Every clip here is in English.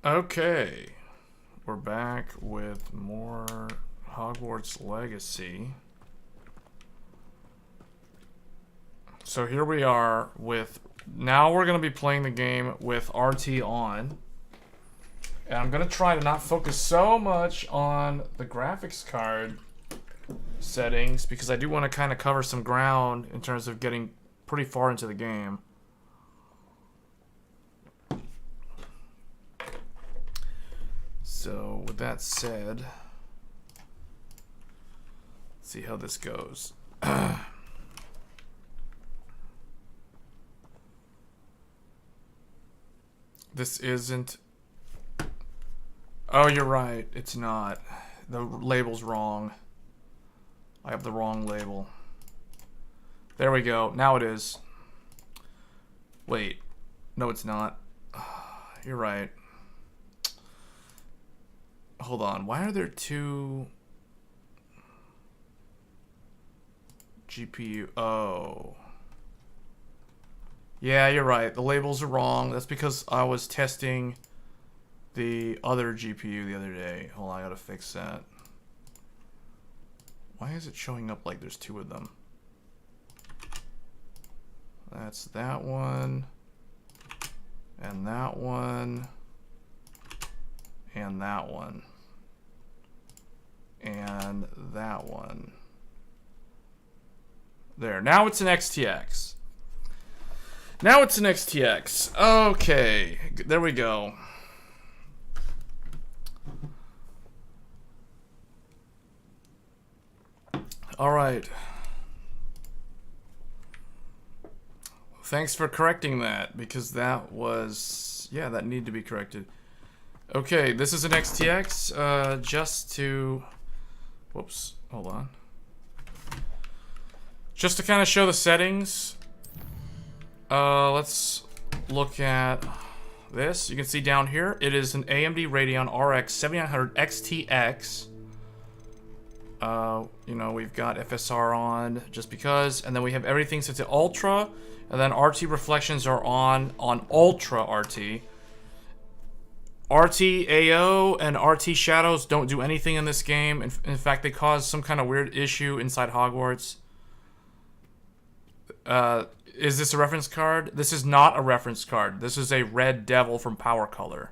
Okay, we're back with more Hogwarts Legacy. So here we are with, now we're going to be playing the game with RT on. And I'm going to try to not focus so much on the graphics card settings because I do want to kind of cover some ground in terms of getting pretty far into the game. So, with that said, let's see how this goes. This isn't... Oh, you're right. It's not. The label's wrong. I have the wrong label. There we go. Now it is. Wait. No, it's not. You're right. Hold on. Why are there two GPU? Oh. Yeah, you're right. The labels are wrong. That's because I was testing the other GPU the other day. Hold on, I gotta fix that. Why is it showing up like there's two of them? That's that one. And that one. And that one. And that one. There. Now it's an XTX. Now it's an XTX. Okay. There we go. Alright. Thanks for correcting that, because that was... yeah, that needed to be corrected. Okay, this is an XTX, just to... whoops, hold on. Just to kind of show the settings, let's look at this. You can see down here, it is an AMD Radeon RX 7900 XTX. You know, we've got FSR on, just because, and then we have everything set to Ultra, and then RT reflections are on Ultra RT. RT AO and RT shadows don't do anything in this game. In fact, they cause some kind of weird issue inside Hogwarts. Is this a reference card? This is not a reference card. This is a Red Devil from Power Color.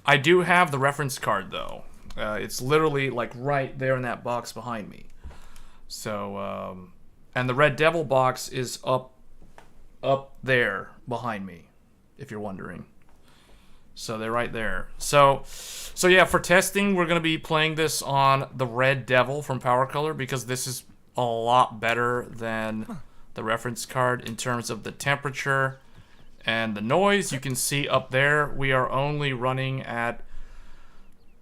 I do have the reference card, though. It's literally, like, right there in that box behind me. So, and the Red Devil box is up there behind me, if you're wondering. So they're right there. So yeah, for testing, we're going to be playing this on the Red Devil from Power Color, because this is a lot better than the reference card in terms of the temperature and the noise. You can see up there, we are only running at,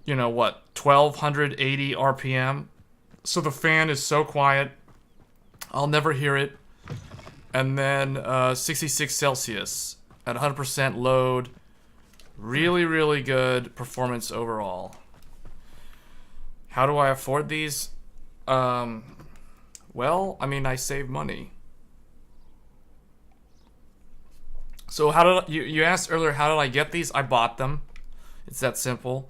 you know what, 1280 RPM. So the fan is so quiet, I'll never hear it. And then 66 Celsius at 100% load. Really, really good performance overall. How do I afford these? Well, I mean, I save money. So how did you asked earlier, how did I get these? I bought them. It's that simple.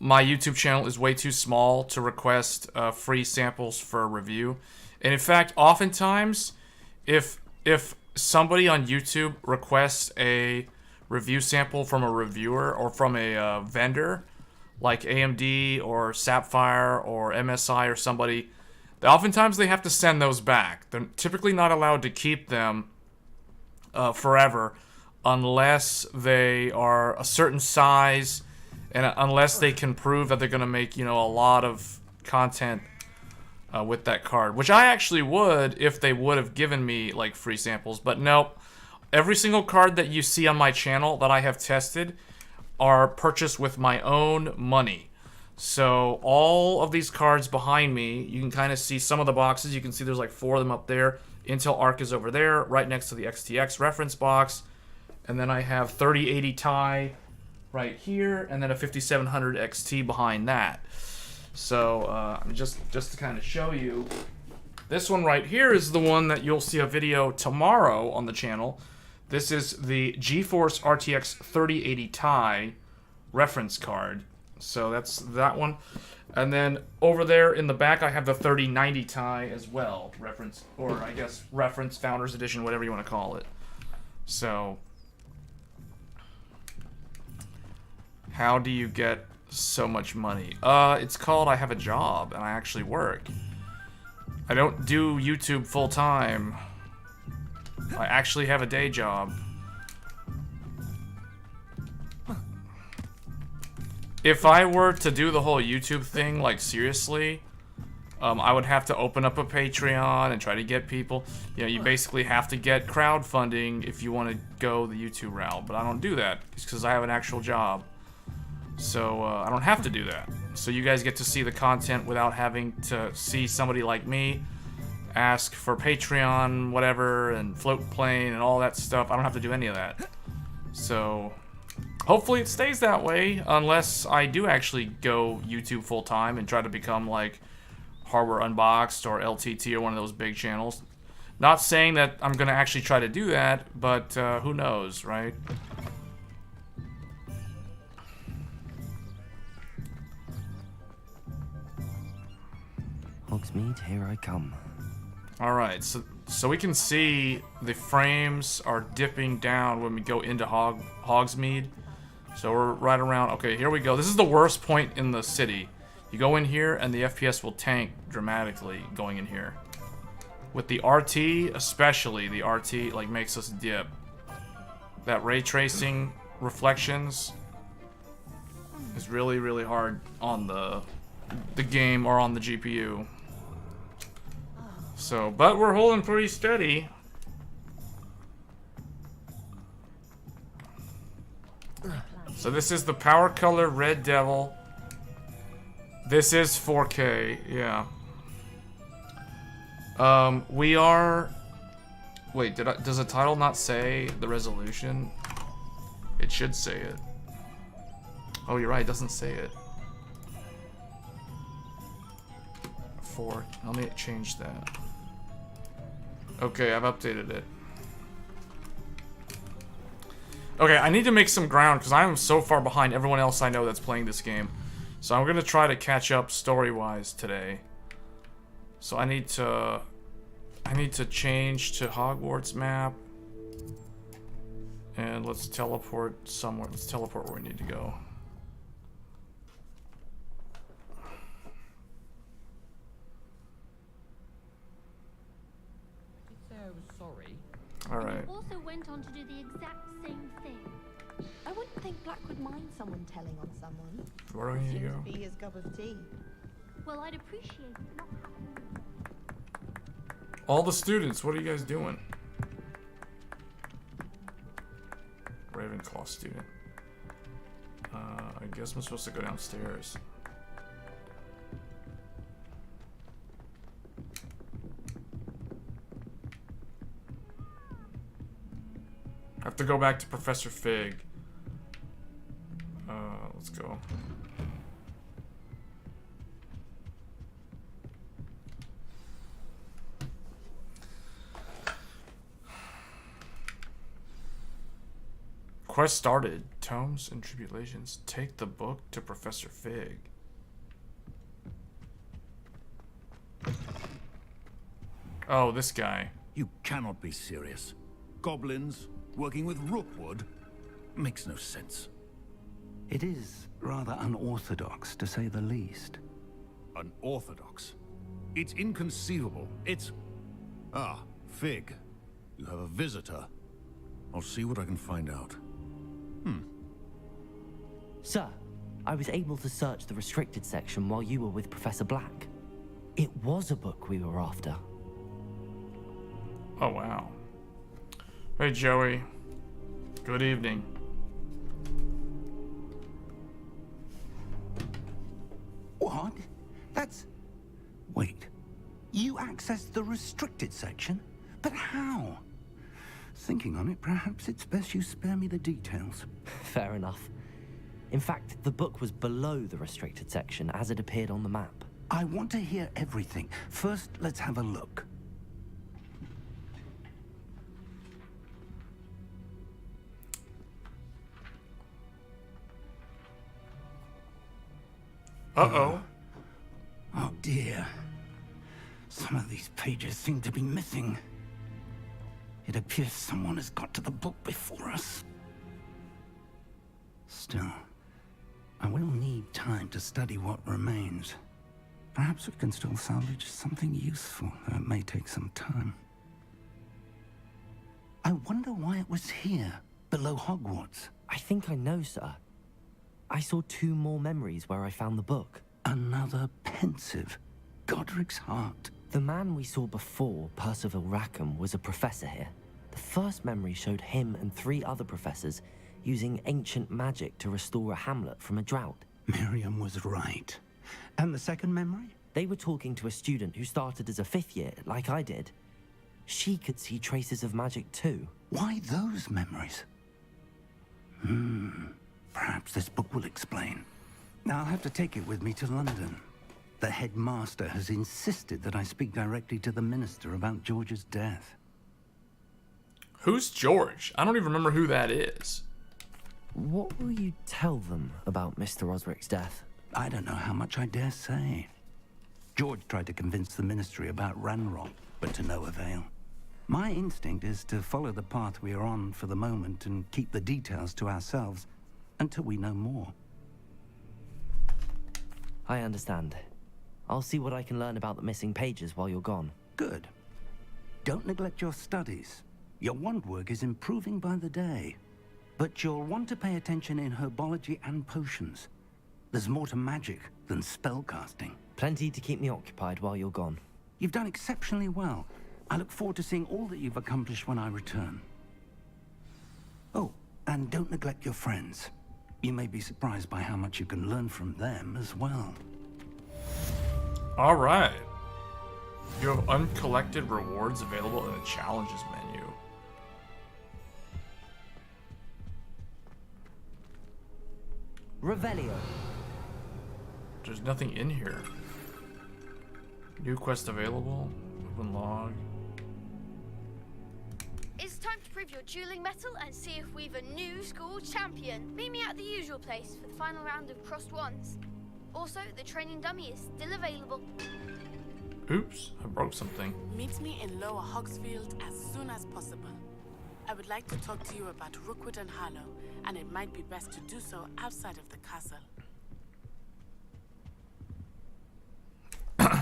My YouTube channel is way too small to request free samples for a review. And in fact, oftentimes, if somebody on YouTube requests a review sample from a reviewer or from a vendor like AMD or Sapphire or MSI or somebody, oftentimes they have to send those back. They're typically not allowed to keep them forever unless they are a certain size and unless they can prove that they're going to make, you know, a lot of content with that card, which I actually would if they would have given me like free samples. But nope. Every single card that you see on my channel that I have tested are purchased with my own money. So all of these cards behind me, you can kind of see some of the boxes. You can see there's like 4 of them up there. Intel Arc is over there, right next to the XTX reference box. And then I have 3080 Ti right here, and then a 5700 XT behind that. So just to kind of show you, this one right here is the one that you'll see a video tomorrow on the channel. This is the GeForce RTX 3080 Ti reference card. So that's that one. And then over there in the back, I have the 3090 Ti as well. Reference, or I guess reference, Founders Edition, whatever you want to call it. So, how do you get so much money? It's called I have a job, and I actually work. I don't do YouTube full time. I actually have a day job. If I were to do the whole YouTube thing, like seriously, I would have to open up a Patreon and try to get people. You know, you basically have to get crowdfunding if you want to go the YouTube route. But I don't do that. It's because I have an actual job. So I don't have to do that. So you guys get to see the content without having to see somebody like me ask for Patreon, whatever, and float plane and all that stuff. I don't have to do any of that. So hopefully it stays that way, unless I do actually go YouTube full time and try to become like Hardware Unboxed or LTT or one of those big channels. Not saying that I'm gonna actually try to do that, but who knows, right? Hogsmeade, here I come. Alright, so we can see the frames are dipping down when we go into Hogsmeade. So we're right around, okay, here we go. This is the worst point in the city. You go in here and the FPS will tank dramatically going in here. With the RT, especially, the RT like makes us dip. That ray tracing reflections is really, really hard on the game or on the GPU. So, but we're holding pretty steady. So this is the Power Color Red Devil. This is 4K, yeah. We are... Wait, does the title not say the resolution? It should say it. Oh, you're right, it doesn't say it. Let me change that. Okay, I've updated it. Okay, I need to make some ground because I am so far behind everyone else I know that's playing this game. So I'm gonna try to catch up story-wise today. So I need to change to Hogwarts map. And let's teleport somewhere. Let's teleport where we need to go. All right. You also went on to do the exact same thing. I wouldn't think Black would mind someone telling on someone. Where do we need to go? Seems to be his cup of tea. Well, I'd appreciate it not happening. All the students, what are you guys doing? Ravenclaw student. I guess I'm supposed to go downstairs. I have to go back to Professor Fig. Let's go. Quest started. Tomes and Tribulations. Take the book to Professor Fig. Oh, this guy. You cannot be serious. Goblins working with rookwood makes no sense. It is rather unorthodox, to say the least. Unorthodox? It's inconceivable. It's... Ah, Fig. You have a visitor. I'll see what I can find out. Sir, I was able to search the restricted section while you were with Professor Black. It was a book we were after. Oh, wow. Hey, Joey. Good evening. What? That's... Wait. You accessed the restricted section? But how? Thinking on it, perhaps it's best you spare me the details. Fair enough. In fact, the book was below the restricted section as it appeared on the map. I want to hear everything. First, let's have a look. Uh-oh. Oh dear. Some of these pages seem to be missing. It appears someone has got to the book before us. Still, I will need time to study what remains. Perhaps we can still salvage something useful, though it may take some time. I wonder why it was here, below Hogwarts. I think I know, sir. I saw 2 more memories where I found the book. Another pensive. Godric's heart. The man we saw before, Percival Rackham, was a professor here. The first memory showed him and 3 other professors using ancient magic to restore a hamlet from a drought. Miriam was right. And the second memory? They were talking to a student who started as a 5th year, like I did. She could see traces of magic too. Why those memories? Perhaps this book will explain. Now I'll have to take it with me to London. The headmaster has insisted that I speak directly to the minister about George's death. Who's George? I don't even remember who that is. What will you tell them about Mr. Osric's death? I don't know how much I dare say. George tried to convince the ministry about Ranrock, but to no avail. My instinct is to follow the path we are on for the moment and keep the details to ourselves until we know more. I understand. I'll see what I can learn about the missing pages while you're gone. Good. Don't neglect your studies. Your wand work is improving by the day. But you'll want to pay attention in herbology and potions. There's more to magic than spellcasting. Plenty to keep me occupied while you're gone. You've done exceptionally well. I look forward to seeing all that you've accomplished when I return. Oh, and don't neglect your friends. You may be surprised by how much you can learn from them as well. All right. You have uncollected rewards available in the challenges menu. Revelio. There's nothing in here. New quest available. Open log. It's time to prove your dueling mettle and see if we've a new school champion. Meet me at the usual place for the final round of crossed wands. Also, the training dummy is still available. Oops, I broke something. Meet me in Lower Hogsfield as soon as possible. I would like to talk to you about Rookwood and Harlow, and it might be best to do so outside of the castle.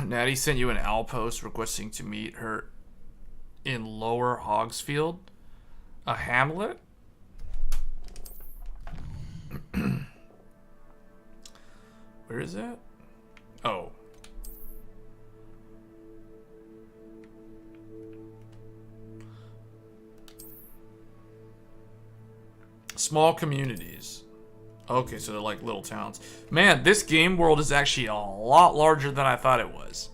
Natty sent you an owl post requesting to meet her in Lower Hogsfield. A hamlet? Where is that? Oh. Small communities. Okay, so they're like little towns. Man, this game world is actually a lot larger than I thought it was.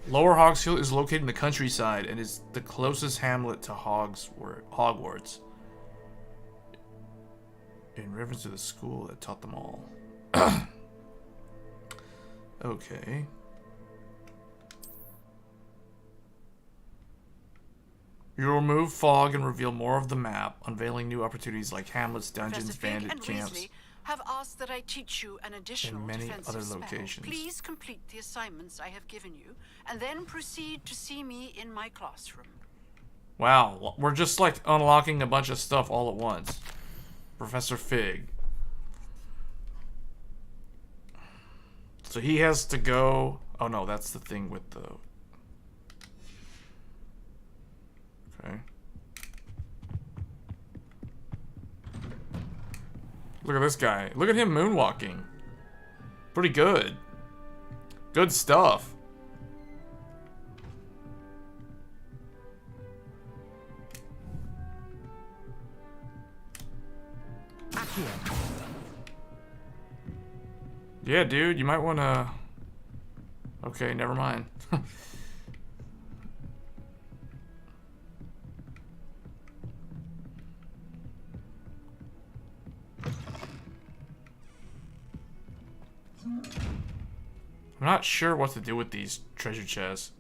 Lower Hogsfield is located in the countryside and is the closest hamlet to Hogwarts. In reference to the school that taught them all. Okay. You'll remove fog and reveal more of the map, unveiling new opportunities like hamlets, dungeons, Professor Fig bandit and camps, Weasley have asked that I teach you an additional and many defensive other spell. locations. Please complete the assignments I have given you, and then proceed to see me in my classroom. Wow, we're just like unlocking a bunch of stuff all at once. Professor Fig. So he has to go... Oh no, that's the thing with the... Okay. Look at this guy. Look at him moonwalking. Pretty good. Good stuff. Yeah, dude, you might want to... Okay, never mind. I'm not sure what to do with these treasure chests.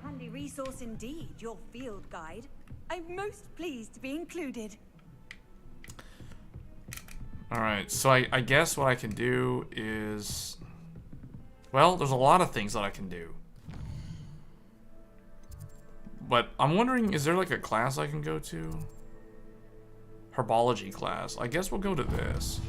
Handy resource indeed, your field guide. I'm most pleased to be included. Alright, so I guess what I can do is... Well, there's a lot of things that I can do. But I'm wondering, is there like a class I can go to? Herbology class. I guess we'll go to this.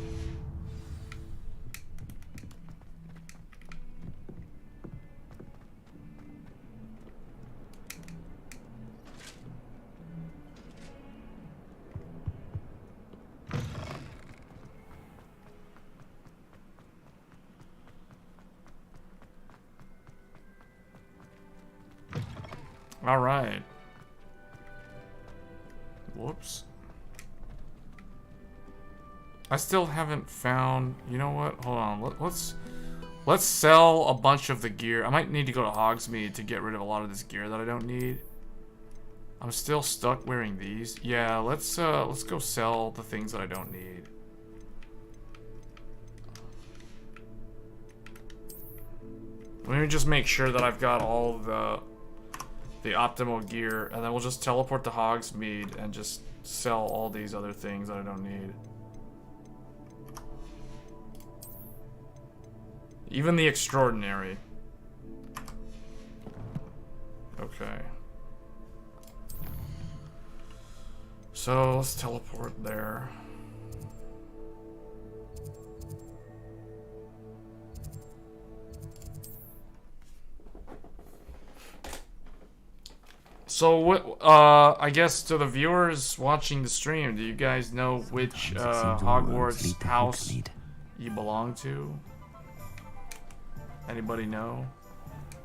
All right. Whoops. I still haven't found. You know what? Hold on. Let's sell a bunch of the gear. I might need to go to Hogsmeade to get rid of a lot of this gear that I don't need. I'm still stuck wearing these. Yeah, let's go sell the things that I don't need. Let me just make sure that I've got all the optimal gear, and then we'll just teleport to Hogsmeade and just sell all these other things that I don't need. Even the extraordinary. Okay. So let's teleport there. So what, I guess to the viewers watching the stream, do you guys know which Hogwarts house you belong to? Anybody know?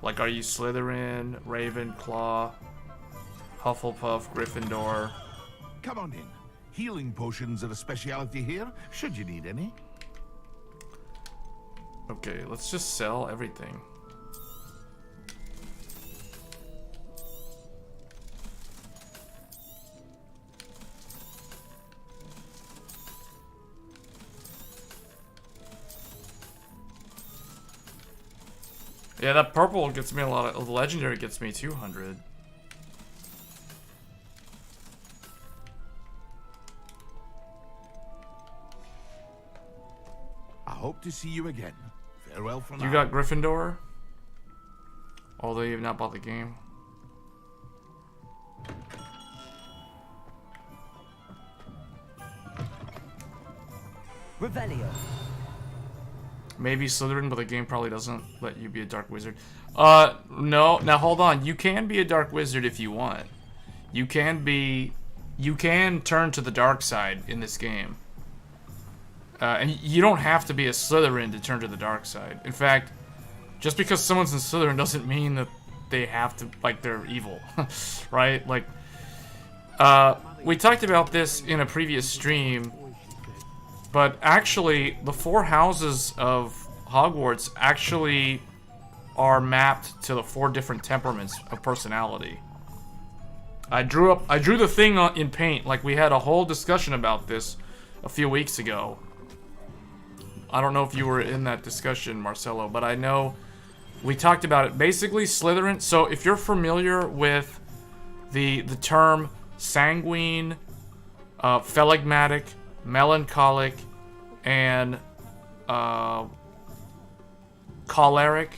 Like, are you Slytherin, Ravenclaw, Hufflepuff, Gryffindor? Come on in. Healing potions are a specialty here, should you need any. Okay, let's just sell everything. Yeah, that purple gets me a lot of... The legendary gets me 200. I hope to see you again. Farewell for now. You got Gryffindor? Although you've not bought the game. Revelio. Maybe Slytherin, but the game probably doesn't let you be a dark wizard. No. Now hold on. You can be a dark wizard if you want. You can turn to the dark side in this game. And you don't have to be a Slytherin to turn to the dark side. In fact, just because someone's in Slytherin doesn't mean that they have to, like, they're evil. Right? Like, we talked about this in a previous stream. But actually, the 4 houses of Hogwarts actually are mapped to the 4 different temperaments of personality. I drew the thing in paint, like we had a whole discussion about this a few weeks ago. I don't know if you were in that discussion, Marcelo, but I know we talked about it. Basically, Slytherin, so if you're familiar with the term sanguine, phlegmatic, melancholic, and choleric.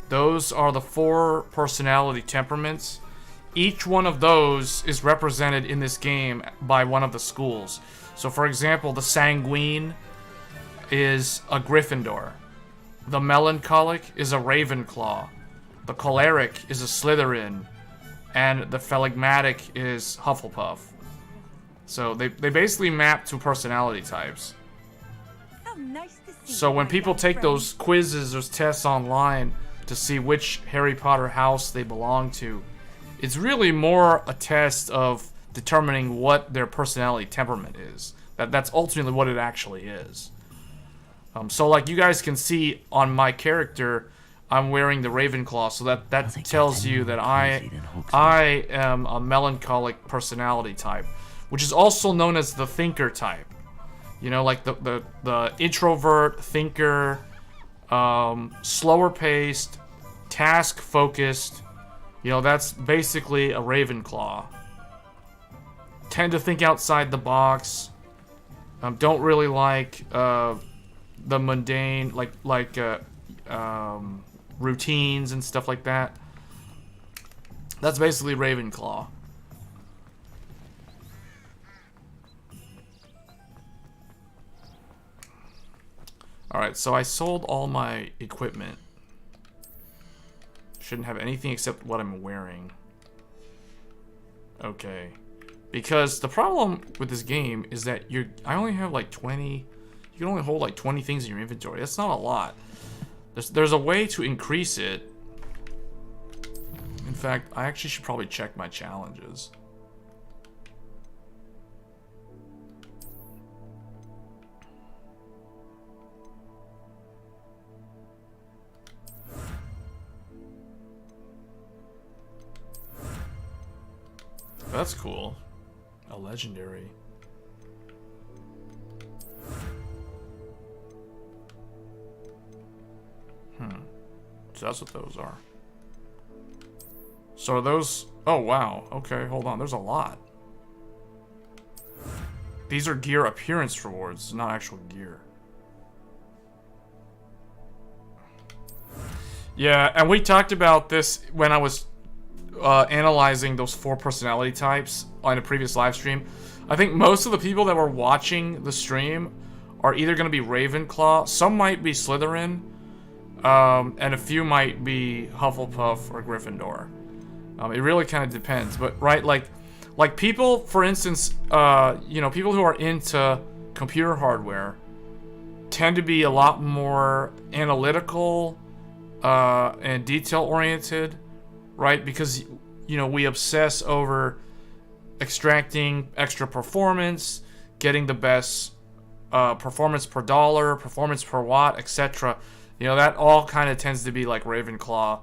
Those are the 4 personality temperaments. Each one of those is represented in this game by one of the schools. So for example, the sanguine is a Gryffindor. The melancholic is a Ravenclaw. The choleric is a Slytherin. And the phlegmatic is Hufflepuff. So they basically map to personality types. Oh, nice to see So you, when my people young take friend. those quizzes, those tests online to see which Harry Potter house they belong to, it's really more a test of determining what their personality temperament is. That's ultimately what it actually is. So like you guys can see on my character, I'm wearing the Ravenclaw, so that tells you that I am a melancholic personality type, which is also known as the thinker type. You know, like the introvert, thinker, slower paced, task focused. You know, that's basically a Ravenclaw. Tend to think outside the box. Don't really like the mundane, routines and stuff like that. That's basically Ravenclaw. Alright, so I sold all my equipment. Shouldn't have anything except what I'm wearing. Okay. Because the problem with this game is that I only have like 20... You can only hold like 20 things in your inventory. That's not a lot. There's a way to increase it. In fact, I actually should probably check my challenges. That's cool. A legendary. So that's what those are. So are those... Oh, wow. Okay, hold on. There's a lot. These are gear appearance rewards, not actual gear. Yeah, and we talked about this when I was analyzing those 4 personality types on a previous live stream. I think most of the people that were watching the stream are either going to be Ravenclaw, some might be Slytherin, and a few might be Hufflepuff or Gryffindor. It really kind of depends, but right, like people, for instance, you know, people who are into computer hardware tend to be a lot more analytical and detail-oriented, right? Because, you know, we obsess over extracting extra performance, getting the best performance per dollar, performance per watt, etc. You know, that all kind of tends to be like Ravenclaw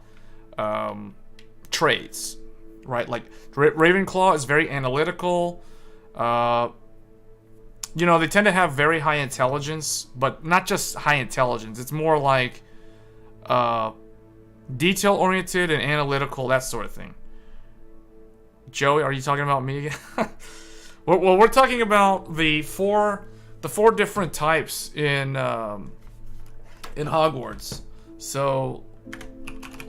traits, right? Like Ravenclaw is very analytical. You know, they tend to have very high intelligence, but not just high intelligence. It's more like detail-oriented and analytical, that sort of thing. Joey, are you talking about me again? Well, we're talking about the four different types in Hogwarts. So,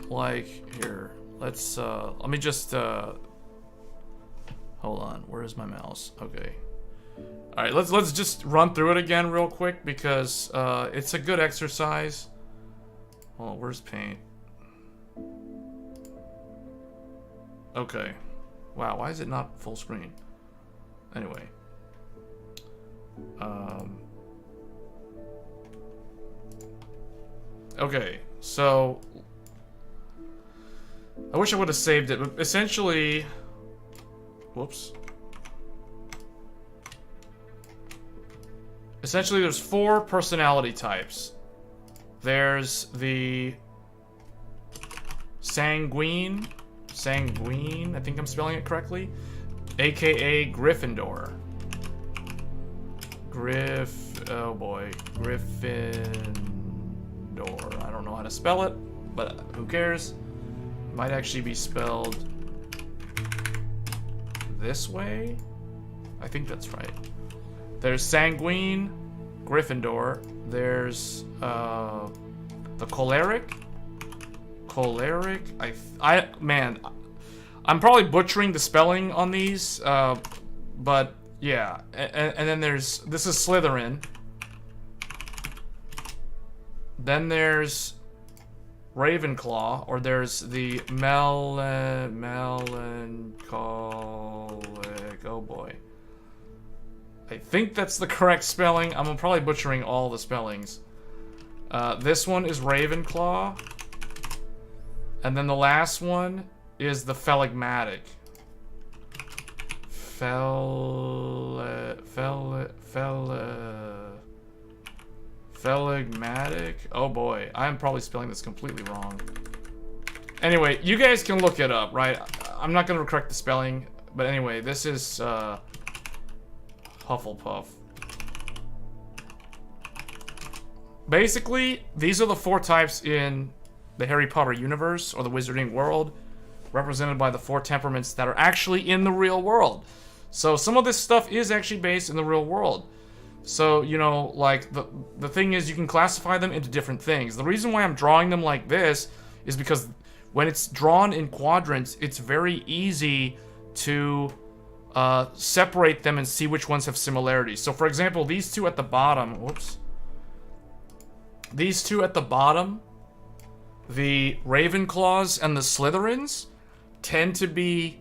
like, here, let's let me just hold on. Where is my mouse? Okay. All right, let's just run through it again real quick because it's a good exercise. Oh, where's paint? Okay. Wow, why is it not full screen? Anyway. Okay, so I wish I would have saved it, but essentially, whoops. Essentially, there's 4 personality types. There's the sanguine, I think I'm spelling it correctly, aka Gryffindor. Oh boy, Gryffindor. I don't know how to spell it, but who cares? Might actually be spelled this way. I think that's right. There's sanguine, Gryffindor. There's the choleric. Man, I'm probably butchering the spelling on these, but yeah. And then this is Slytherin. Then there's Ravenclaw, or there's the melancholic. Oh boy. I think that's the correct spelling. I'm probably butchering all the spellings. This one is Ravenclaw. And then the last one is the phlegmatic. Phlegmatic? Oh boy, I'm probably spelling this completely wrong. Anyway, you guys can look it up, right? I'm not gonna correct the spelling, but anyway, this is Hufflepuff. Basically, these are the 4 types in the Harry Potter universe, or the Wizarding world, represented by the 4 temperaments that are actually in the real world. So some of this stuff is actually based in the real world. So, you know, like, the thing is, you can classify them into different things. The reason why I'm drawing them like this is because when it's drawn in quadrants, it's very easy to separate them and see which ones have similarities. So, for example, these two at the bottom, whoops. These two at the bottom, the Ravenclaws and the Slytherins, tend to be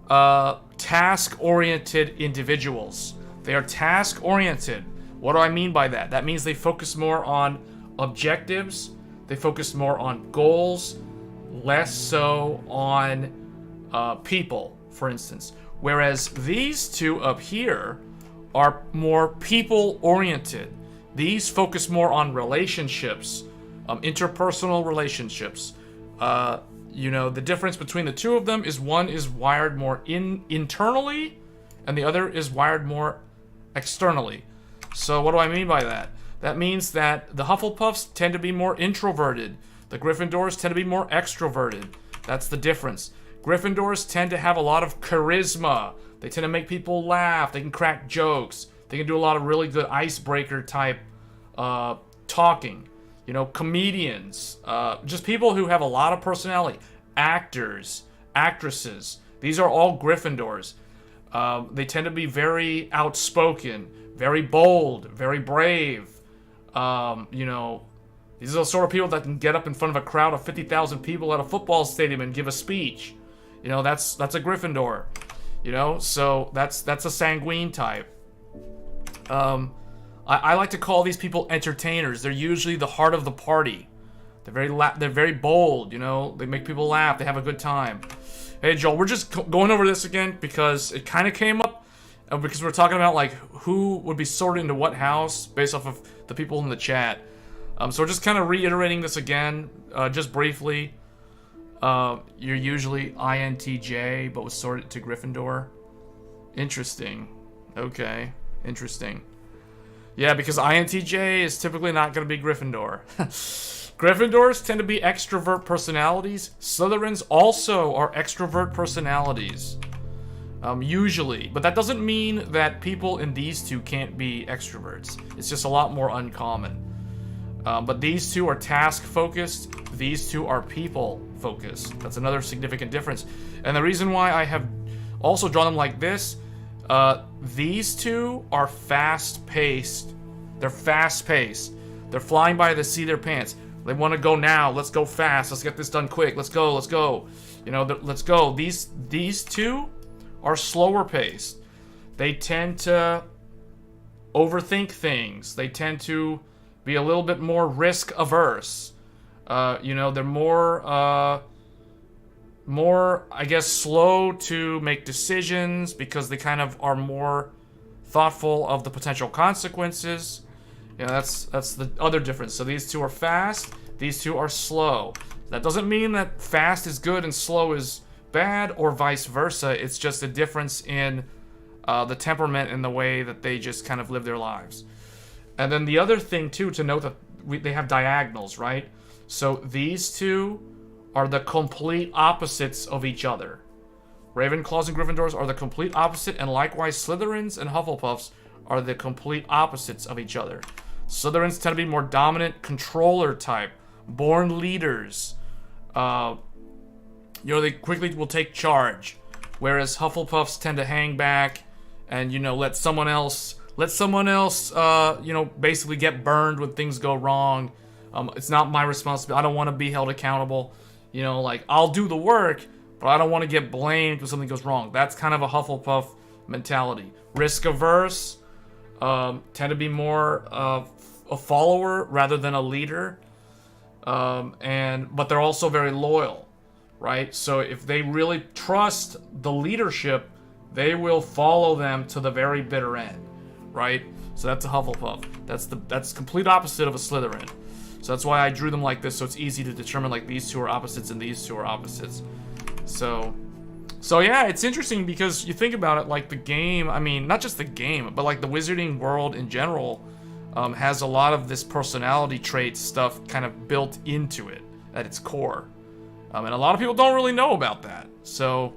task-oriented individuals. They are task-oriented. What do I mean by that? That means they focus more on objectives, they focus more on goals, less so on people, for instance. Whereas these two up here are more people-oriented. These focus more on relationships, interpersonal relationships. You know, the difference between the two of them is one is wired more internally, and the other is wired more externally. So what do I mean by that? That means that the Hufflepuffs tend to be more introverted. The Gryffindors tend to be more extroverted. That's the difference. Gryffindors tend to have a lot of charisma. They tend to make people laugh. They can crack jokes. They can do a lot of really good icebreaker type talking. You know, comedians. Just people who have a lot of personality. Actors. Actresses. These are all Gryffindors. They tend to be very outspoken, very bold, very brave. You know, these are the sort of people that can get up in front of a crowd of 50,000 people at a football stadium and give a speech. You know, that's a Gryffindor. You know, so that's a sanguine type. I like to call these people entertainers. They're usually the heart of the party. They're very bold. You know, they make people laugh. They have a good time. Hey, Joel, we're just going over this again because it kind of came up because we're talking about, like, who would be sorted into what house based off of the people in the chat. So we're just kind of reiterating this again, just briefly. You're usually INTJ, but was sorted to Gryffindor. Interesting. Okay, interesting. Yeah, because INTJ is typically not going to be Gryffindor. Gryffindors tend to be extrovert personalities. Slytherins also are extrovert personalities. Usually. But that doesn't mean that people in these two can't be extroverts. It's just a lot more uncommon. But these two are task-focused. These two are people-focused. That's another significant difference. And the reason why I have also drawn them like this, these two are fast-paced. They're fast-paced. They're flying by the seat of their pants. They want to go now. Let's go fast. Let's get this done quick. Let's go. Let's go. You know, let's go. These two are slower paced. They tend to overthink things. They tend to be a little bit more risk averse. You know, they're more, I guess, slow to make decisions because they kind of are more thoughtful of the potential consequences. You know, that's the other difference. So these two are fast, these two are slow. That doesn't mean that fast is good and slow is bad or vice versa. It's just a difference in the temperament and the way that they just kind of live their lives. And then the other thing, too, to note that they have diagonals, right? So these two are the complete opposites of each other. Ravenclaws and Gryffindors are the complete opposite, and likewise Slytherins and Hufflepuffs are the complete opposites of each other. Slytherins tend to be more dominant, controller type, born leaders. You know, they quickly will take charge, whereas Hufflepuffs tend to hang back and, you know, let someone else, you know, basically get burned when things go wrong. It's not my responsibility. I don't want to be held accountable. You know, like, I'll do the work, but I don't want to get blamed when something goes wrong. That's kind of a Hufflepuff mentality. Risk averse, tend to be more a follower rather than a leader. But they're also very loyal, right? So if they really trust the leadership, they will follow them to the very bitter end, right? So that's a Hufflepuff. That's complete opposite of a Slytherin. So that's why I drew them like this, so it's easy to determine, like, these two are opposites and these two are opposites. So yeah, it's interesting because you think about it, like, the game, I mean, not just the game, but, like, the wizarding world in general has a lot of this personality trait stuff kind of built into it at its core. And a lot of people don't really know about that. So,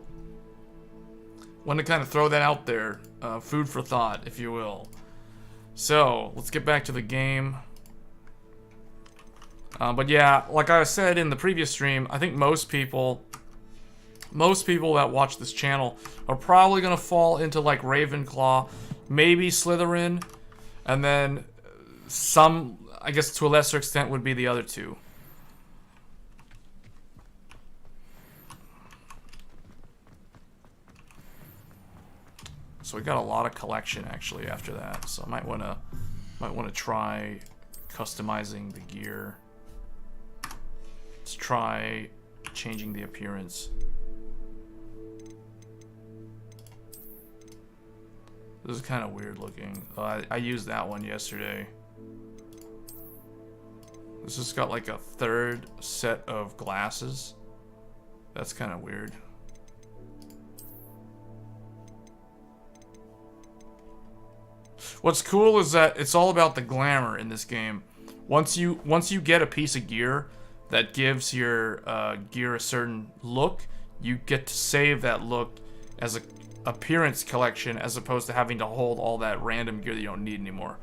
want to kind of throw that out there, food for thought, if you will. So, let's get back to the game. But yeah, like I said in the previous stream, I think most people that watch this channel are probably going to fall into like Ravenclaw, maybe Slytherin, and then some, I guess to a lesser extent, would be the other two. So we got a lot of collection actually after that. So I might wanna try customizing the gear. Let's try changing the appearance. This is kind of weird looking. I used that one yesterday. This has got like a third set of glasses. That's kind of weird. What's cool is that it's all about the glamour in this game. Once you get a piece of gear that gives your gear a certain look, you get to save that look as a appearance collection as opposed to having to hold all that random gear that you don't need anymore.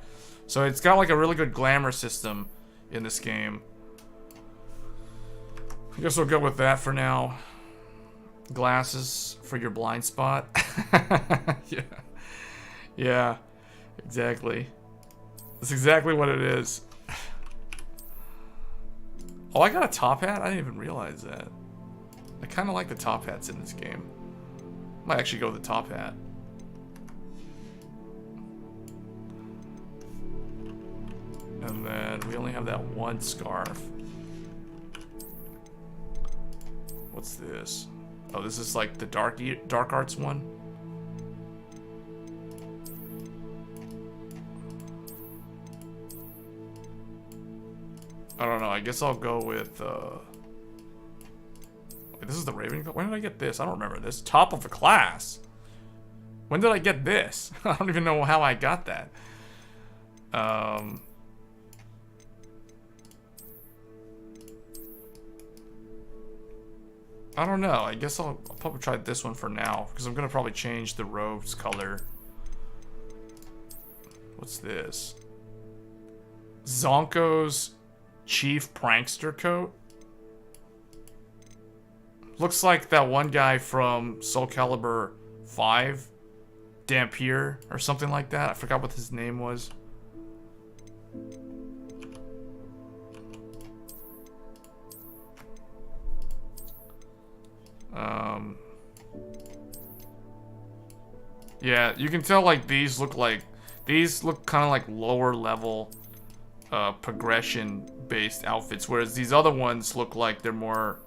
So it's got like a really good glamour system in this game. I guess we'll go with that for now. Glasses for your blind spot. Yeah. Yeah. Exactly. That's exactly what it is. Oh, I got a top hat? I didn't even realize that. I kind of like the top hats in this game. Might actually go with the top hat. And then we only have that one scarf. What's this? Oh, this is like the dark arts one. I don't know. I guess I'll go with. Wait, this is the Ravenclaw. When did I get this? I don't remember this. Top of the class. When did I get this? I don't even know how I got that. I don't know. I guess I'll probably try this one for now because I'm gonna probably change the robe's color. What's this? Zonko's Chief Prankster coat. Looks like that one guy from Soul Calibur 5, Dampier or something like that. I forgot what his name was. Yeah, you can tell like these look kind of like lower level progression based outfits, whereas these other ones look like they're more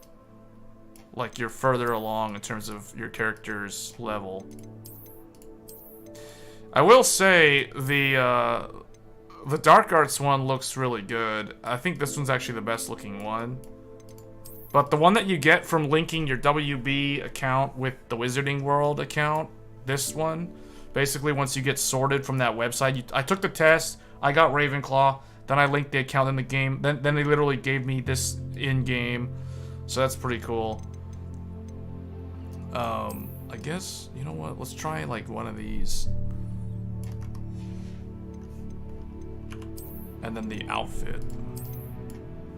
like you're further along in terms of your character's level. I will say the Dark Arts one looks really good. I think this one's actually the best looking one. But the one that you get from linking your WB account with the Wizarding World account, this one, basically once you get sorted from that website, I took the test, I got Ravenclaw, then I linked the account in the game, then they literally gave me this in-game, so that's pretty cool. I guess, you know what, let's try like one of these. And then the outfit.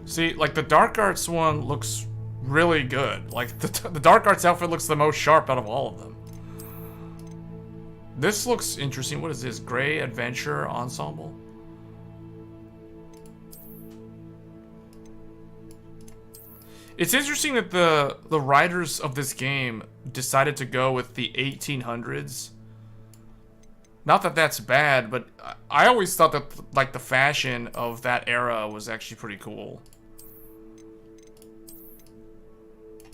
See, like the Dark Arts one looks really good. Like the Dark Arts outfit looks the most sharp out of all of them. This looks interesting. What is this? Gray Adventure Ensemble? It's interesting that the writers of this game decided to go with the 1800s. Not that that's bad, but I always thought that like the fashion of that era was actually pretty cool.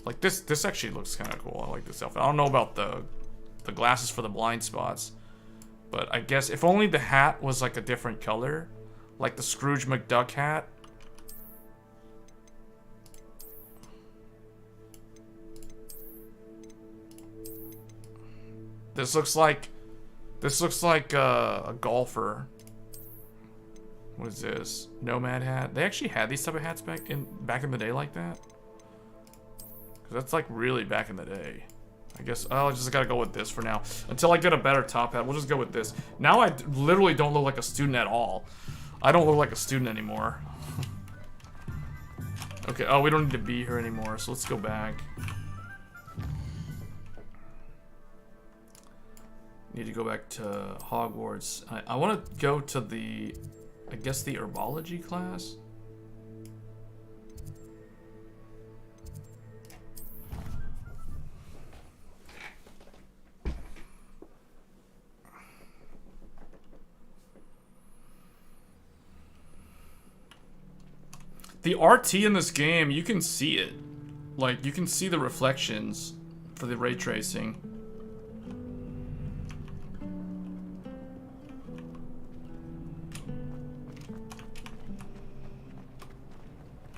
Like this actually looks kind of cool. I like this outfit. I don't know about the glasses for the blind spots, but I guess if only the hat was like a different color, like the Scrooge McDuck hat. This looks like a golfer. What is this? Nomad hat. They actually had these type of hats back in the day like that. 'Cause that's like really back in the day. I guess I'll just gotta go with this for now. Until I get a better top hat, we'll just go with this. Now I literally don't look like a student at all. I don't look like a student anymore. Okay, oh, we don't need to be here anymore, so let's go back. Need to go back to Hogwarts. I want to go to the, I guess, the Herbology class. The RT in this game, you can see it. Like, you can see the reflections for the ray tracing.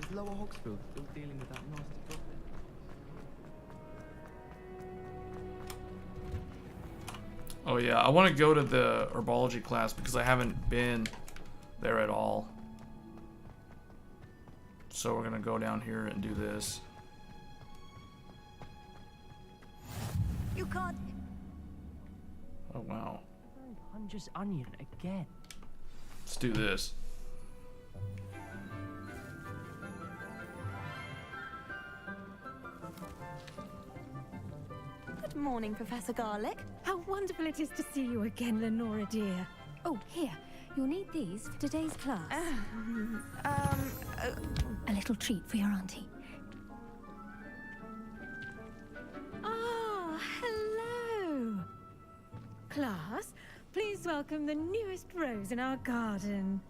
Is Lower Hogsfield still dealing with that nasty problem? Oh yeah, I want to go to the Herbology class because I haven't been there at all. So we're gonna go down here and do this. You can't. Oh wow. Hunter's onion again. Let's do this. Good morning, Professor Garlic. How wonderful it is to see you again, Lenora dear. Oh, here. You'll need these for today's class. A little treat for your auntie. Ah, hello. Class, please welcome the newest rose in our garden.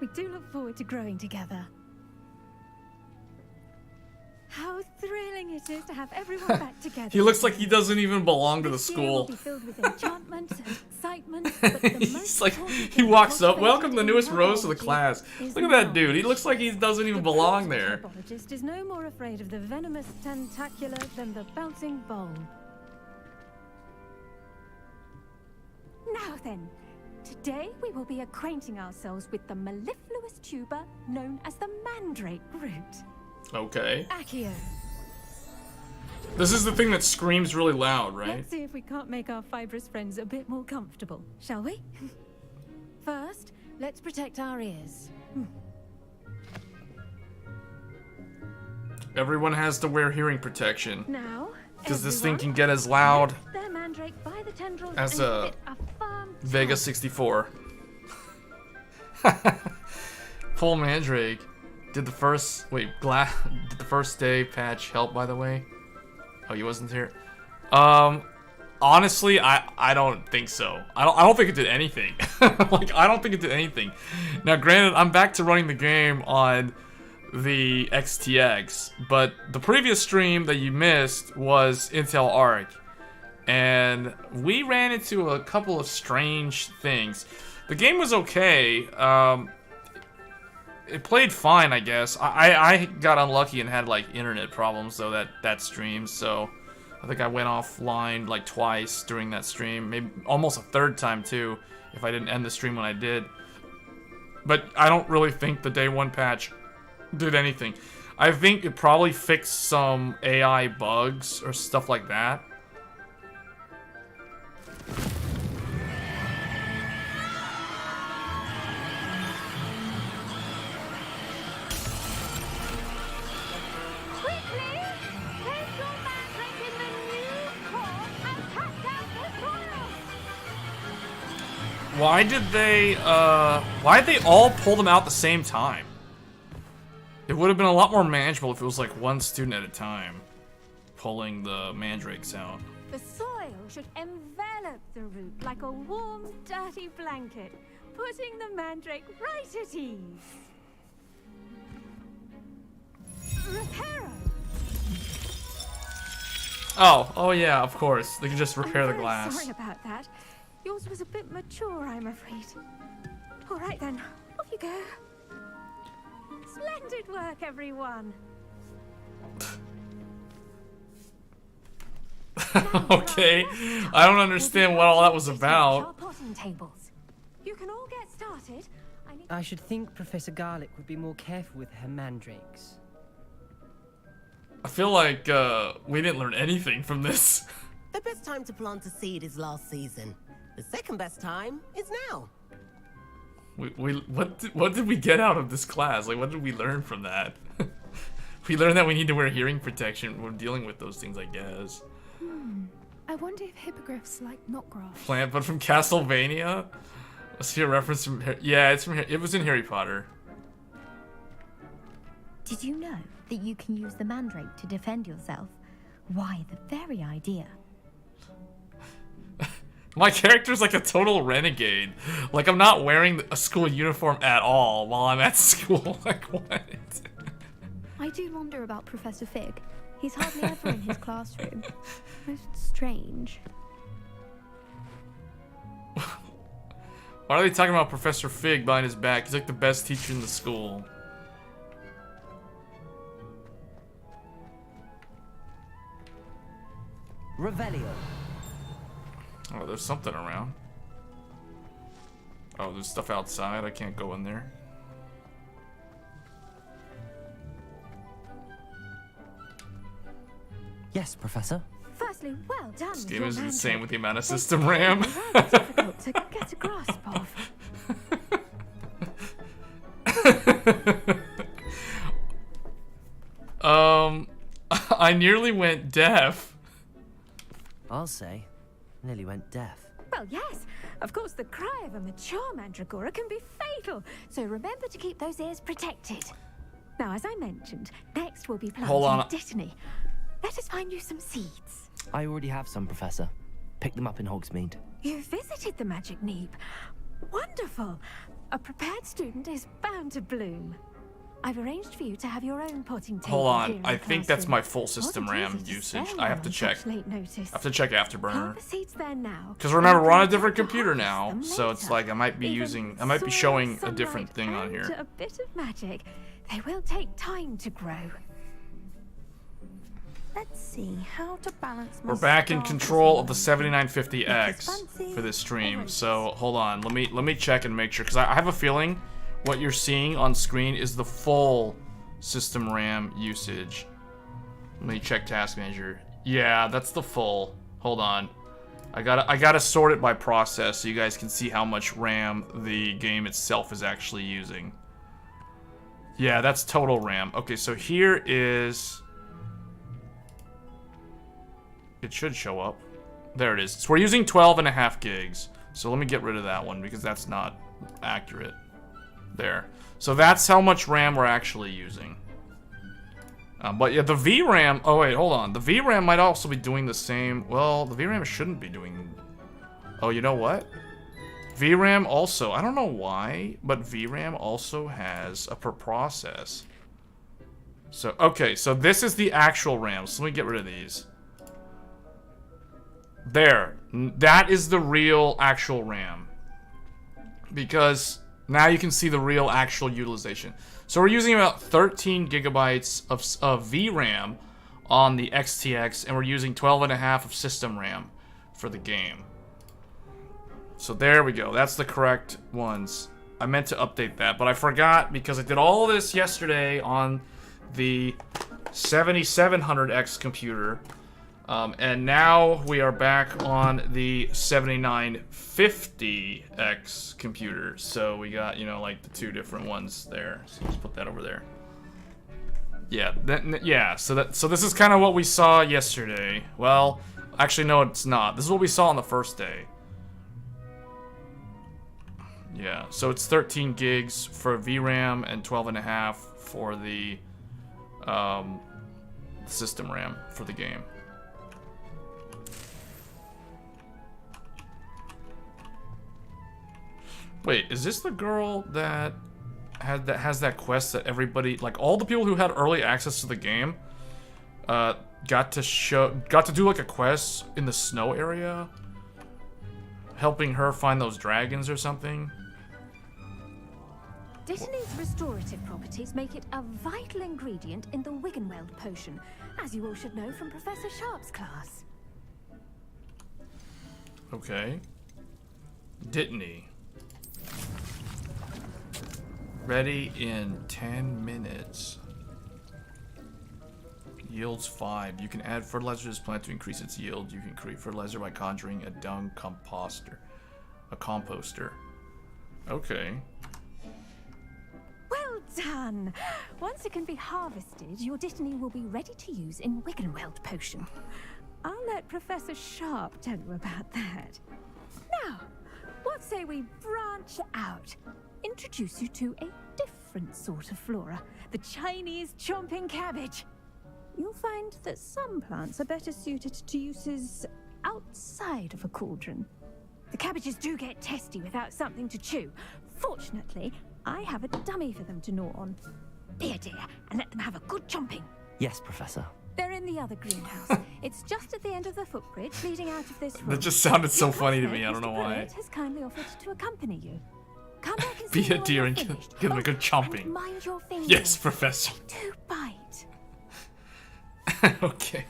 We do look forward to growing together. How thrilling it is to have everyone back together. He looks like he doesn't even belong to the This year will school. be filled with enchantment and excitement, but the He's most like, important he thing walks up, cultivated welcome the in newest rose to the Herbology class. is Look at that dude, he knowledge. looks like he doesn't even The belong principal there. herbologist is no more afraid of the venomous tentacular than the bouncing bowl. Now then, today we will be acquainting ourselves with the mellifluous tuber known as the mandrake root. Okay. Accio. This is the thing that screams really loud, right? Let's see if we can't make our fibrous friends a bit more comfortable, shall we? First, let's protect our ears. Everyone has to wear hearing protection. Now, Because this thing everyone, can get as loud lift their mandrake by the tendrils as and a give it a firm Vega tug. 64. Full Mandrake. Did the first did the first day patch help, by the way? Oh, he wasn't here. Honestly, I don't think so. I don't think it did anything. Like, I don't think it did anything. Now, granted, I'm back to running the game on the XTX, but the previous stream that you missed was Intel Arc, and we ran into a couple of strange things. The game was okay. It played fine, I guess. I got unlucky and had like internet problems though that stream, so I think I went offline like twice during that stream, maybe almost a third time too, if I didn't end the stream when I did. But I don't really think the day one patch did anything. I think it probably fixed some AI bugs or stuff like that. Quickly, place your mandrake in the new core and cut down the soil. Why'd they all pull them out at the same time? It would have been a lot more manageable if it was like one student at a time pulling the mandrakes out. The soil should envelop the root like a warm, dirty blanket, putting the mandrake right at ease. Reparo. Oh yeah, of course. They can just repair I'm the very glass. Sorry about that. Yours was a bit mature, I'm afraid. All right then, off you go. Splendid work, everyone. Okay, I don't understand what all that was Our about. potting tables. You can all get started. I should think Professor Garlic would be more careful with her mandrakes. I feel like we didn't learn anything from this. The best time to plant a seed is last season. The second best time is now. What did we get out of this class? Like, what did we learn from that? We learned that we need to wear hearing protection when dealing with those things, I guess. I wonder if hippogriffs like knotgrass. Plant, but from Castlevania? Was here a reference from? Yeah, it's from. It was in Harry Potter. Did you know that you can use the mandrake to defend yourself? Why, the very idea. My character's like a total renegade. Like, I'm not wearing a school uniform at all while I'm at school. Like, what? I do wonder about Professor Fig. He's hardly ever in his classroom. Most strange. Why are they talking about Professor Fig behind his back? He's like the best teacher in the school. Revelio. Oh, there's something around. Oh, there's stuff outside. I can't go in there. Yes, Professor. Firstly, well done. This with game your is insane mandrake. with the amount of They system can be RAM. rather difficult to get a grasp of. I nearly went deaf. I'll say, nearly went deaf. Well, yes. Of course, the cry of a mature mandragora can be fatal, so remember to keep those ears protected. Now, as I mentioned, next we'll be Hold on. planting Dittany. Let us find you some seeds. I already have some, Professor. Pick them up in Hogsmeade. You visited the Magic Neep. Wonderful. A prepared student is bound to bloom. I've arranged for you to have your own potting table. Hold on. here in I the think that's classroom. my full system Wasn't RAM easy to usage. spare I have one to on check. such late notice. I have to check Afterburner. Plant the seeds there now. Because remember, we're on a and different plan to computer harvest now, them so it's later. like I might be Even showing soil, a different sunlight, thing on and here. a bit of magic. They will take time to grow. Let's see how to balance my We're back in starters control of the on. 7950X for this stream. So hold on, let me check and make sure, because I have a feeling what you're seeing on screen is the full system RAM usage. Let me check task manager. Yeah, that's the full. Hold on. I gotta sort it by process so you guys can see how much RAM the game itself is actually using. Yeah, that's total RAM. Okay, so here is... It should show up. There it is. So we're using 12.5 gigs. So let me get rid of that one because that's not accurate. There. So that's how much RAM we're actually using. But yeah, the VRAM... Oh, wait, hold on. The VRAM might also be doing the same... Well, the VRAM shouldn't be doing... Oh, you know what? VRAM also... I don't know why, but VRAM also has a per process. So, okay, so this is the actual RAM. So let me get rid of these. There. That is the real actual RAM. Because now you can see the real actual utilization. So we're using about 13 gigabytes of VRAM on the XTX, and we're using 12.5 of system RAM for the game. So there we go. That's the correct ones. I meant to update that, but I forgot because I did all this yesterday on the 7700X computer. And now we are back on the 7950X computer. So we got, you know, like the two different ones there. So let's put that over there. Yeah, yeah. So this is kind of what we saw yesterday. Well, actually, no, it's not. This is what we saw on the first day. Yeah, so it's 13 gigs for VRAM and 12.5 for the system RAM for the game. Wait, is this the girl that has that quest that everybody, like all the people who had early access to the game, got to do like a quest in the snow area, helping her find those dragons or something? Dittany's restorative properties make it a vital ingredient in the Wiggenweld potion, as you all should know from Professor Sharp's class. Okay. Dittany. Ready in 10 minutes. Yields 5. You can add fertilizer to this plant to increase its yield. You can create fertilizer by conjuring a dung composter. A composter. Okay. Well done! Once it can be harvested, your Dittany will be ready to use in Wiggenweld potion. I'll let Professor Sharp tell you about that. Now, what say we branch out? Introduce you to a different sort of flora, the Chinese chomping cabbage. You'll find that some plants are better suited to uses outside of a cauldron. The cabbages do get testy without something to chew. Fortunately, I have a dummy for them to gnaw on. Be a dear and let them have a good chomping. Yes, Professor. They're in the other greenhouse. It's just at the end of the footbridge leading out of this room. That just sounded so funny to me. I don't know why. It has kindly offered to accompany you. Come back and Be see a me dear when and you're give finished. them a good And chomping. mind your fingers. Yes, Professor. Do bite. Okay.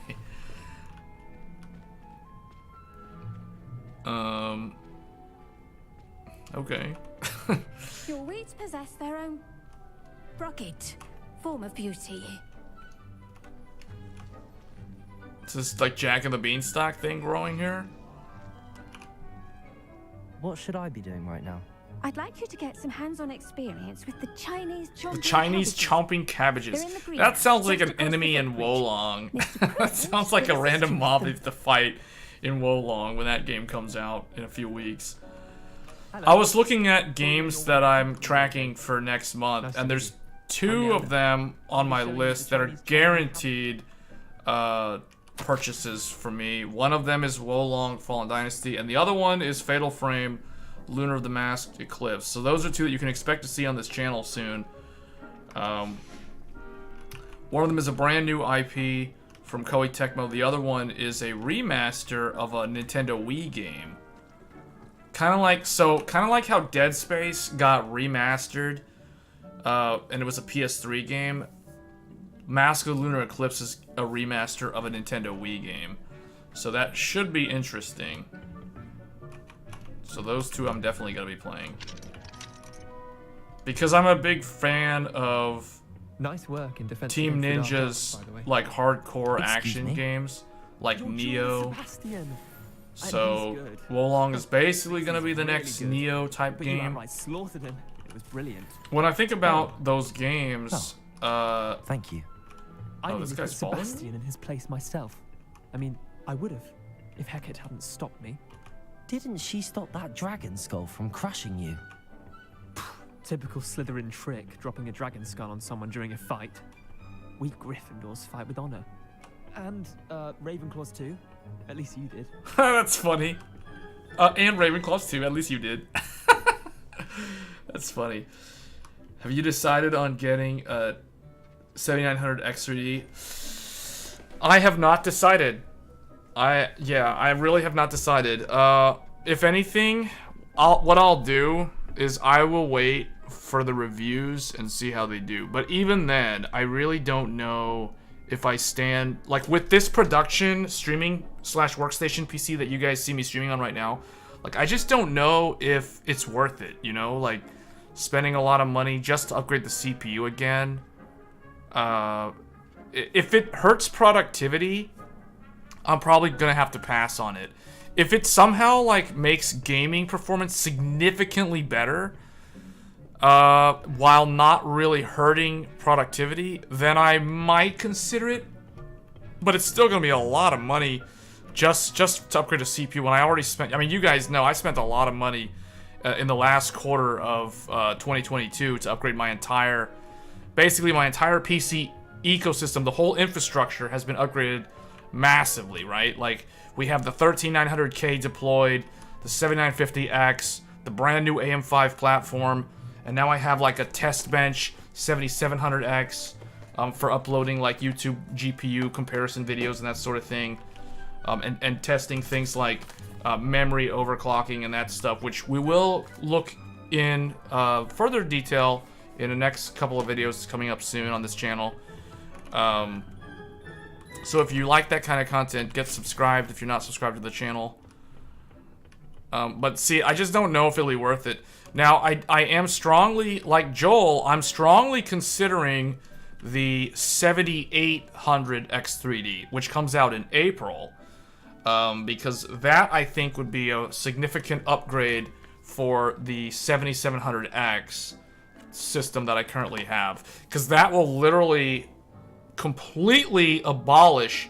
Okay. Your weeds possess their own rugged form of beauty. Is this like Jack and the Beanstalk thing growing here? What should I be doing right now? I'd like you to get some hands-on experience with the Chinese chomping The Chinese chomping cabbages. They're in the green, That sounds like just an across enemy the in footbridge. Wolong. That sounds like a random mob you have to fight in Wolong when that game comes out in a few weeks. I was looking at games that I'm tracking for next month, and there's 2 of them on my list that are guaranteed purchases for me. One of them is Wolong Fallen Dynasty, and the other one is Fatal Frame Lunar of the Masked Eclipse. So those are 2 that you can expect to see on this channel soon. One of them is a brand new IP from Koei Tecmo. The other one is a remaster of a Nintendo Wii game. Kind of like how Dead Space got remastered, and it was a PS3 game. Mask of the Lunar Eclipse is a remaster of a Nintendo Wii game. So that should be interesting. So those 2 I'm definitely going to be playing. Because I'm a big fan of nice work in Defense Team Against the Dark Ninja's Arts, by the way. like hardcore Excuse action me? games. Like You're Neo. Jules Sebastian. So he's good. Wolong is basically going to be the Really next good. Neo type But you game. outright slaughtered him. It was brilliant. When I think about those games, Thank you. I Oh, this nearly guy's put falling? Sebastian in his place myself. I mean, I would have, if Hecate hadn't stopped me. Didn't she stop that dragon skull from crushing you? Typical Slytherin trick, dropping a dragon skull on someone during a fight. We Gryffindors fight with honor. And, Ravenclaws too. At least you did. That's funny. And Ravenclaws too, at least you did. That's funny. Have you decided on getting a 7900 X3D? I have not decided. I really have not decided. If anything, what I'll do is I will wait for the reviews and see how they do. But even then, I really don't know if I stand, like with this production streaming / workstation PC that you guys see me streaming on right now, like I just don't know if it's worth it, you know, like spending a lot of money just to upgrade the CPU again. If it hurts productivity, I'm probably gonna have to pass on it. If it somehow like makes gaming performance significantly better, while not really hurting productivity, then I might consider it. But it's still gonna be a lot of money just to upgrade a CPU when I already spent, I mean, you guys know I spent a lot of money in the last quarter of 2022 to upgrade my entire, basically my entire PC ecosystem. The whole infrastructure has been upgraded massively, right? Like, we have the 13900K deployed, the 7950X, the brand new AM5 platform, and now I have like a test bench 7700X for uploading like YouTube GPU comparison videos and that sort of thing, and testing things like memory overclocking and that stuff, which we will look in further detail in the next couple of videos coming up soon on this channel. So if you like that kind of content, get subscribed if you're not subscribed to the channel. But see, I just don't know if it'll be worth it. Now, I am strongly, like Joel, I'm strongly considering the 7800 X3D, which comes out in April, because that I think would be a significant upgrade for the 7700X system that I currently have, because that will literally completely abolish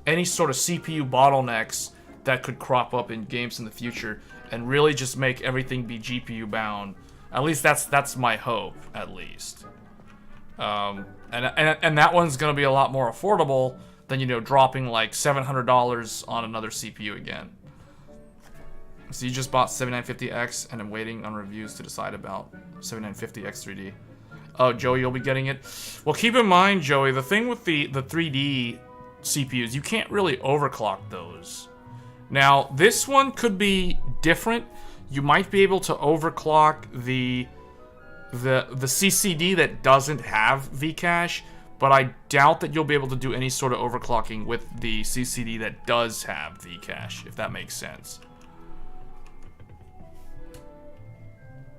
any sort of CPU bottlenecks that could crop up in games in the future, and really just make everything be GPU bound. At least that's my hope, at least. And that one's gonna be a lot more affordable than, you know, dropping like $700 on another CPU again. So you just bought 7950X and I'm waiting on reviews to decide about 7950X3D. Oh, Joey, you'll be getting it. Well, keep in mind, Joey, the thing with the 3D CPUs, you can't really overclock those. Now, this one could be different. You might be able to overclock the CCD that doesn't have Vcache, but I doubt that you'll be able to do any sort of overclocking with the CCD that does have Vcache, if that makes sense.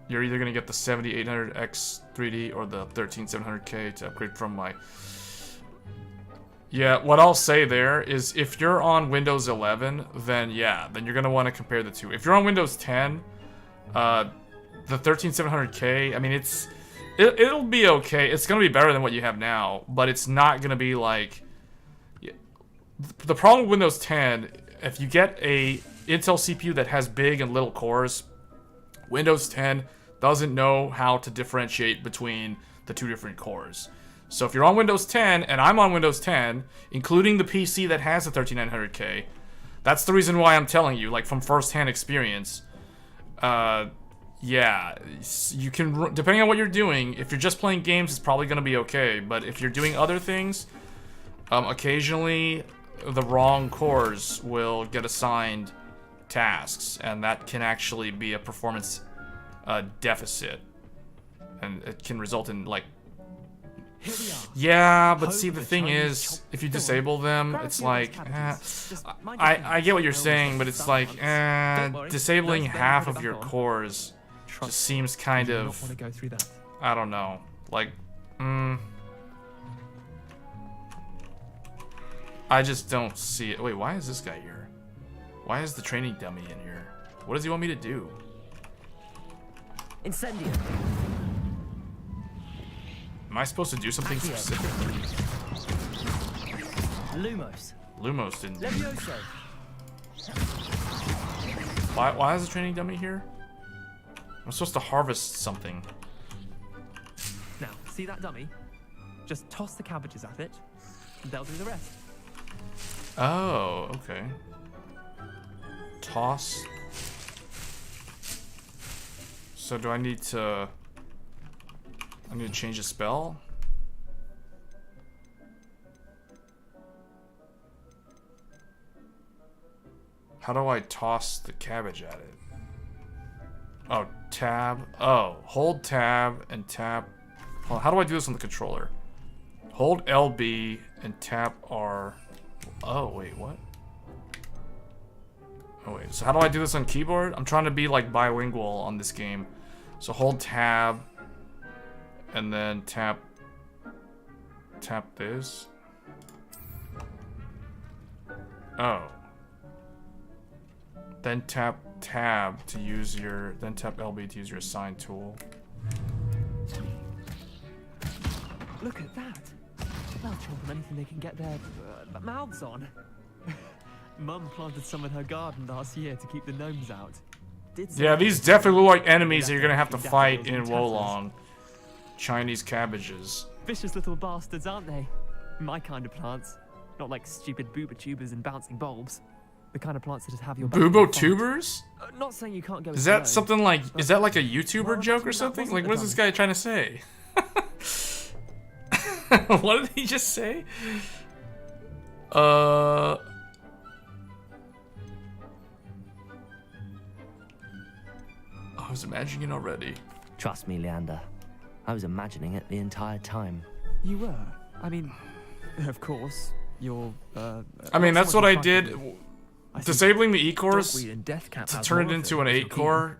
You're either going to get the 7800X 3D or the 13700K to upgrade from my... Yeah, what I'll say there is if you're on Windows 11, then yeah, then you're going to want to compare the two. If you're on Windows 10, the 13700K, I mean, it'll be okay. It's going to be better than what you have now, but it's not going to be like... The problem with Windows 10, if you get a Intel CPU that has big and little cores, Windows 10 doesn't know how to differentiate between the two different cores. So if you're on Windows 10, and I'm on Windows 10, including the PC that has the 13900K, that's the reason why I'm telling you, like, from first-hand experience, yeah, you can, depending on what you're doing, if you're just playing games, it's probably going to be okay, but if you're doing other things, occasionally the wrong cores will get assigned tasks, and that can actually be a performance deficit, and it can result in, like, yeah, but see, the thing is, if you disable them, it's like, I get what you're saying, but it's like, disabling half of your cores just seems kind of, I don't know, like, I just don't see it. Wait, why is this guy here? Why is the training dummy in here? What does he want me to do? Incendio. Am I supposed to do something specific? Lumos. Lumos didn't do it. Levioso. Why is the training dummy here? I'm supposed to harvest something. Now, see that dummy? Just toss the cabbages at it, and they'll do the rest. Oh, okay. Toss. So do I need to... I need to change a spell? How do I toss the cabbage at it? Oh, tab. Oh, hold tab and tap. Well, how do I do this on the controller? Hold LB and tap R. Oh, wait, what? Oh, wait. So how do I do this on keyboard? I'm trying to be, like, bilingual on this game. So hold tab and then tap this. Oh. Then tap tab to use your, then tap LB to use your assign tool. Look at that. They'll chomp on anything they can get their mouths on. Mum planted some in her garden last year to keep the gnomes out. Yeah, these definitely look like enemies that you're gonna have to fight in Wolong. Chinese cabbages. Vicious little bastards, aren't they? My kind of plants. Not like stupid booba tubers and bouncing bulbs. The kind of plants that just have your back. Boobo tubers? Not saying you can't go. Is that something like, is that like a YouTuber joke or something? Like, what is this guy trying to say? What did he just say? I was imagining it already. Trust me, Leander. I was imagining it the entire time. You were? I mean, of course, you're, I mean, that's what I did. Disabling the E-cores to turn it into an 8-core.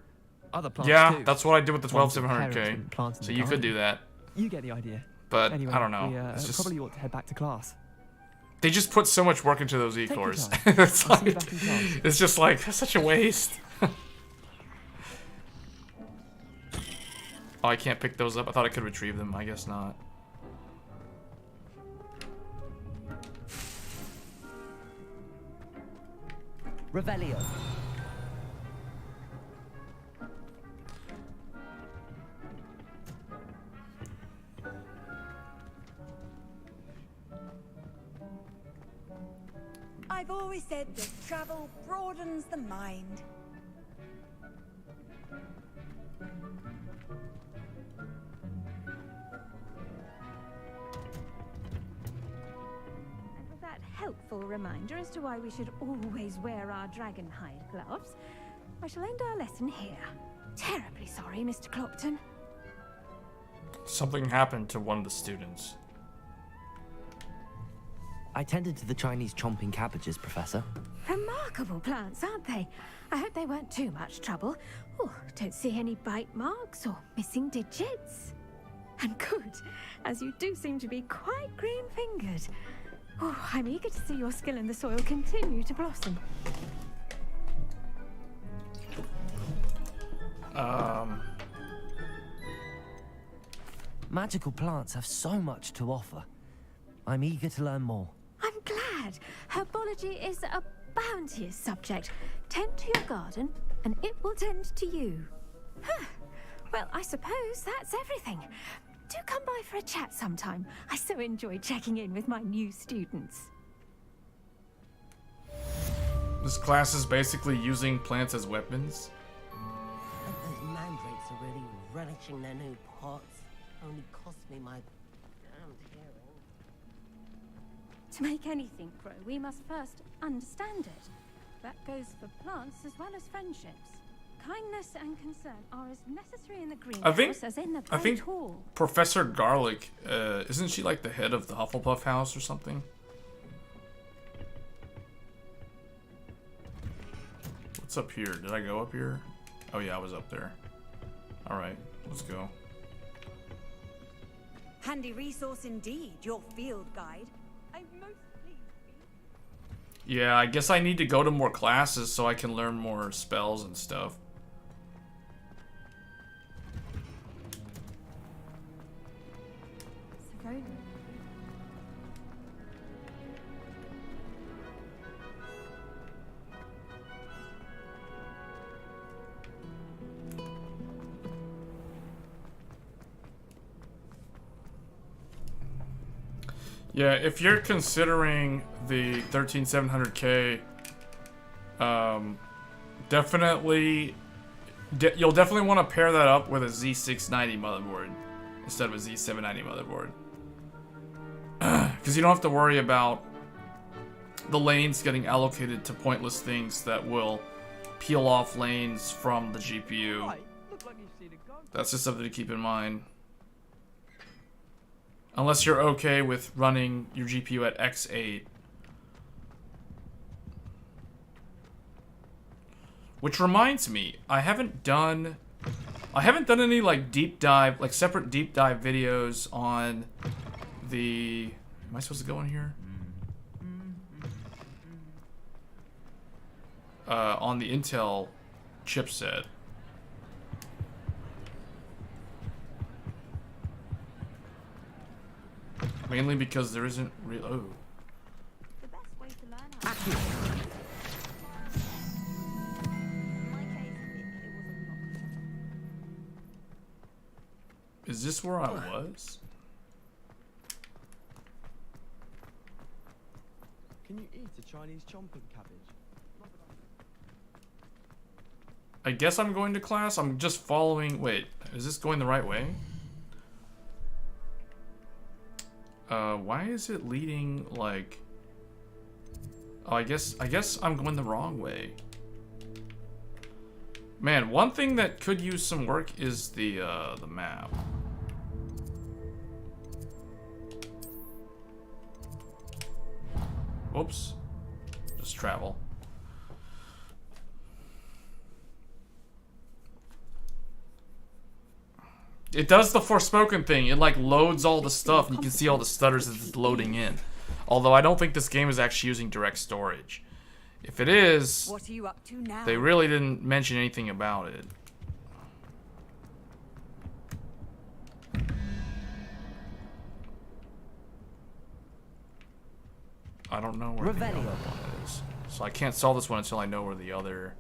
Yeah, that's what I did with the 12700K. So you could do that. You get the idea. But Anyway, I don't know. We It's just probably ought to head back to class. they just put so much work into those Take your e-cores. time. It's I'll see you like back in class. it's just like such a waste. Oh, I can't pick those up. I thought I could retrieve them. I guess not. Revelio. I've always said that travel broadens the mind. And with that helpful reminder as to why we should always wear our dragon hide gloves, I shall end our lesson here. Terribly sorry, Mr. Clopton. Something happened to one of the students. I tended to the Chinese chomping cabbages, Professor. Remarkable plants, aren't they? I hope they weren't too much trouble. Oh, don't see any bite marks or missing digits. And good, as you do seem to be quite green-fingered. Oh, I'm eager to see your skill in the soil continue to blossom. Magical plants have so much to offer. I'm eager to learn more. I'm glad. Herbology is a bounteous subject. Tend to your garden, and it will tend to you. Huh. Well, I suppose that's everything. Do come by for a chat sometime. I so enjoy checking in with my new students. This class is basically using plants as weapons. And those mandrakes are really relishing their new pots. Only cost me my damned hearing. To make anything grow, we must first understand it. That goes for plants as well as friendships. Kindness and concern are as necessary in the greenhouse as in the I think Great Hall. Professor Garlic, isn't she like the head of the Hufflepuff house or something? What's up here? Did I go up here? Oh yeah, I was up there. Alright, let's go. Handy resource indeed, your field guide. I'm most pleased. Yeah, I guess I need to go to more classes so I can learn more spells and stuff. Yeah, if you're considering the 13700K, definitely, you'll definitely want to pair that up with a Z690 motherboard instead of a Z790 motherboard. Because you don't have to worry about the lanes getting allocated to pointless things that will peel off lanes from the GPU. That's just something to keep in mind. Unless you're okay with running your GPU at X8. Which reminds me, I haven't done any like deep dive, like separate deep dive videos on the, am I supposed to go in here? On the Intel chipset. Mainly because there isn't real. Oh. The best way to learn In my case, it was a Is this where I was? Can you eat a Chinese chomping cabbage? I guess I'm going to class. I'm just following. Wait, is this going the right way? Why is it leading like? Oh, I guess I'm going the wrong way. Man, one thing that could use some work is the map. Oops. Just travel. It does the Forspoken thing. It like loads all the stuff, and you can see all the stutters as it's loading in. Although I don't think this game is actually using direct storage. If it is, What are you up to now? they really didn't mention anything about it. I don't know where the other one is, so I can't solve this one until I know where the other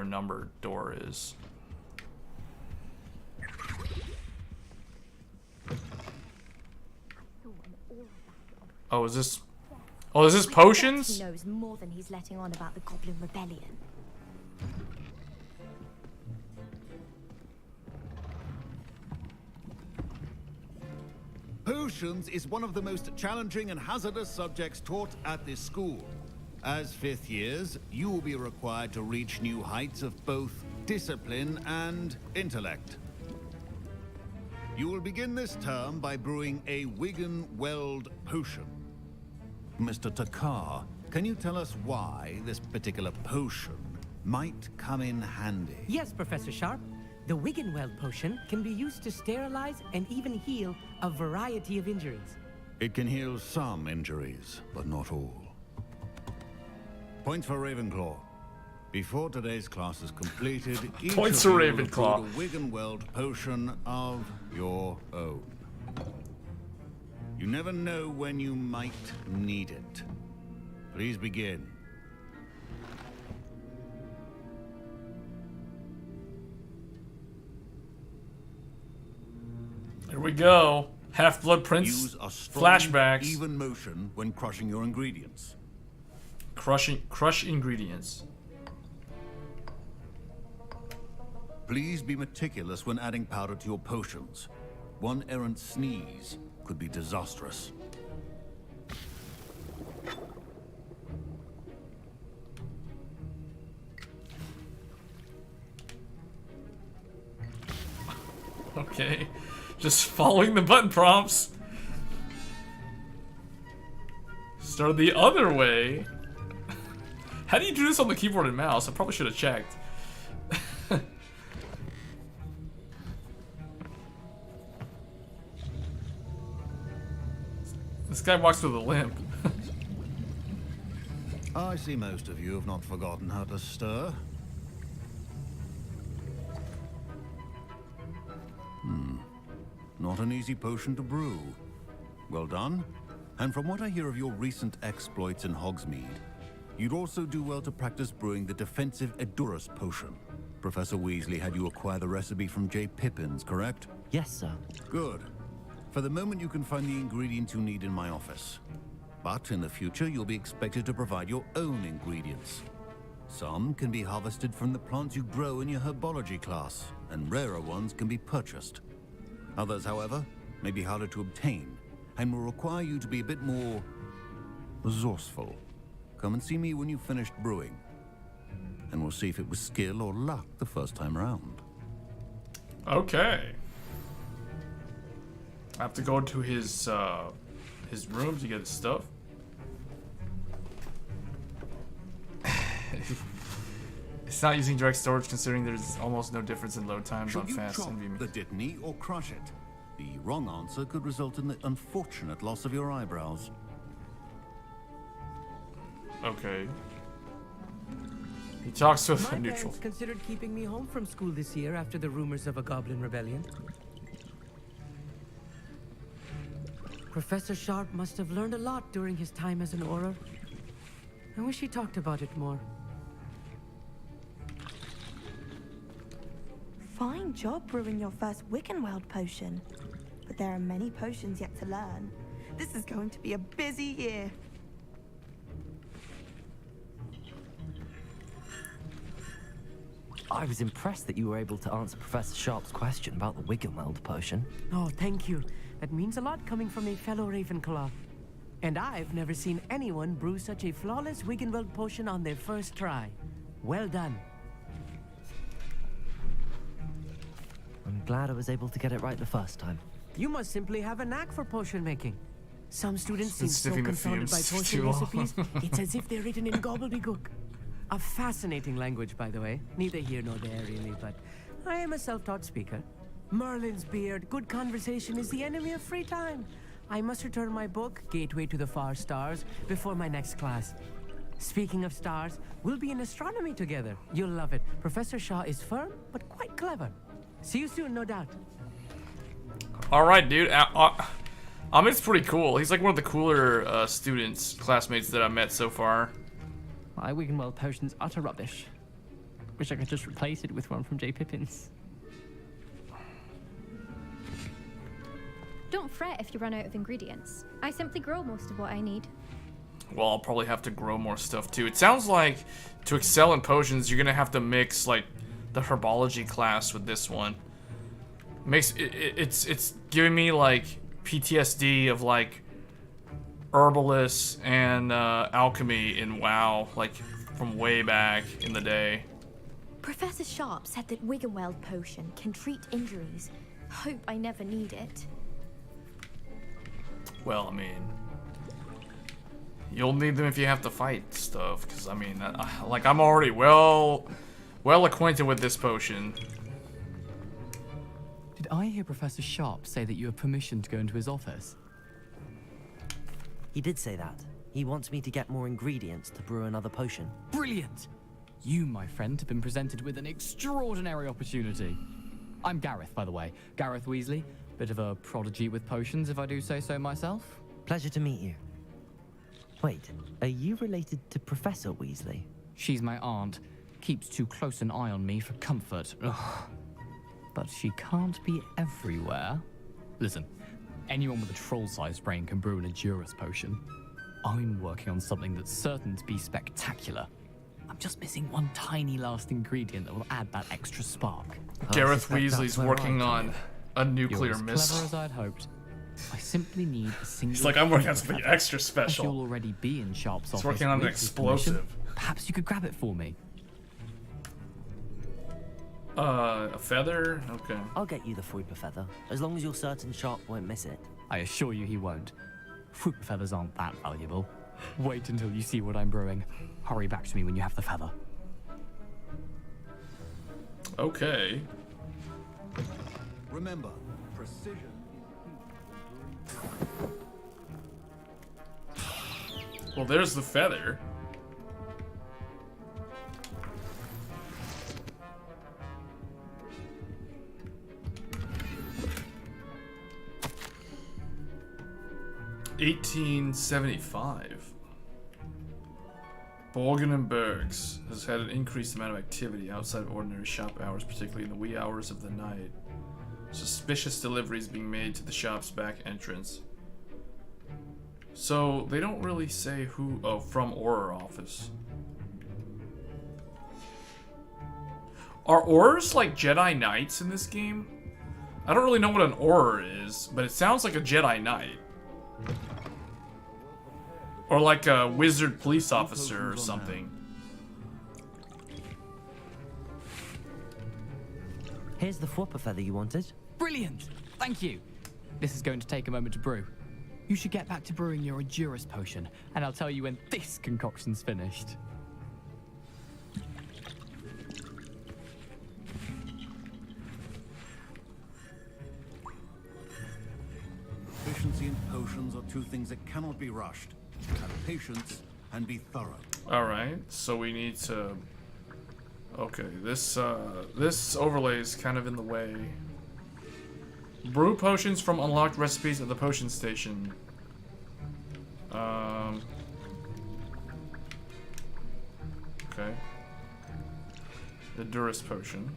numbered door is. Oh, is this? Oh, is this potions? He knows more than he's letting on about the Goblin Rebellion. Potions is one of the most challenging and hazardous subjects taught at this school. As 5th years, you will be required to reach new heights of both discipline and intellect. You will begin this term by brewing a Wigan Weld potion. Mr. Takar, can you tell us why this particular potion might come in handy? Yes, Professor Sharp. The Wiggenweld potion can be used to sterilize and even heal a variety of injuries. It can heal some injuries, but not all. Points for Ravenclaw. Before today's class is completed, each Points of for you will Ravenclaw. brew a Wiggenweld potion of your own. You never know when you might need it. Please begin. Here we go. Half-Blood Prince Use a strong, flashbacks. even motion when crushing your ingredients. Crush ingredients. Please be meticulous when adding powder to your potions. One errant sneeze could be disastrous. Okay. Just following the button prompts. Start the other way. How do you do this on the keyboard and mouse? I probably should have checked. This guy walks with a limp. I see most of you have not forgotten how to stir. Not an easy potion to brew. Well done. And from what I hear of your recent exploits in Hogsmeade, you'd also do well to practice brewing the defensive Edurus potion. Professor Weasley had you acquire the recipe from J. Pippins, correct? Yes, sir. Good. For the moment, you can find the ingredients you need in my office. But in the future, you'll be expected to provide your own ingredients. Some can be harvested from the plants you grow in your Herbology class, and rarer ones can be purchased. Others, however, may be harder to obtain, and will require you to be a bit more resourceful. Come and see me when you've finished brewing, and we'll see if it was skill or luck the first time around. Okay. I have to go to his room to get his stuff. It's not using direct storage considering there's almost no difference in load times on Should you fast chop NVMe. the Dittany or crush it? The wrong answer could result in the unfortunate loss of your eyebrows. Okay. He talks with My a neutral. parents considered keeping me home from school this year after the rumors of a Goblin Rebellion. Professor Sharp must have learned a lot during his time as an Auror. I wish he talked about it more. Fine job brewing your first Wiggenweld potion. But there are many potions yet to learn. This is going to be a busy year. I was impressed that you were able to answer Professor Sharp's question about the Wiggenweld potion. Oh, thank you. That means a lot coming from a fellow Ravenclaw. And I've never seen anyone brew such a flawless Wiggenweld potion on their first try. Well done. I'm glad I was able to get it right the first time. You must simply have a knack for potion making. Some students seem Been so sniffing the confounded by fumes potion too long. recipes, it's as if they're written in gobbledygook. A fascinating language, by the way. Neither here nor there, really, but I am a self-taught speaker. Merlin's beard. Good conversation is the enemy of free time. I must return my book, Gateway to the Far Stars, before my next class. Speaking of stars, we'll be in astronomy together. You'll love it. Professor Shaw is firm, but quite clever. See you soon, no doubt. All right, dude. Amit's pretty cool. He's like one of the cooler students, classmates that I've met so far. My Wiggenweld potion's utter rubbish. Wish I could just replace it with one from J. Pippin's. Don't fret if you run out of ingredients. I simply grow most of what I need. Well, I'll probably have to grow more stuff too. It sounds like to excel in potions, you're gonna have to mix like the Herbology class with this one. It's giving me like PTSD of like Herbalists and alchemy in WoW, like from way back in the day. Professor Sharp said that Wiggenweld potion can treat injuries. Hope I never need it. Well, I mean, you'll need them if you have to fight stuff, because I mean, like I'm already well acquainted with this potion. Did I hear Professor Sharp say that you have permission to go into his office? He did say that. He wants me to get more ingredients to brew another potion. Brilliant! You, my friend, have been presented with an extraordinary opportunity. I'm Gareth, by the way. Gareth Weasley. Bit of a prodigy with potions, if I do say so myself. Pleasure to meet you. Wait, are you related to Professor Weasley? She's my aunt. Keeps too close an eye on me for comfort. Ugh. But she can't be everywhere. Listen, anyone with a troll-sized brain can brew an Edurus potion. I'm working on something that's certain to be spectacular. I'm just missing one tiny last ingredient that will add that extra spark. Gareth Weasley's working on a nuclear You're as missile. clever as I'd hoped. I simply need a single... He's like, I'm working on something extra special. You'll already be in Sharp's office. He's working on an with his explosive. permission. Perhaps you could grab it for me. A feather? Okay. I'll get you the Fruiper feather, as long as you're certain Sharp won't miss it. I assure you he won't. Fruit feathers aren't that valuable. Wait until you see what I'm brewing. Hurry back to me when you have the feather. Okay. Remember, precision. Well, there's the feather. $18.75. Borgen and Bergs has had an increased amount of activity outside of ordinary shop hours, particularly in the wee hours of the night. Suspicious deliveries being made to the shop's back entrance. So they don't really say who. Oh, from Auror office. Are Aurors like Jedi Knights in this game? I don't really know what an Auror is, but it sounds like a Jedi Knight. Or like a wizard police officer or something. Here's the Fruiper feather you wanted. Brilliant! Thank you. This is going to take a moment to brew. You should get back to brewing your Edurus potion, and I'll tell you when this concoction's finished. Efficiency and potions are two things that cannot be rushed. Have patience and be thorough. Alright, so we need to... Okay, this overlay is kind of in the way. Brew potions from unlocked recipes at the potion station. Okay. The Edurus potion.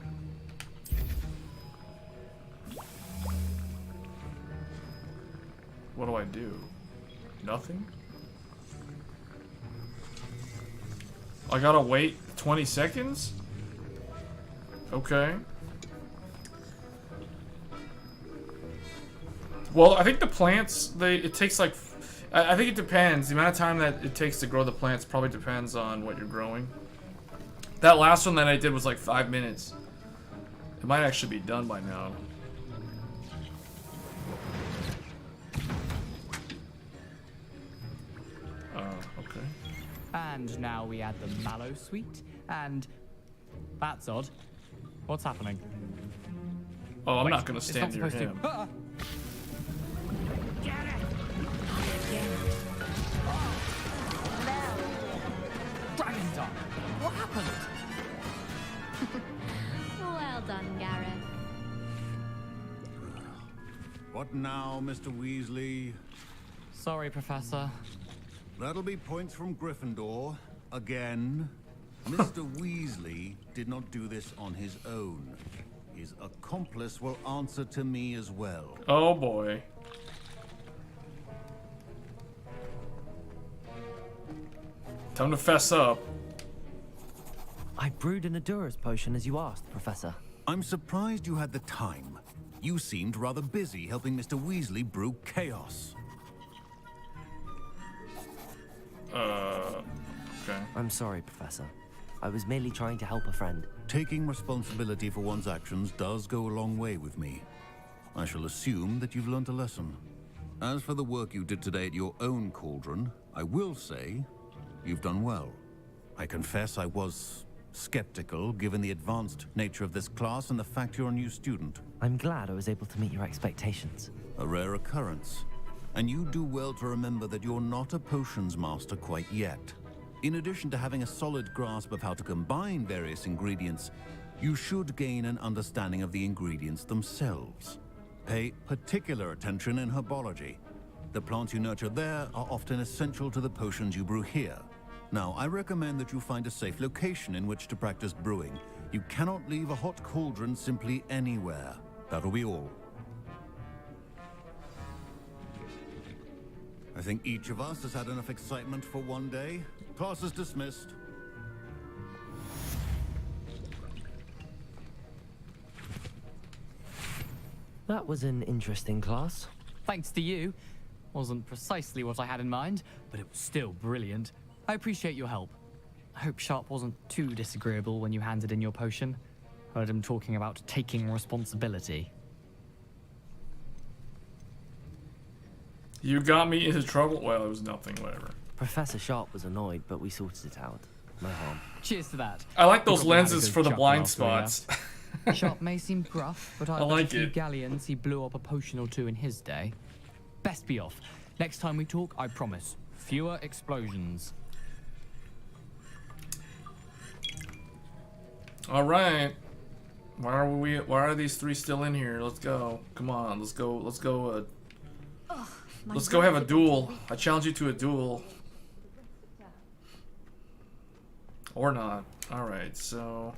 What do I do? Nothing? I gotta wait 20 seconds? Okay. Well, I think the plants, it takes like, I think it depends. The amount of time that it takes to grow the plants probably depends on what you're growing. That last one that I did was like 5 minutes. It might actually be done by now. Okay. And now we add the mallow sweet, and... That's odd. What's happening? Oh, I'm Wait, not gonna it's stand near supposed to- him. Dragon Star! What happened? Well done, Gareth. What now, Mr. Weasley? Sorry, Professor. That'll be points from Gryffindor. Again. Mr. Weasley did not do this on his own. His accomplice will answer to me as well. Oh boy. Time to fess up. I brewed an Adura's potion as you asked, Professor. I'm surprised you had the time. You seemed rather busy helping Mr. Weasley brew chaos. Okay. I'm sorry, Professor. I was merely trying to help a friend. Taking responsibility for one's actions does go a long way with me. I shall assume that you've learned a lesson. As for the work you did today at your own cauldron, I will say you've done well. I confess I was skeptical given the advanced nature of this class and the fact you're a new student. I'm glad I was able to meet your expectations. A rare occurrence. And you do well to remember that you're not a potions master quite yet. In addition to having a solid grasp of how to combine various ingredients, you should gain an understanding of the ingredients themselves. Pay particular attention in herbology. The plants you nurture there are often essential to the potions you brew here. Now, I recommend that you find a safe location in which to practice brewing. You cannot leave a hot cauldron simply anywhere. That'll be all. I think each of us has had enough excitement for one day. Class is dismissed. That was an interesting class. Thanks to you. Wasn't precisely what I had in mind, but it was still brilliant. I appreciate your help. I hope Sharp wasn't too disagreeable when you handed in your potion. Heard him talking about taking responsibility. You got me into trouble? Well, it was nothing, whatever. Professor Sharp was annoyed, but we sorted it out. No harm. Cheers to that. I like those We probably had a lenses good for the chuckle blind after we spots. left. Sharp may seem gruff, but I I bet like a few it. galleons he blew up a potion or two in his day. Best be off. Next time we talk, I promise. Fewer explosions. All right. Why are these three still in here? Let's go. Come on, let's go. Let's go have a duel. I challenge you to a duel. Or not. All right. So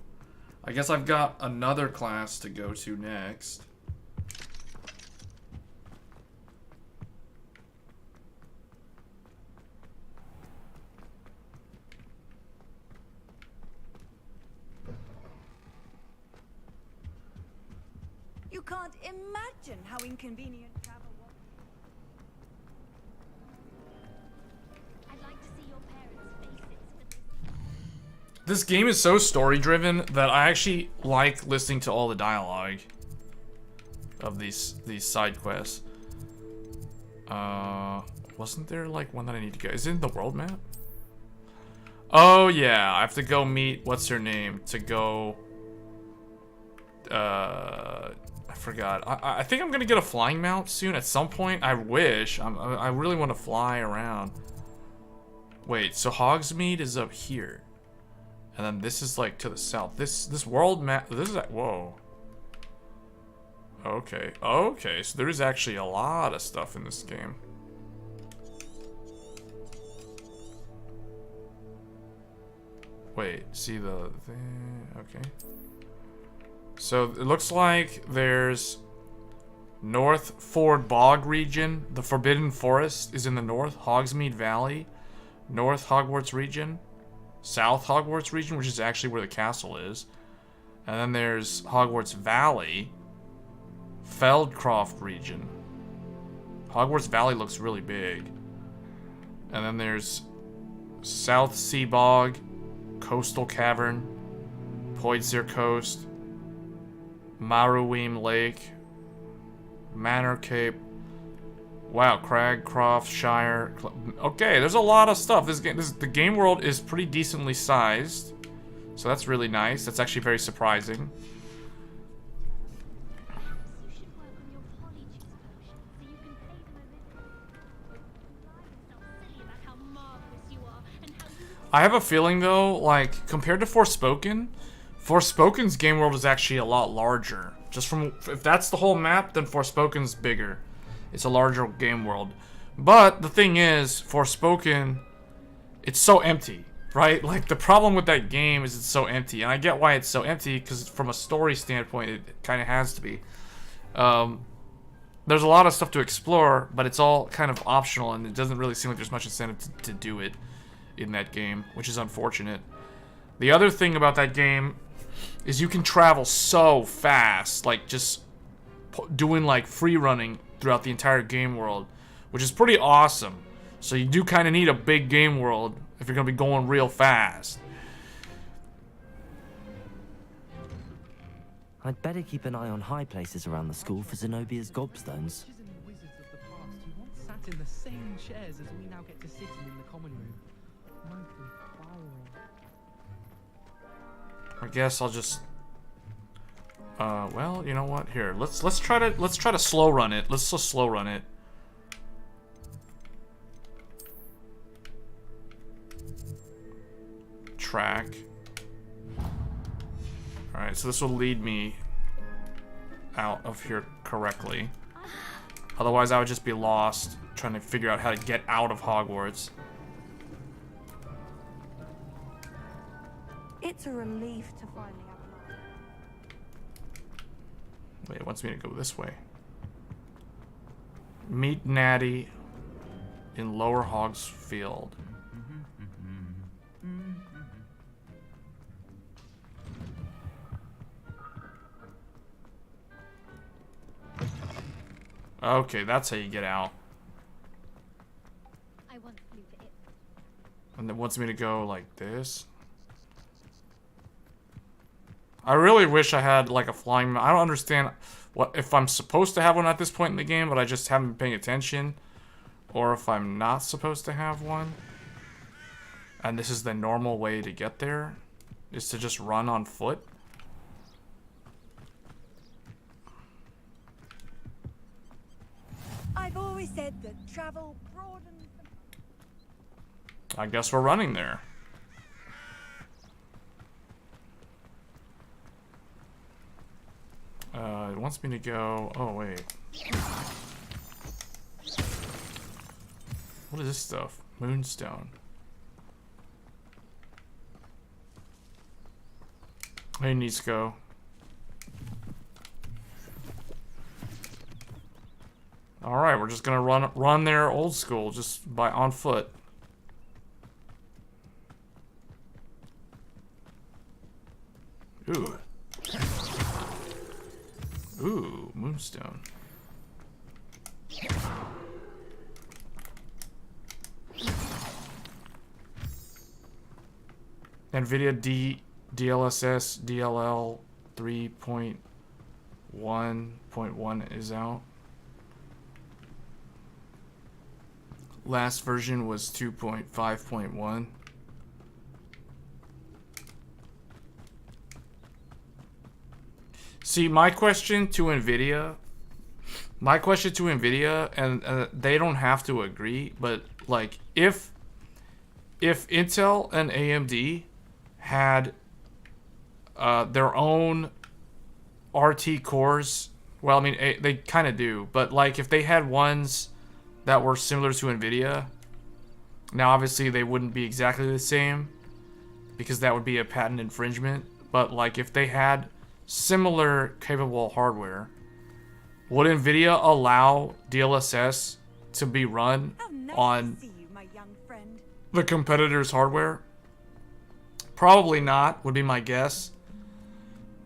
I guess I've got another class to go to next. You can't imagine how inconvenient travel was. I'd like to see your parents' faces for this. This game is so story-driven that I actually like listening to all the dialogue of these side quests. Wasn't there like one that I need to go? Is it in the world map? Oh yeah, I have to go meet what's her name to go. I forgot. I think I'm gonna get a flying mount soon at some point. I wish. I really want to fly around. Wait, so Hogsmeade is up here. And then this is like to the south. This world map. This is whoa. Okay. Okay. So there is actually a lot of stuff in this game. Wait. See the thing? Okay. So it looks like there's North Ford Bog region. The Forbidden Forest is in the north. Hogsmeade Valley. North Hogwarts region. South Hogwarts region, which is actually where the castle is. And then there's Hogwarts Valley. Feldcroft region. Hogwarts Valley looks really big. And then there's South Sea Bog. Coastal Cavern. Poidsir Coast. Maruweem Lake. Manor Cape. Wow, Cragcroft Shire. Okay, there's a lot of stuff. The game world is pretty decently sized, so that's really nice. That's actually very surprising. I have a feeling though, like compared to Forspoken's game world is actually a lot larger. Just from, if that's the whole map, then Forspoken's bigger. It's a larger game world. But the thing is, Forspoken, it's so empty, right? Like the problem with that game is it's so empty, and I get why it's so empty because from a story standpoint, it kind of has to be. There's a lot of stuff to explore, but it's all kind of optional, and it doesn't really seem like there's much incentive to do it in that game, which is unfortunate. The other thing about that game is you can travel so fast, like just doing like free running throughout the entire game world, which is pretty awesome. So you do kind of need a big game world if you're going to be going real fast. I'd better keep an eye on high places around the school for Zenobia's gobstones. Sat in the same chairs as we now get to sit in the common room. I guess I'll just well, you know what? Here, let's try to slow run it. Let's just slow run it. Track. Alright, so this will lead me out of here correctly. Otherwise, I would just be lost trying to figure out how to get out of Hogwarts. It's a relief to finally have an eye. Wait, it wants me to go this way. Meet Natty in Lower Hogsfield. Okay, that's how you get out. I want you to. And it wants me to go like this. I really wish I had like a flying. I don't understand what if I'm supposed to have one at this point in the game, but I just haven't been paying attention, or if I'm not supposed to have one. And this is the normal way to get there, is to just run on foot. I've always said that travel broadens. I guess we're running there. It wants me to go. Oh, wait. What is this stuff? Moonstone. Hey, needs to go. All right, we're just gonna run there old school, just on foot. Ooh. Ooh, moonstone. NVIDIA DLSS DLL 3.1.1 is out. Last version was 2.5.1. See, my question to NVIDIA, and they don't have to agree, but like if Intel and AMD had their own RT cores, well, I mean, they kind of do, but like if they had ones that were similar to NVIDIA, now obviously they wouldn't be exactly the same because that would be a patent infringement, but like if they had similar capable hardware, would NVIDIA allow DLSS to be run on the competitor's hardware? Probably not, would be my guess.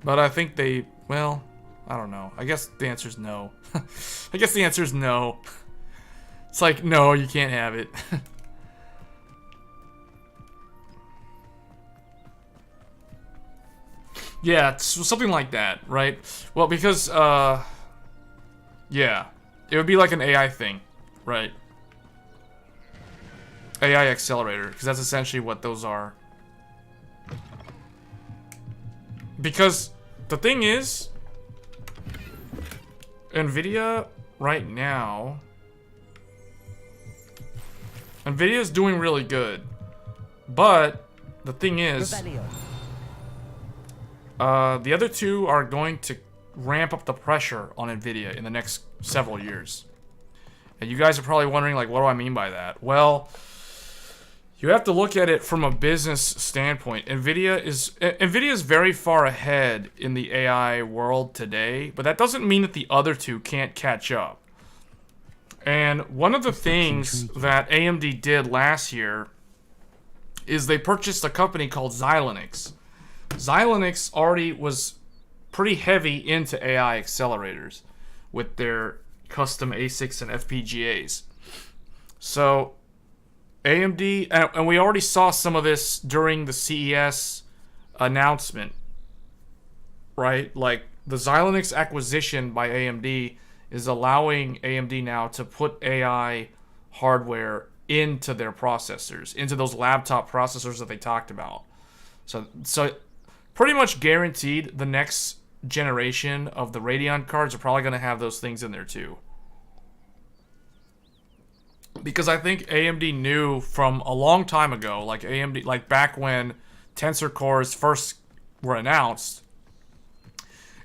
But I think they, well, I don't know. I guess the answer is no. I guess the answer is no. It's like, no, you can't have it. Yeah, it's something like that, right? Well, because, yeah. It would be like an AI thing, right? AI accelerator, because that's essentially what those are. Because the thing is, NVIDIA right now, NVIDIA is doing really good. But the thing is, Rebellion. the other two are going to ramp up the pressure on NVIDIA in the next several years. And you guys are probably wondering, like, what do I mean by that? Well, you have to look at it from a business standpoint. NVIDIA is very far ahead in the AI world today, but that doesn't mean that the other two can't catch up. And one of the things that AMD did last year is they purchased a company called Xilinx. Xilinx already was pretty heavy into AI accelerators with their custom ASICs and FPGAs. So AMD, and we already saw some of this during the CES announcement, right? Like, the Xilinx acquisition by AMD is allowing AMD now to put AI hardware into their processors, into those laptop processors that they talked about. So pretty much guaranteed the next generation of the Radeon cards are probably going to have those things in there too. Because I think AMD knew from a long time ago, like back when Tensor Cores first were announced,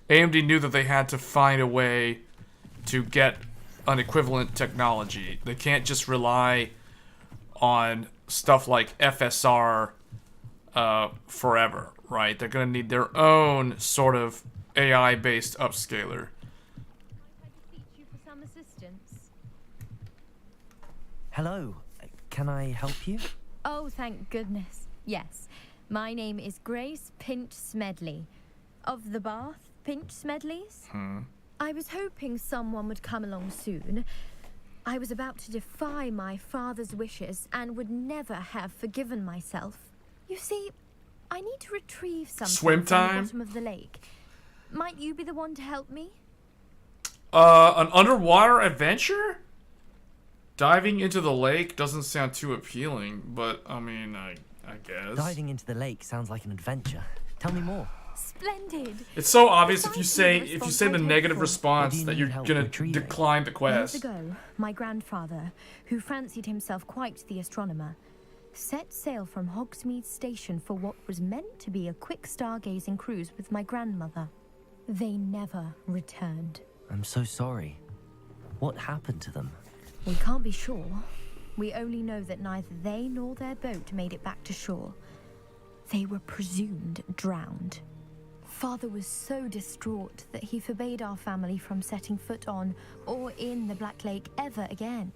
AMD knew that they had to find a way to get an equivalent technology. They can't just rely on stuff like FSR forever, right? They're going to need their own sort of AI-based upscaler. Hello, can I help you? Oh, thank goodness. Yes. My name is Grace Pinch Smedley. Of the Bath Pinch Smedleys? I was hoping someone would come along soon. I was about to defy my father's wishes and would never have forgiven myself. You see, I need to retrieve something Swim time? from the bottom of the lake. Might you be the one to help me? An underwater adventure? Diving into the lake doesn't sound too appealing, but I mean, I guess. Diving into the lake sounds like an adventure. Tell me more. Splendid. It's so obvious if you say the negative response that you're gonna decline the Years quest. ago, my grandfather, who fancied himself quite the astronomer, set sail from Hogsmeade Station for what was meant to be a quick stargazing cruise with my grandmother. They never returned. I'm so sorry. What happened to them? We can't be sure. We only know that neither they nor their boat made it back to shore. They were presumed drowned. Father was so distraught that he forbade our family from setting foot on or in the Black Lake ever again.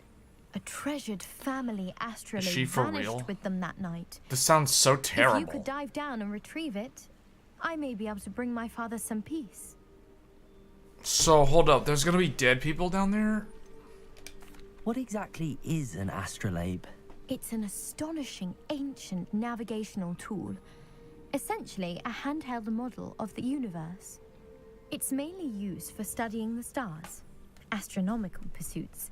A treasured family astrolabe Is she for vanished real? with them that night. This sounds so If terrible. you could dive down and retrieve it, I may be able to bring my father some peace. So hold up, there's gonna be dead people down there? What exactly is an astrolabe? It's an astonishing ancient navigational tool. Essentially a handheld model of the universe. It's mainly used for studying the stars, astronomical pursuits,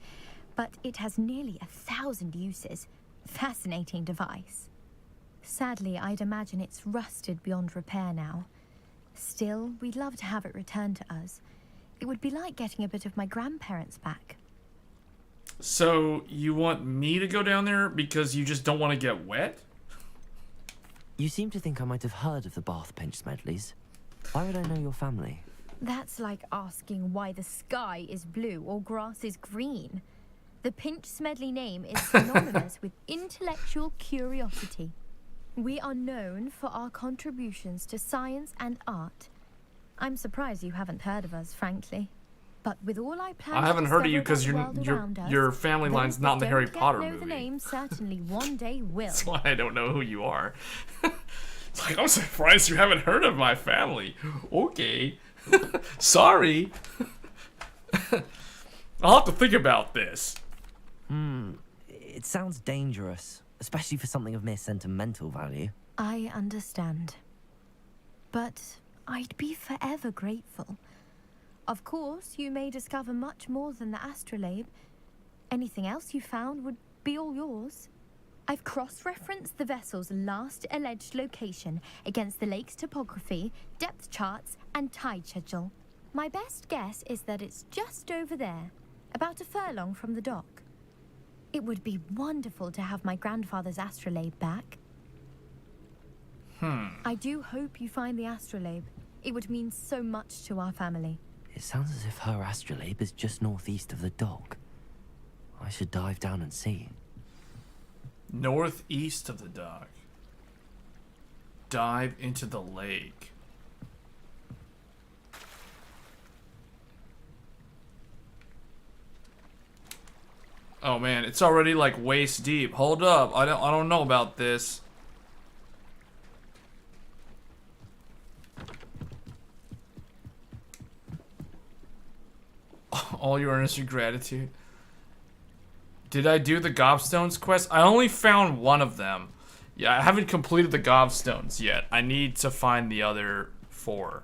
but it has nearly 1,000 uses. Fascinating device. Sadly, I'd imagine it's rusted beyond repair now. Still, we'd love to have it returned to us. It would be like getting a bit of my grandparents back. So you want me to go down there because you just don't want to get wet? You seem to think I might have heard of the Bath Pinch Smedleys. Why would I know your family? That's like asking why the sky is blue or grass is green. The Pinch Smedley name is synonymous with intellectual curiosity. We are known for our contributions to science and art. I'm surprised you haven't heard of us, frankly. But with all I plan I haven't to heard of you discover because about the world around us, your family those line's that not in the Harry don't yet Potter know movie. the name certainly one day will. That's why I don't know who you are. It's like, I'm surprised you haven't heard of my family. Okay. Sorry. I'll have to think about this. It sounds dangerous, especially for something of mere sentimental value. I understand. But I'd be forever grateful. Of course, you may discover much more than the astrolabe. Anything else you found would be all yours. I've cross-referenced the vessel's last alleged location against the lake's topography, depth charts, and tide schedule. My best guess is that it's just over there, about a furlong from the dock. It would be wonderful to have my grandfather's astrolabe back. I do hope you find the astrolabe. It would mean so much to our family. It sounds as if her astrolabe is just northeast of the dock. I should dive down and see. Northeast of the dock. Dive into the lake. Oh man, it's already like waist deep. Hold up, I don't know about this. All your earnest gratitude. Did I do the gobstones quest? I only found one of them. Yeah, I haven't completed the gobstones yet. I need to find the other 4.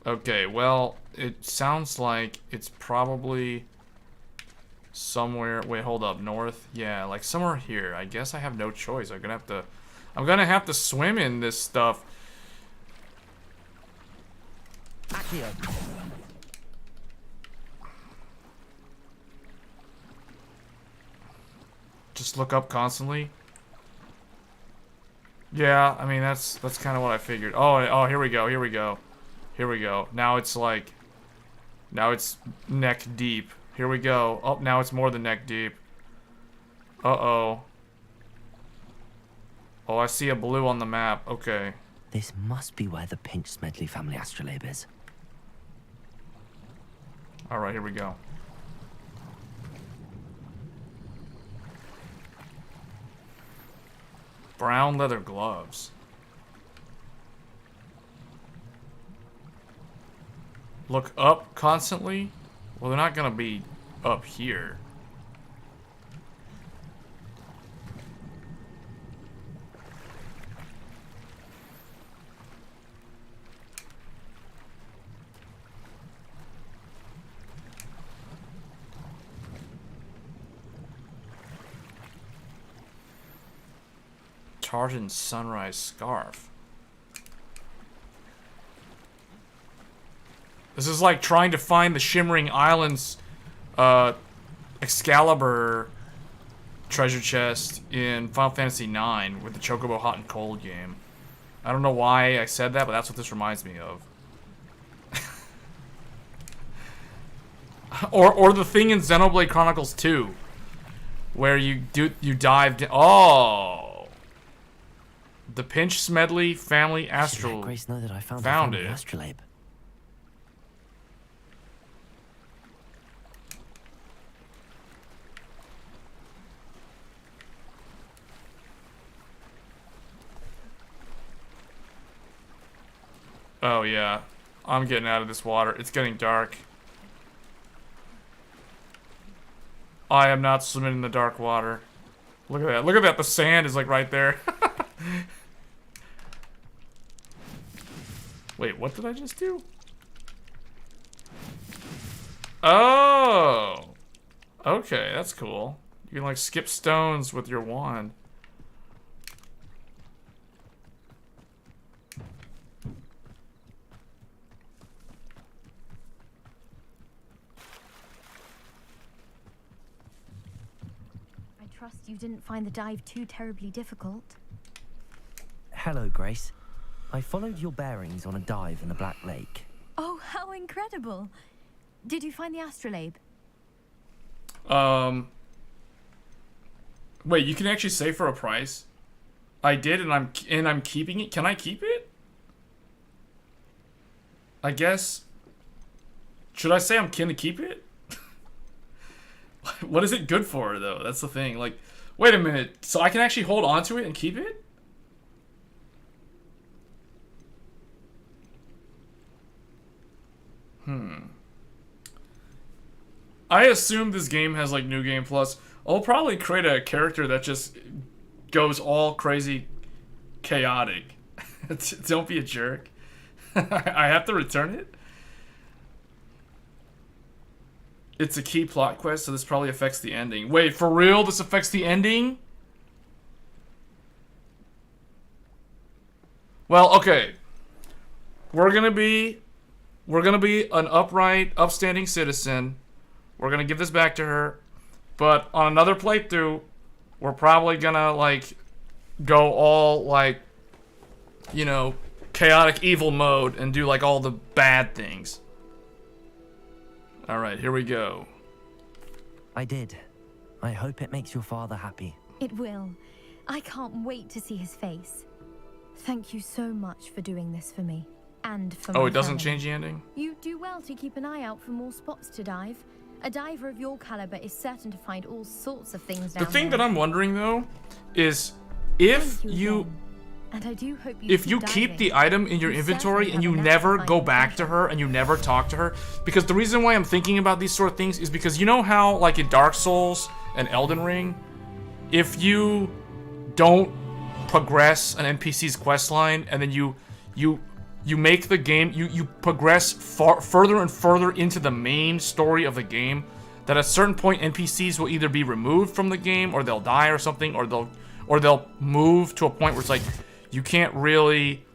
Okay, well, it sounds like it's probably somewhere. Wait, hold up, north? Yeah, like somewhere here. I guess I have no choice. I'm gonna have to swim in this stuff. Just look up constantly. Yeah, I mean that's kind of what I figured. Oh, here we go. Here we go. Here we go. Now it's like, now it's neck deep. Here we go. Oh, now it's more than neck deep. Uh-oh. Oh, I see a blue on the map. Okay. This must be where the Pinch Smedley family astrolabe is. Alright, here we go. Brown leather gloves. Look up constantly? Well, they're not gonna be up here. Tartan sunrise scarf. This is like trying to find the Shimmering Islands Excalibur treasure chest in Final Fantasy IX with the Chocobo Hot and Cold game. I don't know why I said that, but that's what this reminds me of. or the thing in Xenoblade Chronicles 2 where you dive down. Oh, the Pinch Smedley family astrolabe. Grace know that I found it. Astrolabe. Oh yeah, I'm getting out of this water. It's getting dark. I am not swimming in the dark water. Look at that. Look at that. The sand is like right there. Wait, what did I just do? Oh! Okay, that's cool. You can like skip stones with your wand. I trust you didn't find the dive too terribly difficult. Hello, Grace. I followed your bearings on a dive in the Black Lake. Oh, how incredible! Did you find the astrolabe? Wait, you can actually say for a price? I did, and I'm keeping it. Can I keep it? I guess. Should I say I'm keen to keep it? What is it good for, though? That's the thing. Like, wait a minute. So I can actually hold on to it and keep it? I assume this game has like New Game Plus. I'll probably create a character that just goes all crazy chaotic. Don't be a jerk. I have to return it? It's a key plot quest, so this probably affects the ending. Wait, for real? This affects the ending? Well, okay. We're gonna be we're gonna be an upright, upstanding citizen. We're gonna give this back to her. But on another playthrough, we're probably gonna, like, go all, like, you know, chaotic evil mode and do, like, all the bad things. Alright, here we go. I did. I hope it makes your father happy. It will. I can't wait to see his face. Thank you so much for doing this for me. And for my Oh, it doesn't family. change the ending? You do well to keep an eye out for more spots to dive. A diver of your caliber is certain to find all sorts of things down The thing there. that I'm wondering, though, is if you... And I do hope If you keep the item in your inventory and you never go back to her and you never talk to her, because the reason why I'm thinking about these sort of things is because you know how, like in Dark Souls and Elden Ring, if you don't progress an NPC's questline and then you make the game, you progress further and further into the main story of the game, that at a certain point NPCs will either be removed from the game or they'll die or something, or they'll move to a point where it's like you can't really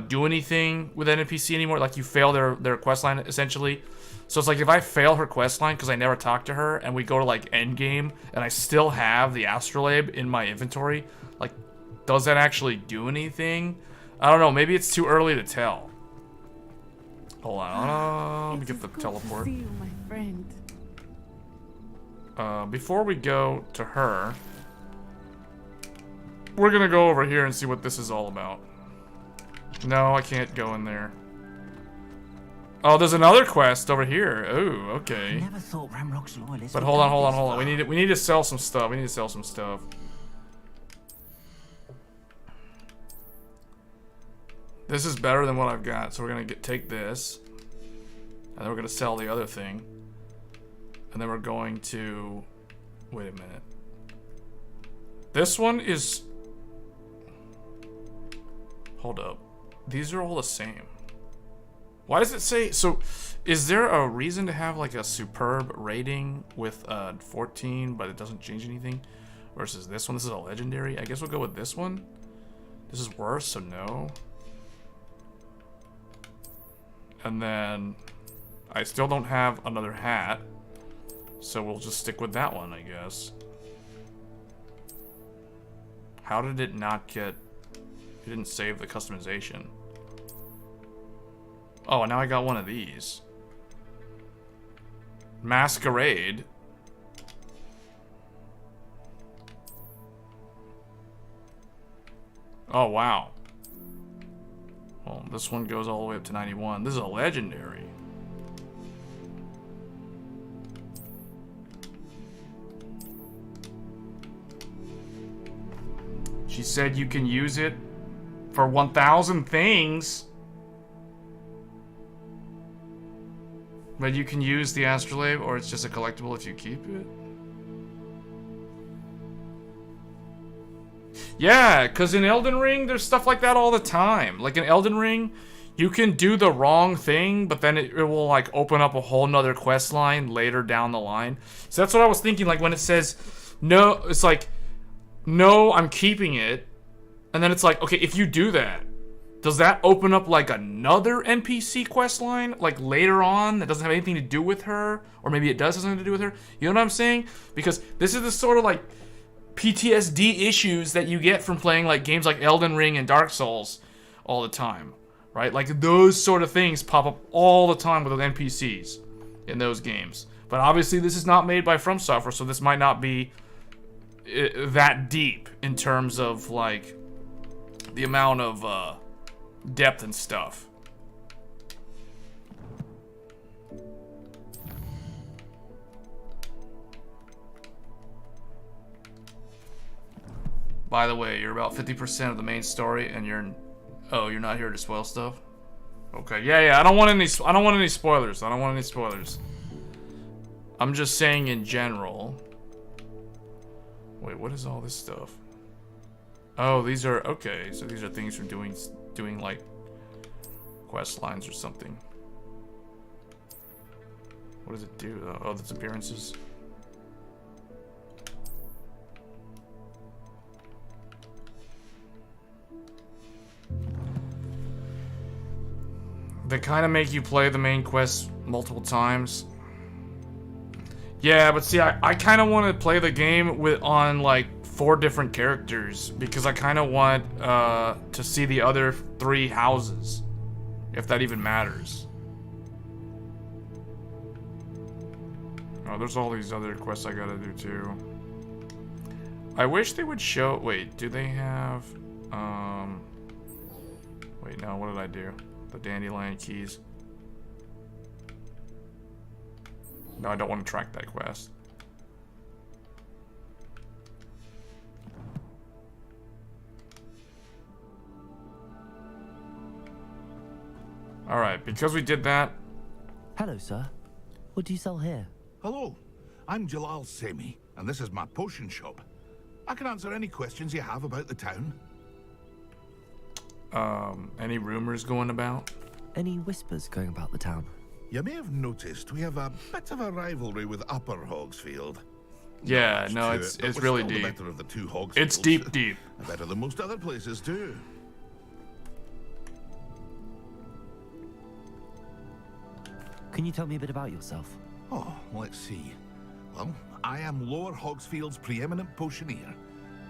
do anything with an NPC anymore. Like you fail their questline essentially. So it's like if I fail her questline because I never talked to her and we go to like endgame and I still have the astrolabe in my inventory, like does that actually do anything? I don't know. Maybe it's too early to tell. Hold on. Let me get the teleport. See you, my friend. Before we go to her, we're gonna go over here and see what this is all about. No, I can't go in there. Oh, there's another quest over here. Oh, okay. Never thought Ramrock's loyalists. But hold on. We need to sell some stuff. This is better than what I've got, so we're gonna take this, and then we're gonna sell the other thing, and then we're going to wait a minute. This one is. Hold up. These are all the same. Why does it say... So, is there a reason to have, like, a superb rating with 14, but it doesn't change anything? Versus this one? This is a legendary? I guess we'll go with this one. This is worse, so no. And then... I still don't have another hat. So we'll just stick with that one, I guess. How did it not get... It didn't save the customization. Oh, now I got one of these. Masquerade. Oh, wow. Well, this one goes all the way up to 91. This is a legendary. She said you can use it for 1,000 things. But you can use the astrolabe, or it's just a collectible if you keep it. Yeah, because in Elden Ring, there's stuff like that all the time. Like in Elden Ring, you can do the wrong thing, but then it will like open up a whole nother quest line later down the line. So that's what I was thinking, like when it says, no, it's like, no, I'm keeping it. And then it's like, okay, if you do that, does that open up like another NPC quest line, like later on, that doesn't have anything to do with her? Or maybe it does have something to do with her? You know what I'm saying? Because this is the sort of like PTSD issues that you get from playing like games like Elden Ring and Dark Souls all the time, right? Like those sort of things pop up all the time with NPCs in those games. But obviously this is not made by From Software, so this might not be that deep in terms of like the amount of depth and stuff. By the way, you're about 50% of the main story, and you're not here to spoil stuff. Okay, yeah, I don't want any spoilers. I'm just saying in general. Wait, what is all this stuff? Oh, these are okay. So these are things from doing like quest lines or something. What does it do? Oh, that's appearances. They kind of make you play the main quest multiple times. Yeah, but see, I kind of want to play the game on like 4 different characters because I kind of want to see the other 3 houses, if that even matters. Oh, there's all these other quests I gotta do too. I wish they would show. Wait, do they have? Wait, no. What did I do? The Dandelion Keys. No, I don't want to track that quest. Alright, because we did that. Hello, sir. What do you sell here? Hello, I'm Jalal Semi, and this is my potion shop. I can answer any questions you have about the town. Any rumors going about? Any whispers going about the town? You may have noticed we have a bit of a rivalry with Upper Hogsfield. Yeah, no, it's really deep. The better of the 2 Hogsfields. It's deep. Better than most other places too. Can you tell me a bit about yourself? Oh, let's see. Well, I am Lower Hogsfield's preeminent potioneer.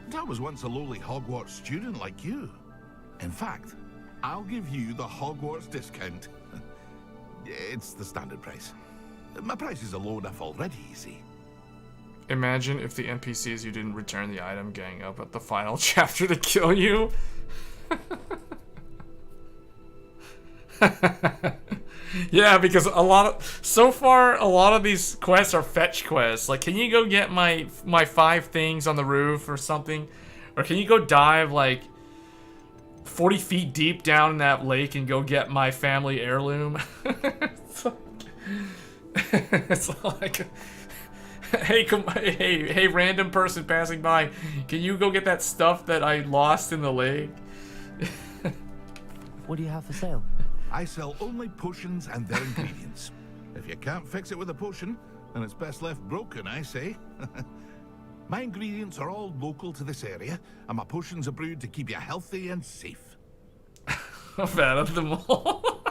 And I was once a lowly Hogwarts student like you. In fact, I'll give you the Hogwarts discount. It's the standard price. My prices are low enough already, you see. Imagine if the NPCs you didn't return the item gang up at the final chapter to kill you. Yeah, because so far a lot of these quests are fetch quests. Like, can you go get my 5 things on the roof or something? Or can you go dive like 40 feet deep down in that lake and go get my family heirloom? It's like hey, random person passing by, can you go get that stuff that I lost in the lake? What do you have for sale? I sell only potions and their ingredients. If you can't fix it with a potion, then it's best left broken, I say. My ingredients are all local to this area, and my potions are brewed to keep you healthy and safe. I'm bad at them all.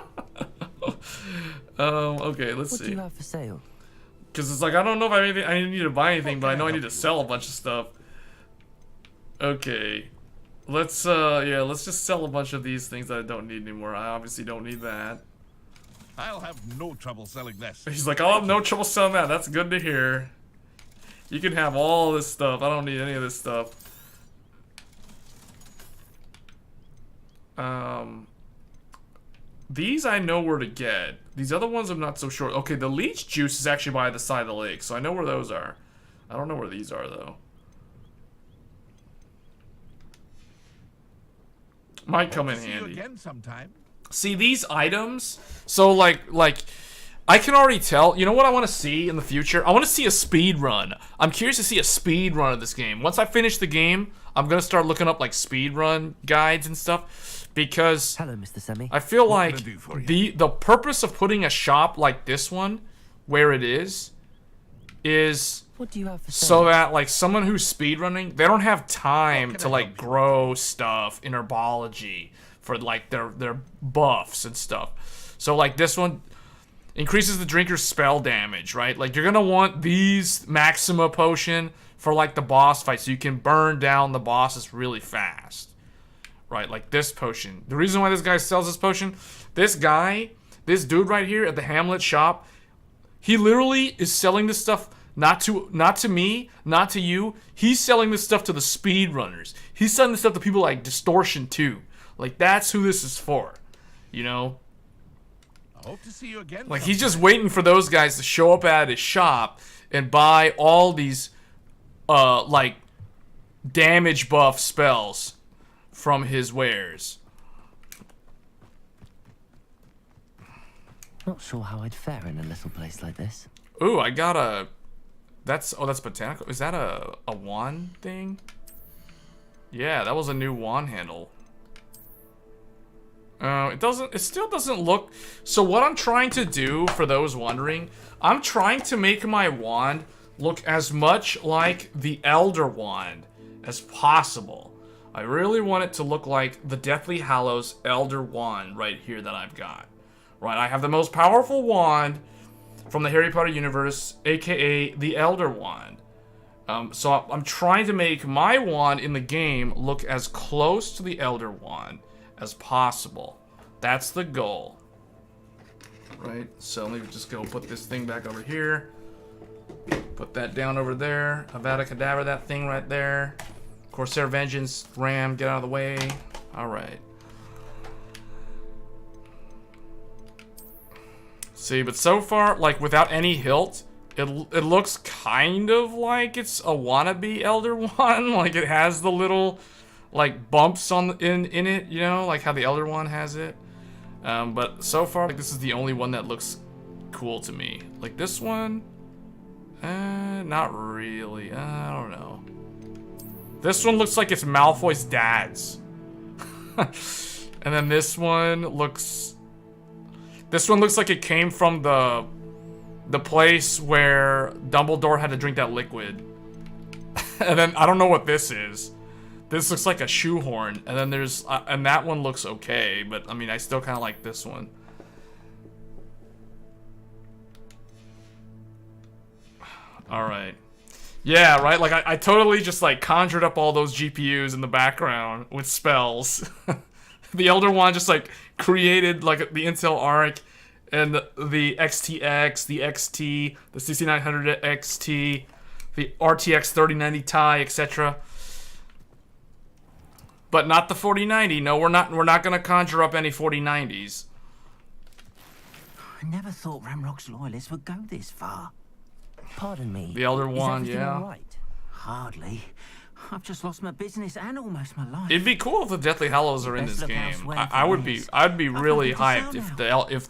Okay, let's see. What do you have for sale? Because it's like, I don't know if I need to buy anything, but I know I need to sell a bunch of stuff. Okay. Let's just sell a bunch of these things that I don't need anymore. I obviously don't need that. I'll have no trouble selling this. He's like, I'll have no trouble selling that. That's good to hear. You can have all this stuff. I don't need any of this stuff. These I know where to get. These other ones I'm not so sure. Okay, the leech juice is actually by the side of the lake, so I know where those are. I don't know where these are, though. Might come in handy. See you again sometime. See, these items, so like I can already tell. You know what I want to see in the future? I want to see a speed run. I'm curious to see a speed run of this game. Once I finish the game, I'm gonna start looking up like speed run guides and stuff, because hello, Mr. Semi. I feel like the purpose of putting a shop like this one where it is what do you have for so that like someone who's speedrunning, they don't have time to like grow stuff in Herbology for like their buffs and stuff. So like this one increases the drinker's spell damage, right? Like you're gonna want these Maxima potion for like the boss fight, so you can burn down the bosses really fast, right? Like this potion. The reason why this guy sells this potion, this dude right here at the Hamlet shop, he literally is selling this stuff not to me, not to you. He's selling this stuff to the speedrunners. He's selling this stuff to people like Distortion 2. Like that's who this is for, you know? I hope to see you again. Like he's just waiting for those guys to show up at his shop and buy all these like damage buff spells from his wares. Not sure how I'd fare in a little place like this. Ooh, I got a... That's botanical. Is that a wand thing? Yeah, that was a new wand handle. It still doesn't look... So what I'm trying to do, for those wondering, I'm trying to make my wand look as much like the Elder Wand as possible. I really want it to look like the Deathly Hallows Elder Wand right here that I've got. Right, I have the most powerful wand from the Harry Potter universe, aka the Elder Wand. So I'm trying to make my wand in the game look as close to the Elder Wand as possible. That's the goal. Right, so let me just go put this thing back over here. Put that down over there. Avada Kedavra, that thing right there. Corsair Vengeance, Ram, get out of the way. Alright. See, but so far, like, without any hilt, it looks kind of like it's a wannabe Elder Wand. Like, it has the little, like, bumps on in it, you know? Like how the Elder Wand has it. But so far, like, this is the only one that looks cool to me. Like, this one... not really. I don't know. This one looks like it's Malfoy's dad's. And then this one looks... This one looks like it came from the place where Dumbledore had to drink that liquid. And then, I don't know what this is. This looks like a shoehorn. And then there's... and that one looks okay, but, I mean, I still kind of like this one. Alright. Yeah, right? Like, I totally just, like, conjured up all those GPUs in the background with spells. The Elder Wand just, like, created, like, the Intel Arc and the XTX, the XT, the 6900 XT, the RTX 3090 Ti, etc. But not the 4090. No, we're not gonna conjure up any 4090s. I never thought Ramrock's loyalists would go this far. Pardon me. The Elder Wand, is everything yeah. all right? Hardly. I've just lost my business and almost my life. It'd be cool if the Deathly Hallows are in this game. I'd be really hyped if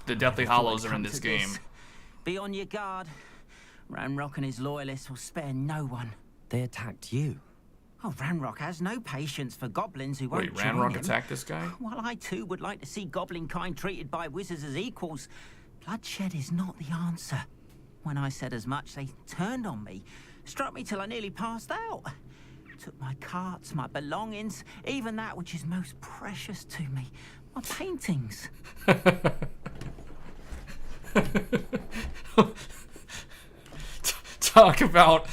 the Deathly Hallows are in this game. Be on your guard. Ranrock and his loyalists will spare no one. They attacked you. Oh, Ranrock has no patience for goblins who won't Wait, join Ranrock him. attacked this guy? While I too would like to see goblin kind treated by wizards as equals, bloodshed is not the answer. When I said as much, they turned on me, struck me till I nearly passed out. Took my carts, my belongings, even that which is most precious to me, my paintings. Talk about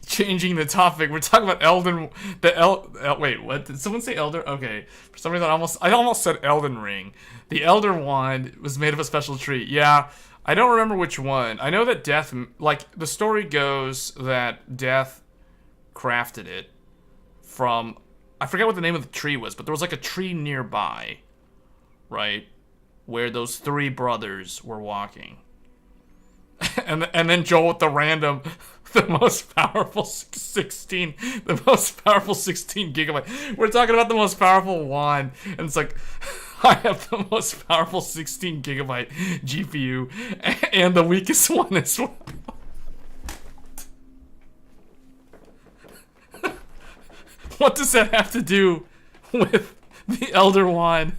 changing the topic. We're talking about wait, what? Did someone say Elder? Okay. For some reason I almost said Elden Ring. The Elder Wand was made of a special tree. Yeah. I don't remember which one. I know that Death, like, the story goes that Death crafted it from, I forget what the name of the tree was, but there was like a tree nearby, right, where those three brothers were walking. and then Joel with the random, the most powerful 16 gigabyte. We're talking about the most powerful wand, and it's like, I have the most powerful 16 gigabyte GPU, and the weakest one as well. What does that have to do with the Elder Wand?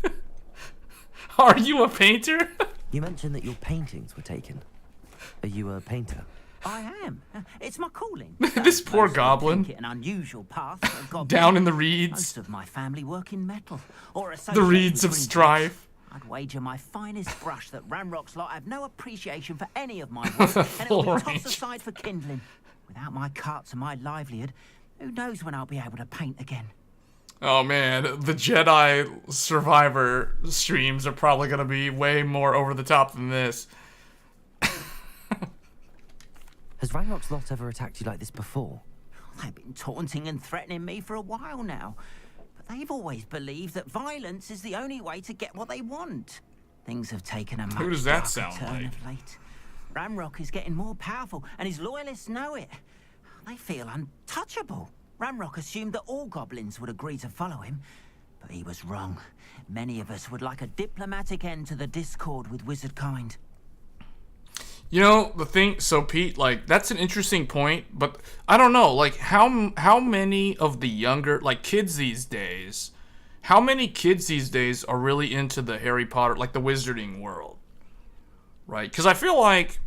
Are you a painter? You mentioned that your paintings were taken. Are you a painter? I am. It's my calling. This poor goblin. Think it an unusual path for a goblin. Down in the reeds. Most of my family work in metal, or the reeds of strife. I'd wager my finest brush that Ranrock's lot have no appreciation for any of my work, and it'll be tossed aside for kindling. Without my carts and my livelihood, who knows when I'll be able to paint again. Oh man, the Jedi Survivor streams are probably gonna be way more over the top than this. Has Ranrock's lot ever attacked you like this before? They've been taunting and threatening me for a while now. But they've always believed that violence is the only way to get what they want. Things have taken a much Who does that darker sound turn like? of late. Ranrock is getting more powerful, and his loyalists know it. They feel untouchable. Ranrock assumed that all goblins would agree to follow him, but he was wrong. Many of us would like a diplomatic end to the discord with wizard kind. You know, the thing, so Pete, like, that's an interesting point, but I don't know, like, how many of the younger, like, kids these days, how many kids these days are really into the Harry Potter, like, the wizarding world, right? Because I feel like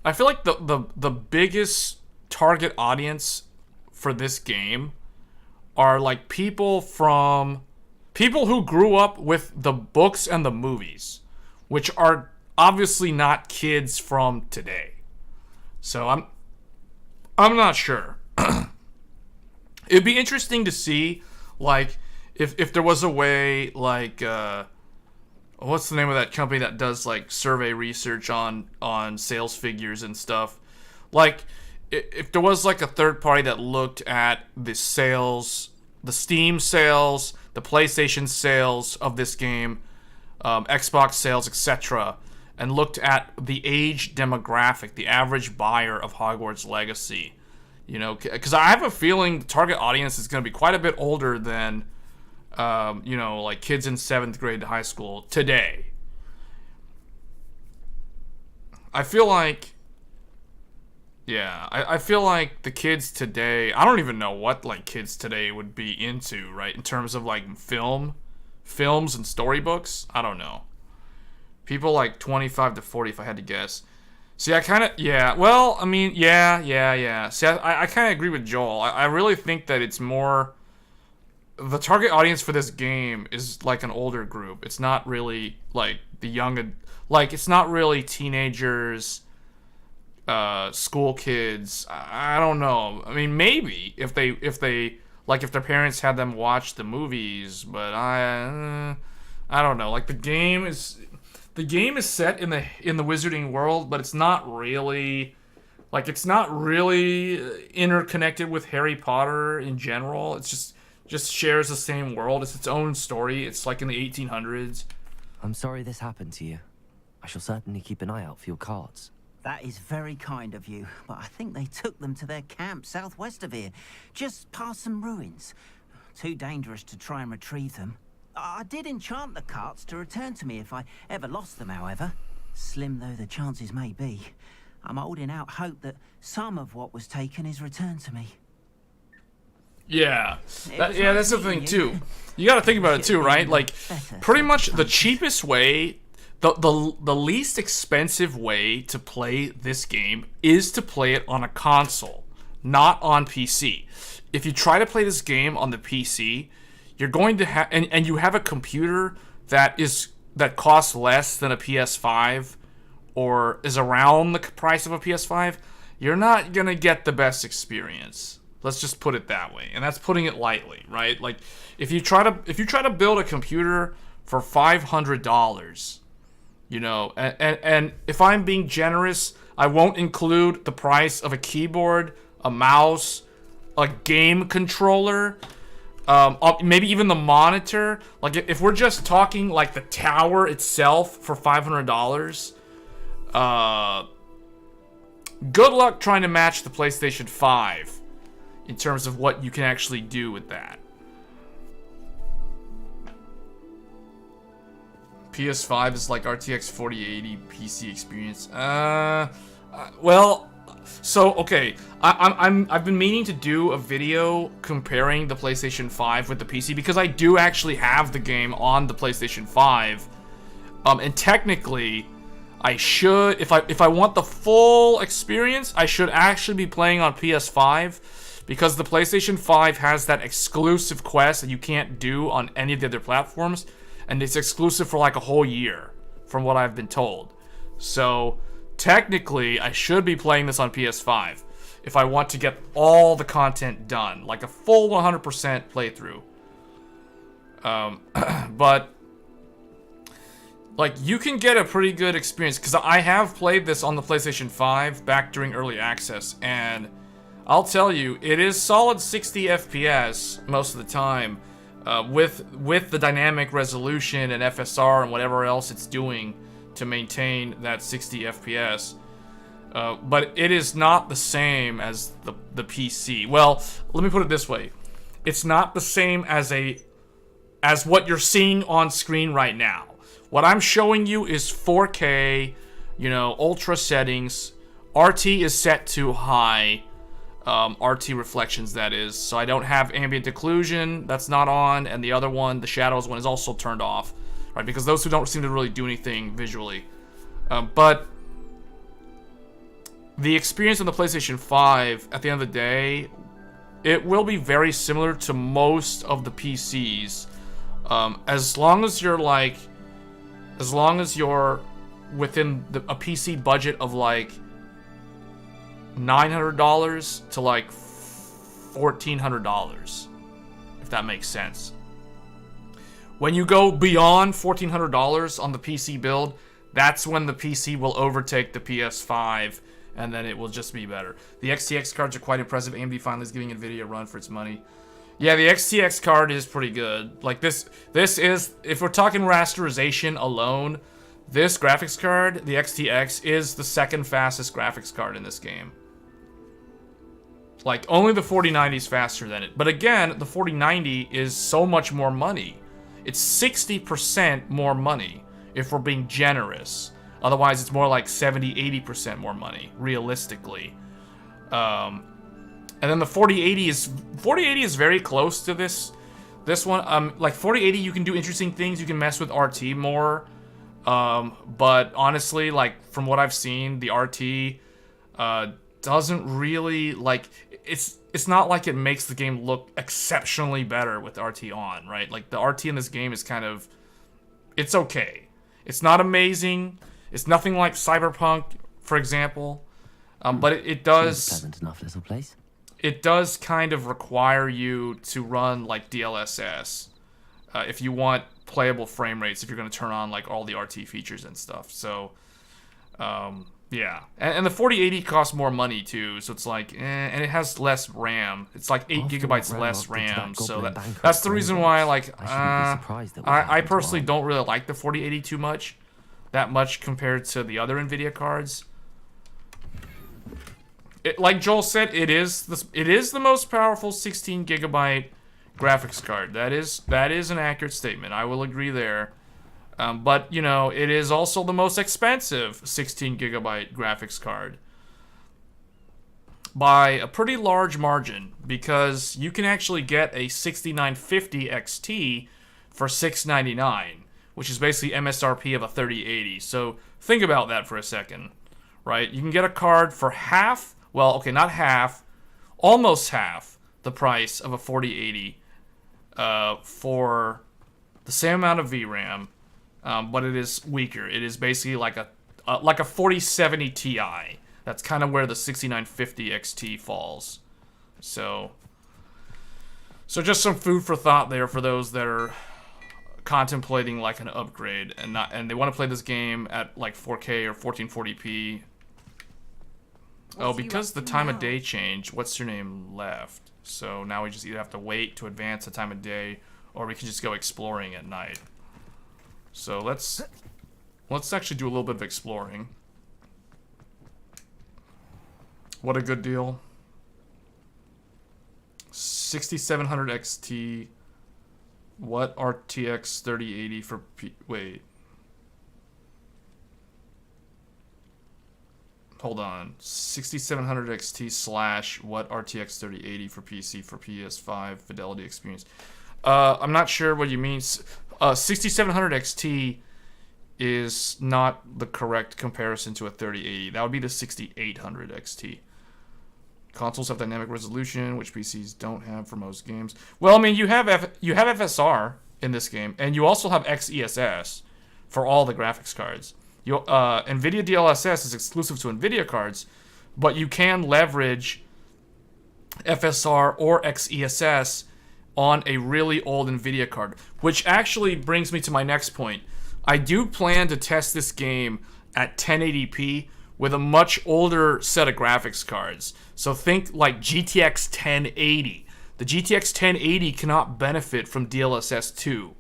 the biggest target audience for this game are, like, people who grew up with the books and the movies, which are obviously not kids from today. So I'm not sure. It'd be interesting to see, like, if there was a way, like, what's the name of that company that does, like, survey research on sales figures and stuff? Like, if there was, like, a third party that looked at the sales, the Steam sales, the PlayStation sales of this game, Xbox sales, etc., and looked at the age demographic, the average buyer of Hogwarts Legacy, you know, because I have a feeling the target audience is going to be quite a bit older than, you know, like kids in 7th grade to high school today. I feel like, yeah, I feel like the kids today, I don't even know what, like, kids today would be into, right, in terms of, like, films and storybooks. I don't know. People like 25 to 40, if I had to guess. See, I kind of, yeah, well, I mean, yeah. See, I kind of agree with Joel. I really think that it's more, the target audience for this game is like an older group. It's not really like the young, like, it's not really teenagers, school kids. I don't know. I mean, maybe if they like, if their parents had them watch the movies, but I don't know. Like, the game is set in the wizarding world, but it's not really, like, it's not really interconnected with Harry Potter in general. It's just shares the same world. It's its own story. It's like in the 1800s. I'm sorry this happened to you. I shall certainly keep an eye out for your cards. That is very kind of you, but I think they took them to their camp southwest of here, just past some ruins. Too dangerous to try and retrieve them. I did enchant the carts to return to me if I ever lost them, however. Slim though the chances may be, I'm holding out hope that some of what was taken is returned to me. Yeah, that's the thing too. You got to think about it too, right? Like, pretty much the cheapest way, the least expensive way to play this game is to play it on a console, not on PC. If you try to play this game on the PC, you're going to have, and you have a computer that costs less than a PS5 or is around the price of a PS5, you're not gonna get the best experience. Let's just put it that way, and that's putting it lightly, right? Like, if you try to build a computer for $500, you know, and if I'm being generous, I won't include the price of a keyboard, a mouse, a game controller, maybe even the monitor. Like, if we're just talking like the tower itself for $500, good luck trying to match the PlayStation 5 in terms of what you can actually do with that. PS5 is like RTX 4080 PC experience. Well, so okay, I've been meaning to do a video comparing the PlayStation 5 with the PC because I do actually have the game on the PlayStation 5, and technically, I should, if I want the full experience, I should actually be playing on PS5 because the PlayStation 5 has that exclusive quest that you can't do on any of the other platforms, and it's exclusive for like a whole year, from what I've been told. So technically, I should be playing this on PS5 if I want to get all the content done, like a full 100% playthrough. But like, you can get a pretty good experience because I have played this on the PlayStation 5 back during early access, and I'll tell you, it is solid 60 FPS most of the time, with the dynamic resolution and FSR and whatever else it's doing to maintain that 60 FPS. But it is not the same as the PC. Well, let me put it this way. It's not the same as what you're seeing on screen right now. What I'm showing you is 4K, you know, ultra settings. RT is set to high. RT reflections, that is. So I don't have ambient occlusion. That's not on. And the other one, the shadows one, is also turned off. Right? Because those two don't seem to really do anything visually. But the experience on the PlayStation 5, at the end of the day, it will be very similar to most of the PCs. As long as you're like, as long as you're within a PC budget of like $900 to like $1,400, if that makes sense. When you go beyond $1,400 on the PC build, that's when the PC will overtake the PS5, and then it will just be better. The XTX cards are quite impressive. AMD finally is giving NVIDIA a run for its money. Yeah, the XTX card is pretty good. Like this is, if we're talking rasterization alone, this graphics card, the XTX, is the second fastest graphics card in this game. Like, only the 4090 is faster than it. But again, the 4090 is so much more money. It's 60% more money, if we're being generous. Otherwise, it's more like 70-80% more money, realistically. And then the 4080 is very close to this one. Like 4080, you can do interesting things. You can mess with RT more. But honestly, like from what I've seen, the RT doesn't really like. It's not like it makes the game look exceptionally better with RT on, right? Like the RT in this game is kind of, it's okay. It's not amazing. It's nothing like Cyberpunk, for example. But it does. Seems a pleasant enough little place. It does kind of require you to run like DLSS if you want playable frame rates, if you're going to turn on like all the RT features and stuff. So yeah, and the 4080 costs more money too, so it's like and it has less RAM. It's like 8 gigabytes less RAM, so that's the reason why like I personally don't really like the 4080 too much, that much compared to the other NVIDIA cards. Like Joel said, it is the most powerful 16 gigabyte graphics card. That is an accurate statement. I will agree there. But you know, it is also the most expensive 16 gigabyte graphics card by a pretty large margin, because you can actually get a 6950 XT for $699, which is basically MSRP of a 3080. So think about that for a second, right? You can get a card for half. Well, okay, not half, almost half the price of a 4080 for the same amount of VRAM, but it is weaker. It is basically like a 4070 Ti. That's kind of where the 6950 XT falls. So just some food for thought there for those that are contemplating like an upgrade and they want to play this game at like 4K or 1440p. Oh, because the time of day changed, what's your name left. So now we just either have to wait to advance the time of day, or we can just go exploring at night. So let's actually do a little bit of exploring. What a good deal. 6700 XT. What RTX 3080 for wait. Hold on, 6700 XT slash what RTX 3080 for PC for PS5 fidelity experience. I'm not sure what you mean. 6700 XT is not the correct comparison to a 3080. That would be the 6800 XT. Consoles have dynamic resolution, which PCs don't have for most games. Well, I mean, you have FSR in this game, and you also have XESS for all the graphics cards. NVIDIA DLSS is exclusive to NVIDIA cards, but you can leverage FSR or XESS on a really old NVIDIA card, which actually brings me to my next point. I do plan to test this game at 1080p with a much older set of graphics cards. So think like GTX 1080. The GTX 1080 cannot benefit from DLSS 2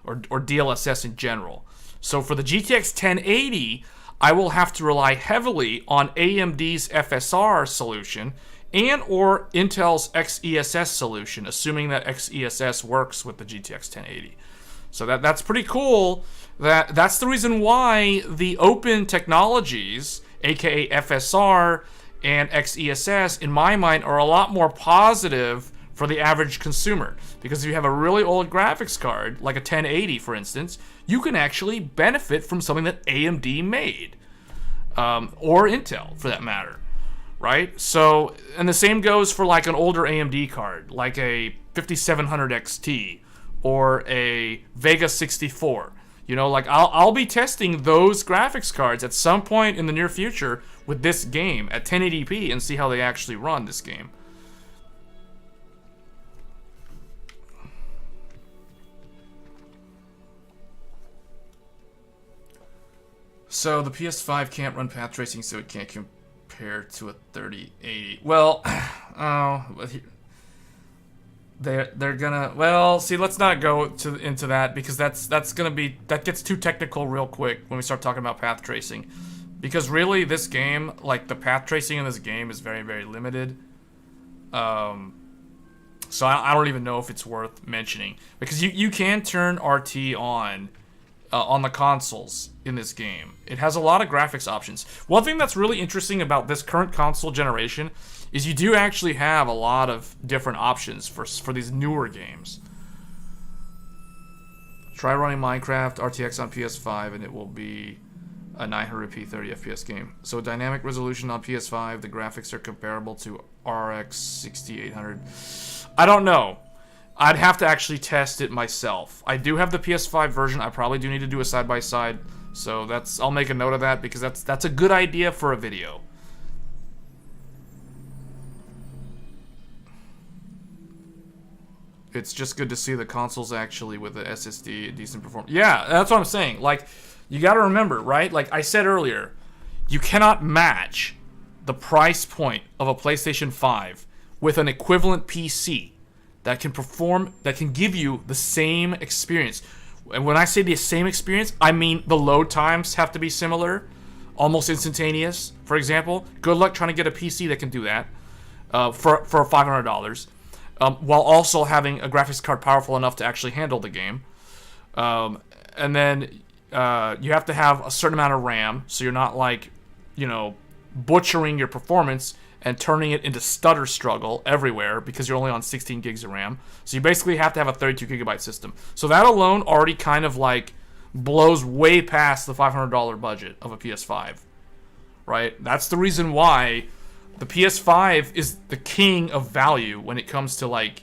or DLSS in general. So for the GTX 1080, I will have to rely heavily on AMD's FSR solution and or Intel's XESS solution, assuming that XESS works with the GTX 1080. So that's pretty cool. That's the reason why the open technologies, aka FSR and XESS, in my mind, are a lot more positive for the average consumer. Because if you have a really old graphics card, like a 1080 for instance, you can actually benefit from something that AMD made. Or Intel, for that matter. Right? So, and the same goes for like an older AMD card, like a 5700 XT or a Vega 64. You know, like I'll be testing those graphics cards at some point in the near future with this game at 1080p and see how they actually run this game. So the PS5 can't run path tracing, so it can't compare to a 3080. Well, they're gonna, well, see, let's not go into that, because that gets too technical real quick when we start talking about path tracing. Because really, this game, like, the path tracing in this game is very, very limited. So I don't even know if it's worth mentioning, because you can turn RT on the consoles in this game. It has a lot of graphics options. One thing that's really interesting about this current console generation is you do actually have a lot of different options for these newer games. Try running Minecraft RTX on PS5 and it will be a 900p 30 FPS game. So dynamic resolution on PS5, the graphics are comparable to RX 6800. I don't know. I'd have to actually test it myself. I do have the PS5 version. I probably do need to do a side-by-side. So I'll make a note of that, because that's a good idea for a video. It's just good to see the consoles actually with the SSD decent performance. Yeah, that's what I'm saying. Like, you got to remember, right? Like I said earlier, you cannot match the price point of a PlayStation 5 with an equivalent PC that can perform, that can give you the same experience. And when I say the same experience, I mean the load times have to be similar, almost instantaneous. For example, good luck trying to get a PC that can do that for $500, while also having a graphics card powerful enough to actually handle the game. And then you have to have a certain amount of RAM, so you're not, like, you know, butchering your performance and turning it into stutter struggle everywhere because you're only on 16 gigs of RAM. So you basically have to have a 32 gigabyte system. So that alone already kind of, like, blows way past the $500 budget of a PS5, right? That's the reason why the PS5 is the king of value when it comes to, like,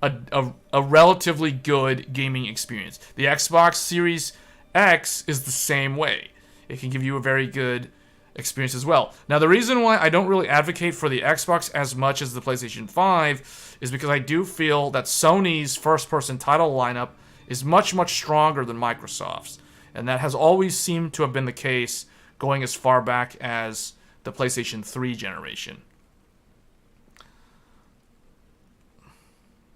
a relatively good gaming experience. The Xbox Series X is the same way. It can give you a very good experience as well. Now, the reason why I don't really advocate for the Xbox as much as the PlayStation 5 is because I do feel that Sony's first-person title lineup is much, much stronger than Microsoft's. And that has always seemed to have been the case going as far back as the PlayStation 3 generation.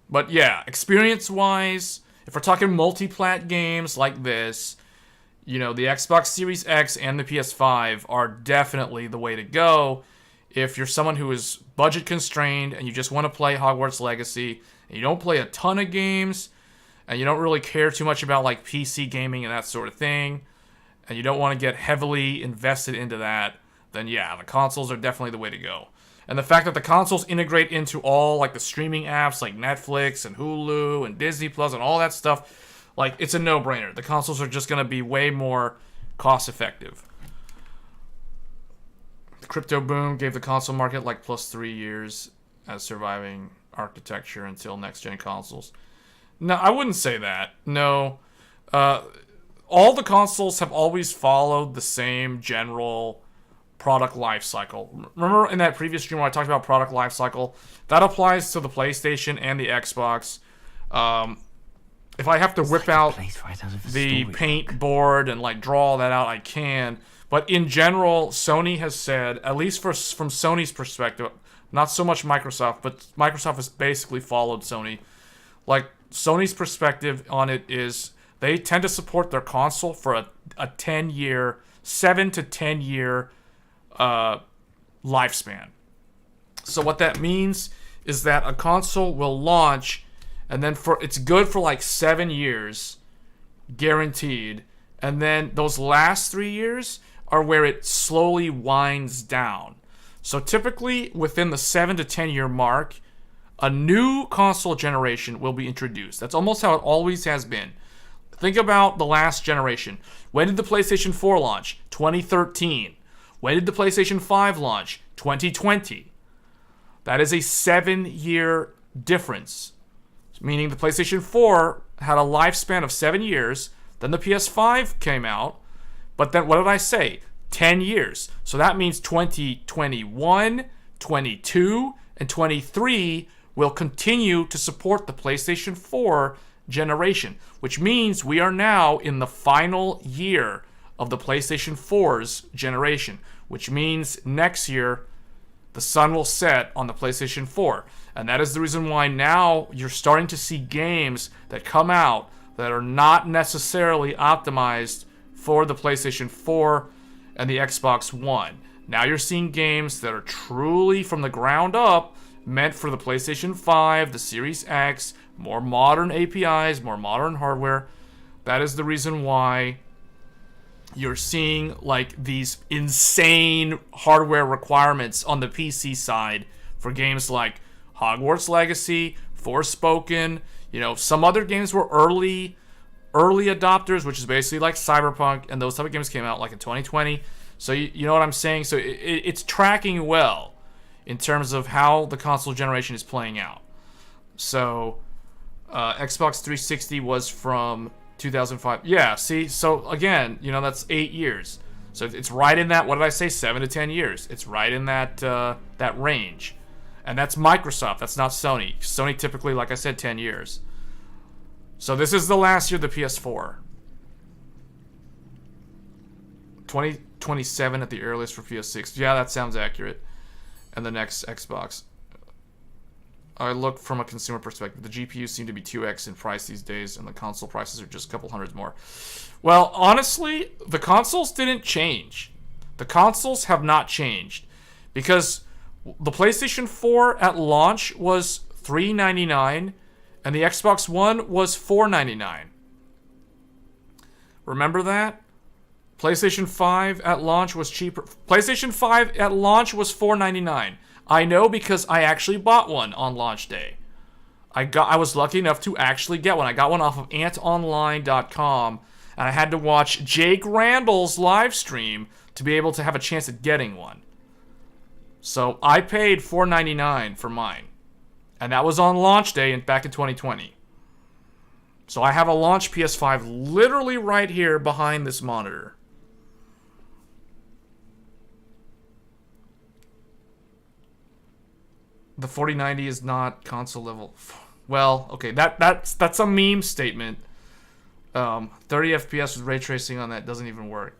But yeah, experience-wise, if we're talking multi-plat games like this, you know, the Xbox Series X and the PS5 are definitely the way to go if you're someone who is budget constrained and you just want to play Hogwarts Legacy and you don't play a ton of games and you don't really care too much about, like, PC gaming and that sort of thing, and you don't want to get heavily invested into that, then yeah, the consoles are definitely the way to go. And the fact that the consoles integrate into all, like, the streaming apps like Netflix and Hulu and Disney Plus and all that stuff, like, it's a no-brainer. The consoles are just going to be way more cost-effective. The crypto boom gave the console market, like, plus 3 years as surviving architecture until next-gen consoles. No, I wouldn't say that. No. All the consoles have always followed the same general product life cycle. Remember in that previous stream where I talked about product life cycle? That applies to the PlayStation and the Xbox. If I have to whip out the paint board and, like, draw all that out, I can. But in general, Sony has said, at least from Sony's perspective, not so much Microsoft, but Microsoft has basically followed Sony. Like, Sony's perspective on it is they tend to support their console for a 10-year, 7 to 10-year lifespan. So what that means is that a console will launch, and then it's good for like 7 years, guaranteed, and then those last 3 years are where it slowly winds down. So typically within the 7 to 10 year mark, a new console generation will be introduced. That's almost how it always has been. Think about the last generation. When did the PlayStation 4 launch? 2013. When did the PlayStation 5 launch? 2020. That is a 7-year difference. Meaning the PlayStation 4 had a lifespan of 7 years. Then the PS5 came out. But then what did I say? 10 years. So that means 2021, 22, and 23 will continue to support the PlayStation 4 generation, which means we are now in the final year of the PlayStation 4's generation, which means next year the sun will set on the PlayStation 4. And that is the reason why now you're starting to see games that come out that are not necessarily optimized for the PlayStation 4 and the Xbox One. Now you're seeing games that are truly from the ground up meant for the PlayStation 5, the Series X, more modern APIs, more modern hardware. That is the reason why you're seeing like these insane hardware requirements on the PC side for games like Hogwarts Legacy, Forspoken. You know, some other games were early adopters, which is basically like Cyberpunk, and those type of games came out like in 2020. So you know what I'm saying? So it's tracking well in terms of how the console generation is playing out. So Xbox 360 was from 2005. Yeah, see? So again, you know, that's 8 years. So it's right in that, what did I say, 7 to 10 years. It's right in that that range. And that's Microsoft, that's not Sony. Sony typically, like I said, 10 years. So this is the last year of the PS4. 2027 at the earliest for PS6. Yeah, that sounds accurate. And the next Xbox. I look from a consumer perspective. The GPUs seem to be 2x in price these days, and the console prices are just a couple hundreds more. Well, honestly, the consoles didn't change. The consoles have not changed. Because the PlayStation 4 at launch was $399, and the Xbox One was $499. Remember that? PlayStation 5 at launch was cheaper. PlayStation 5 at launch was $499. I know because I actually bought one on launch day. I was lucky enough to actually get one. I got one off of antonline.com, and I had to watch Jake Randall's live stream to be able to have a chance at getting one. So I paid $499 for mine. And that was on launch day back in 2020. So I have a launch PS5 literally right here behind this monitor. The 4090 is not console level. Well, okay, that's a meme statement. 30 FPS with ray tracing on that doesn't even work.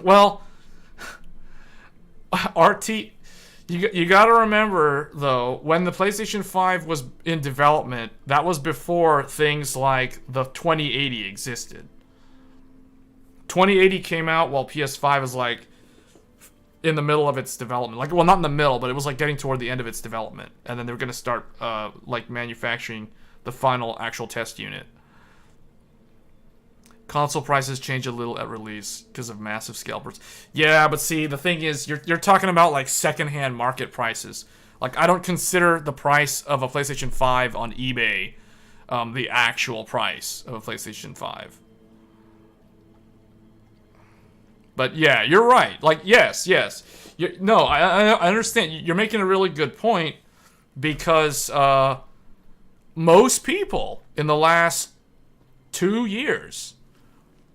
Well, RT... You gotta remember, though, when the PlayStation 5 was in development, that was before things like the 2080 existed. 2080 came out while PS5 was, like, in the middle of its development. Like, well, not in the middle, but it was, like, getting toward the end of its development. And then they were gonna start, like, manufacturing the final actual test unit. Console prices change a little at release because of massive scalpers. Yeah, but see, the thing is, you're talking about like secondhand market prices. Like, I don't consider the price of a PlayStation 5 on eBay the actual price of a PlayStation 5. But yeah, you're right. Like, yes. No, I understand. You're making a really good point because most people in the last 2 years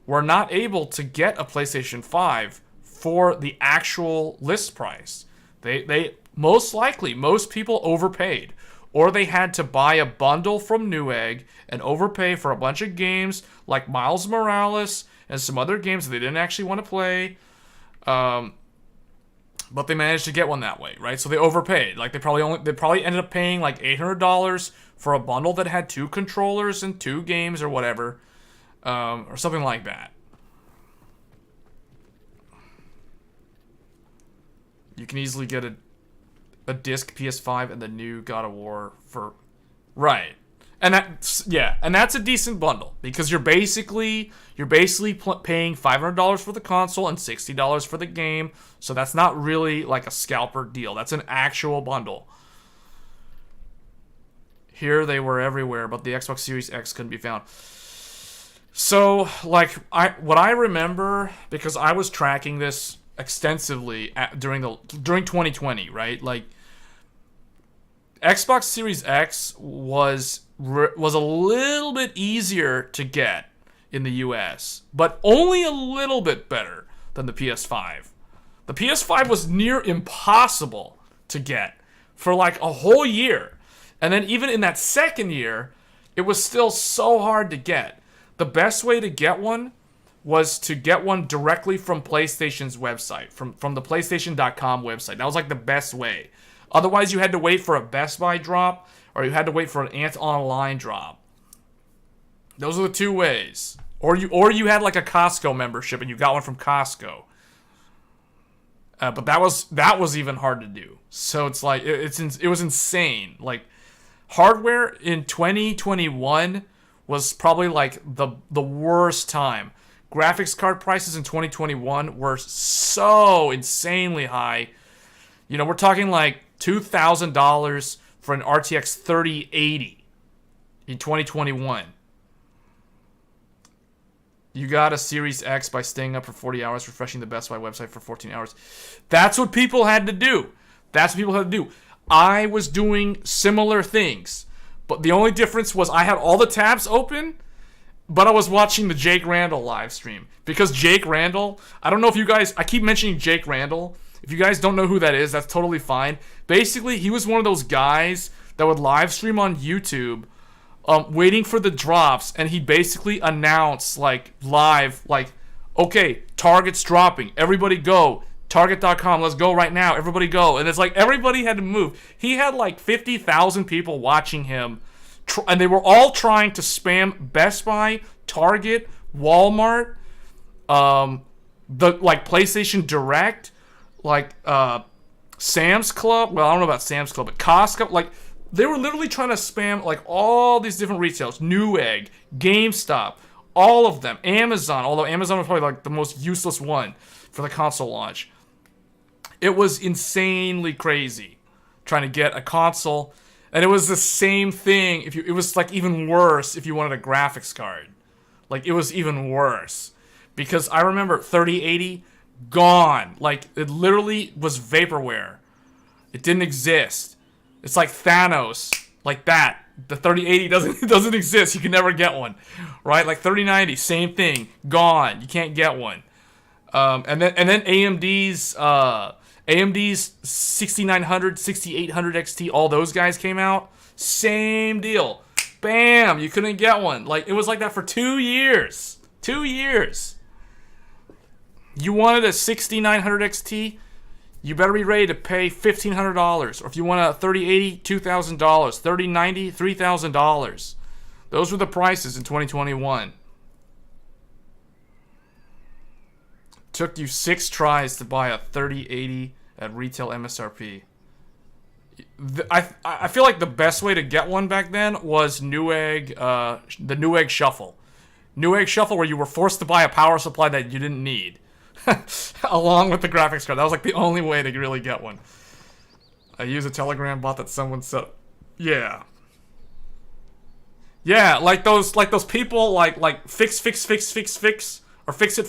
were not able to get a PlayStation 5 for the actual list price. They most likely, most people overpaid. Or they had to buy a bundle from Newegg and overpay for a bunch of games like Miles Morales and some other games that they didn't actually want to play. But they managed to get one that way, right? So they overpaid. Like, they probably ended up paying like $800 for a bundle that had 2 controllers and 2 games or whatever. Or something like that. You can easily get a disc PS5 and the new God of War for... Right. And that's a decent bundle. Because you're basically paying $500 for the console and $60 for the game. So that's not really like a scalper deal. That's an actual bundle. Here they were everywhere, but the Xbox Series X couldn't be found. So, like, what I remember, because I was tracking this extensively during 2020, right? Like, Xbox Series X was a little bit easier to get in the US, but only a little bit better than the PS5. The PS5 was near impossible to get for like a whole year. And then even in that second year, it was still so hard to get. The best way to get one was to get one directly from PlayStation's website, from the PlayStation.com website. That was like the best way. Otherwise, you had to wait for a Best Buy drop, or you had to wait for an Ant Online drop. Those are the two ways. Or you had like a Costco membership and you got one from Costco. But that was even hard to do. So it's like it was insane. Like hardware in 2021 was probably like the worst time. Graphics card prices in 2021 were so insanely high. You know, we're talking like $2,000 for an RTX 3080 in 2021. You got a Series X by staying up for 40 hours, refreshing the Best Buy website for 14 hours. That's what people had to do. That's what people had to do. I was doing similar things, but the only difference was I had all the tabs open, but I was watching the Jake Randall live stream. Because Jake Randall, I don't know if you guys, I keep mentioning Jake Randall. If you guys don't know who that is, that's totally fine. Basically, he was one of those guys that would live stream on YouTube, waiting for the drops, and he basically announced like live, like, okay, Target's dropping, everybody go, Target.com, let's go right now, everybody go. And it's like everybody had to move. He had like 50,000 people watching him, and they were all trying to spam Best Buy, Target, Walmart, the like PlayStation Direct, like Sam's Club. Well, I don't know about Sam's Club, but Costco, like. They were literally trying to spam like all these different retailers. Newegg, GameStop, all of them. Amazon, although Amazon was probably like the most useless one for the console launch. It was insanely crazy trying to get a console. And it was the same thing. It was like even worse if you wanted a graphics card. Like it was even worse. Because I remember 3080, gone. Like it literally was vaporware. It didn't exist. It's like Thanos, like that. The 3080 doesn't exist. You can never get one, right? Like 3090, same thing, gone. You can't get one. And then AMD's 6900, 6800 XT, all those guys came out. Same deal. Bam, you couldn't get one. Like it was like that for 2 years. 2 years. You wanted a 6900 XT? You better be ready to pay $1,500. Or if you want a 3080, $2,000. 3090, $3,000. Those were the prices in 2021. Took you 6 tries to buy a 3080 at retail MSRP. I feel like the best way to get one back then was Newegg, the Newegg Shuffle. Newegg Shuffle, where you were forced to buy a power supply that you didn't need. Along with the graphics card. That was like the only way to really get one. I use a Telegram bot that someone said. Yeah. Yeah, like those people like fix or fix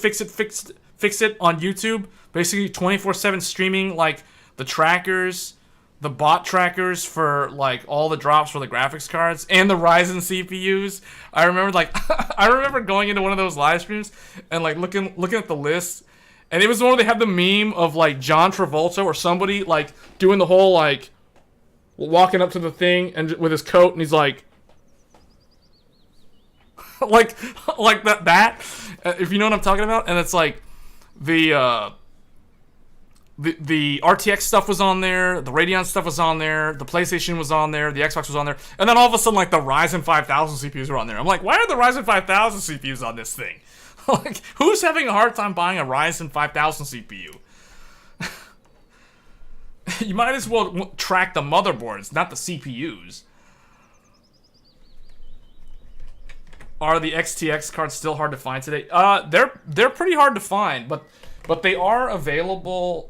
it on YouTube. Basically 24/7 streaming like the trackers, the bot trackers for like all the drops for the graphics cards and the Ryzen CPUs. I remember going into one of those live streams and like looking at the list. And it was the one where they had the meme of like John Travolta or somebody like doing the whole like walking up to the thing and with his coat and he's like like that if you know what I'm talking about. And it's like the RTX stuff was on there, the Radeon stuff was on there, the PlayStation was on there, the Xbox was on there, and then all of a sudden like the Ryzen 5000 CPUs were on there. I'm like, why are the Ryzen 5000 CPUs on this thing? Like, who's having a hard time buying a Ryzen 5000 CPU? You might as well track the motherboards, not the CPUs. Are the XTX cards still hard to find today? They're pretty hard to find, but they are available.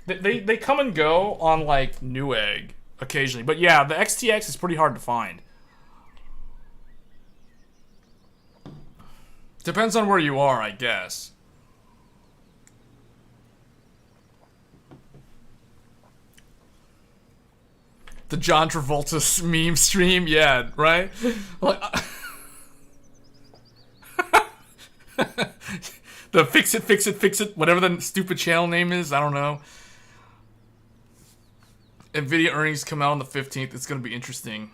They come and go on like Newegg occasionally. But yeah, the XTX is pretty hard to find. Depends on where you are, I guess. The John Travolta meme stream, yeah, right? Like, The fix it, whatever the stupid channel name is, I don't know. Nvidia earnings come out on the 15th. It's going to be interesting.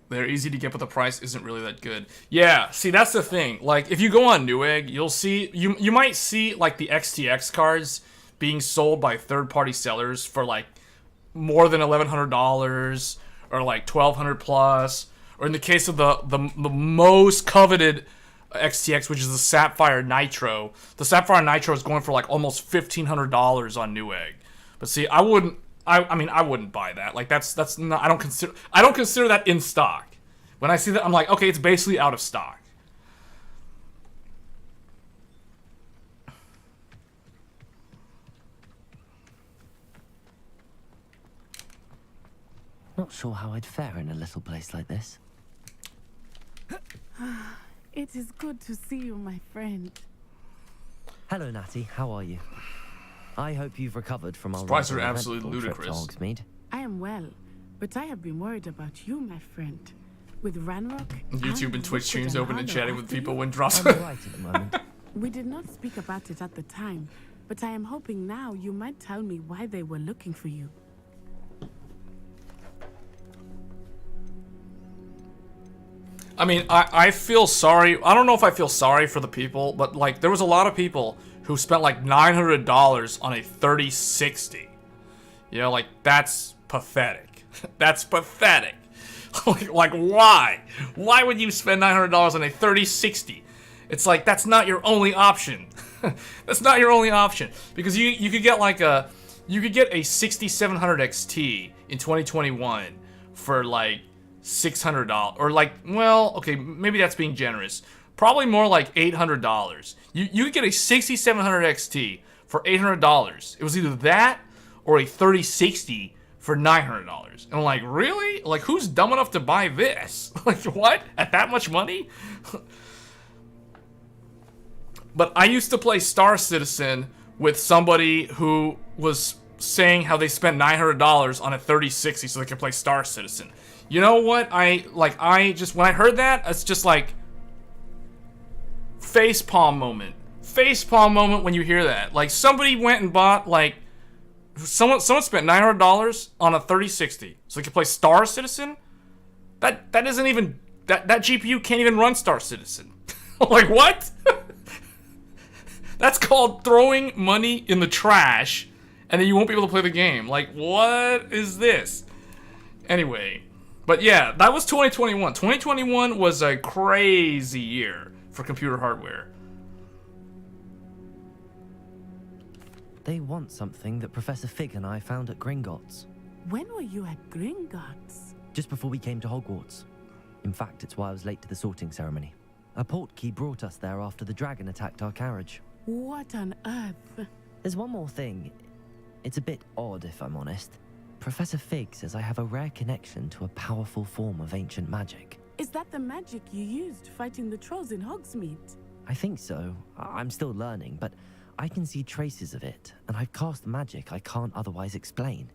They're easy to get, but the price isn't really that good. Yeah, see, that's the thing. Like, if you go on Newegg, you'll see, you might see, like, the XTX cards being sold by third-party sellers for, like, more than $1,100, or, like, $1,200 plus. Or in the case of the most coveted XTX, which is the Sapphire Nitro. The Sapphire Nitro is going for, like, almost $1,500 on Newegg. But see, I wouldn't buy that. Like, that's not, I don't consider that in stock. When I see that, I'm like, okay, it's basically out of stock. Not sure how I'd fare in a little place like this. It is good to see you, my friend. Hello, Natty. How are you? I hope you've recovered from our prices are rather absolutely eventful trip to ludicrous. Hogsmeade. I am well, but I have been worried about you, my friend. With Ranrock, YouTube and Twitch streams open and chatting with people when drops. I'm alright at the moment. We did not speak about it at the time, but I am hoping now you might tell me why they were looking for you. I mean, I feel sorry. I don't know if I feel sorry for the people, but, like, there was a lot of people who spent, like, $900 on a 3060. You know, like, that's pathetic. That's pathetic. Like, why? Why would you spend $900 on a 3060? It's like, that's not your only option. That's not your only option. Because you could get, like, you could get a 6700 XT in 2021 for, like, $600, or like, well, okay, maybe that's being generous. Probably more like $800. You could get a 6700 XT for $800. It was either that or a 3060 for $900. And I'm like, really? Like, who's dumb enough to buy this? Like, what? At that much money? But I used to play Star Citizen with somebody who was saying how they spent $900 on a 3060 so they could play Star Citizen. You know what? When I heard that, it's just like facepalm moment. Facepalm moment when you hear that. Like, somebody went and bought, like, someone spent $900 on a 3060 so they could play Star Citizen? That isn't even, that GPU can't even run Star Citizen. Like, what? That's called throwing money in the trash, and then you won't be able to play the game. Like, what is this? Anyway. But yeah, that was 2021. 2021 was a crazy year for computer hardware. They want something that Professor Fig and I found at Gringotts. When were you at Gringotts? Just before we came to Hogwarts. In fact, it's why I was late to the sorting ceremony. A portkey brought us there after the dragon attacked our carriage. What on earth? There's one more thing. It's a bit odd, if I'm honest. Professor Fig says I have a rare connection to a powerful form of ancient magic. Is that the magic you used fighting the trolls in Hogsmeade? I think so. I'm still learning, but I can see traces of it, and I've cast magic I can't otherwise explain.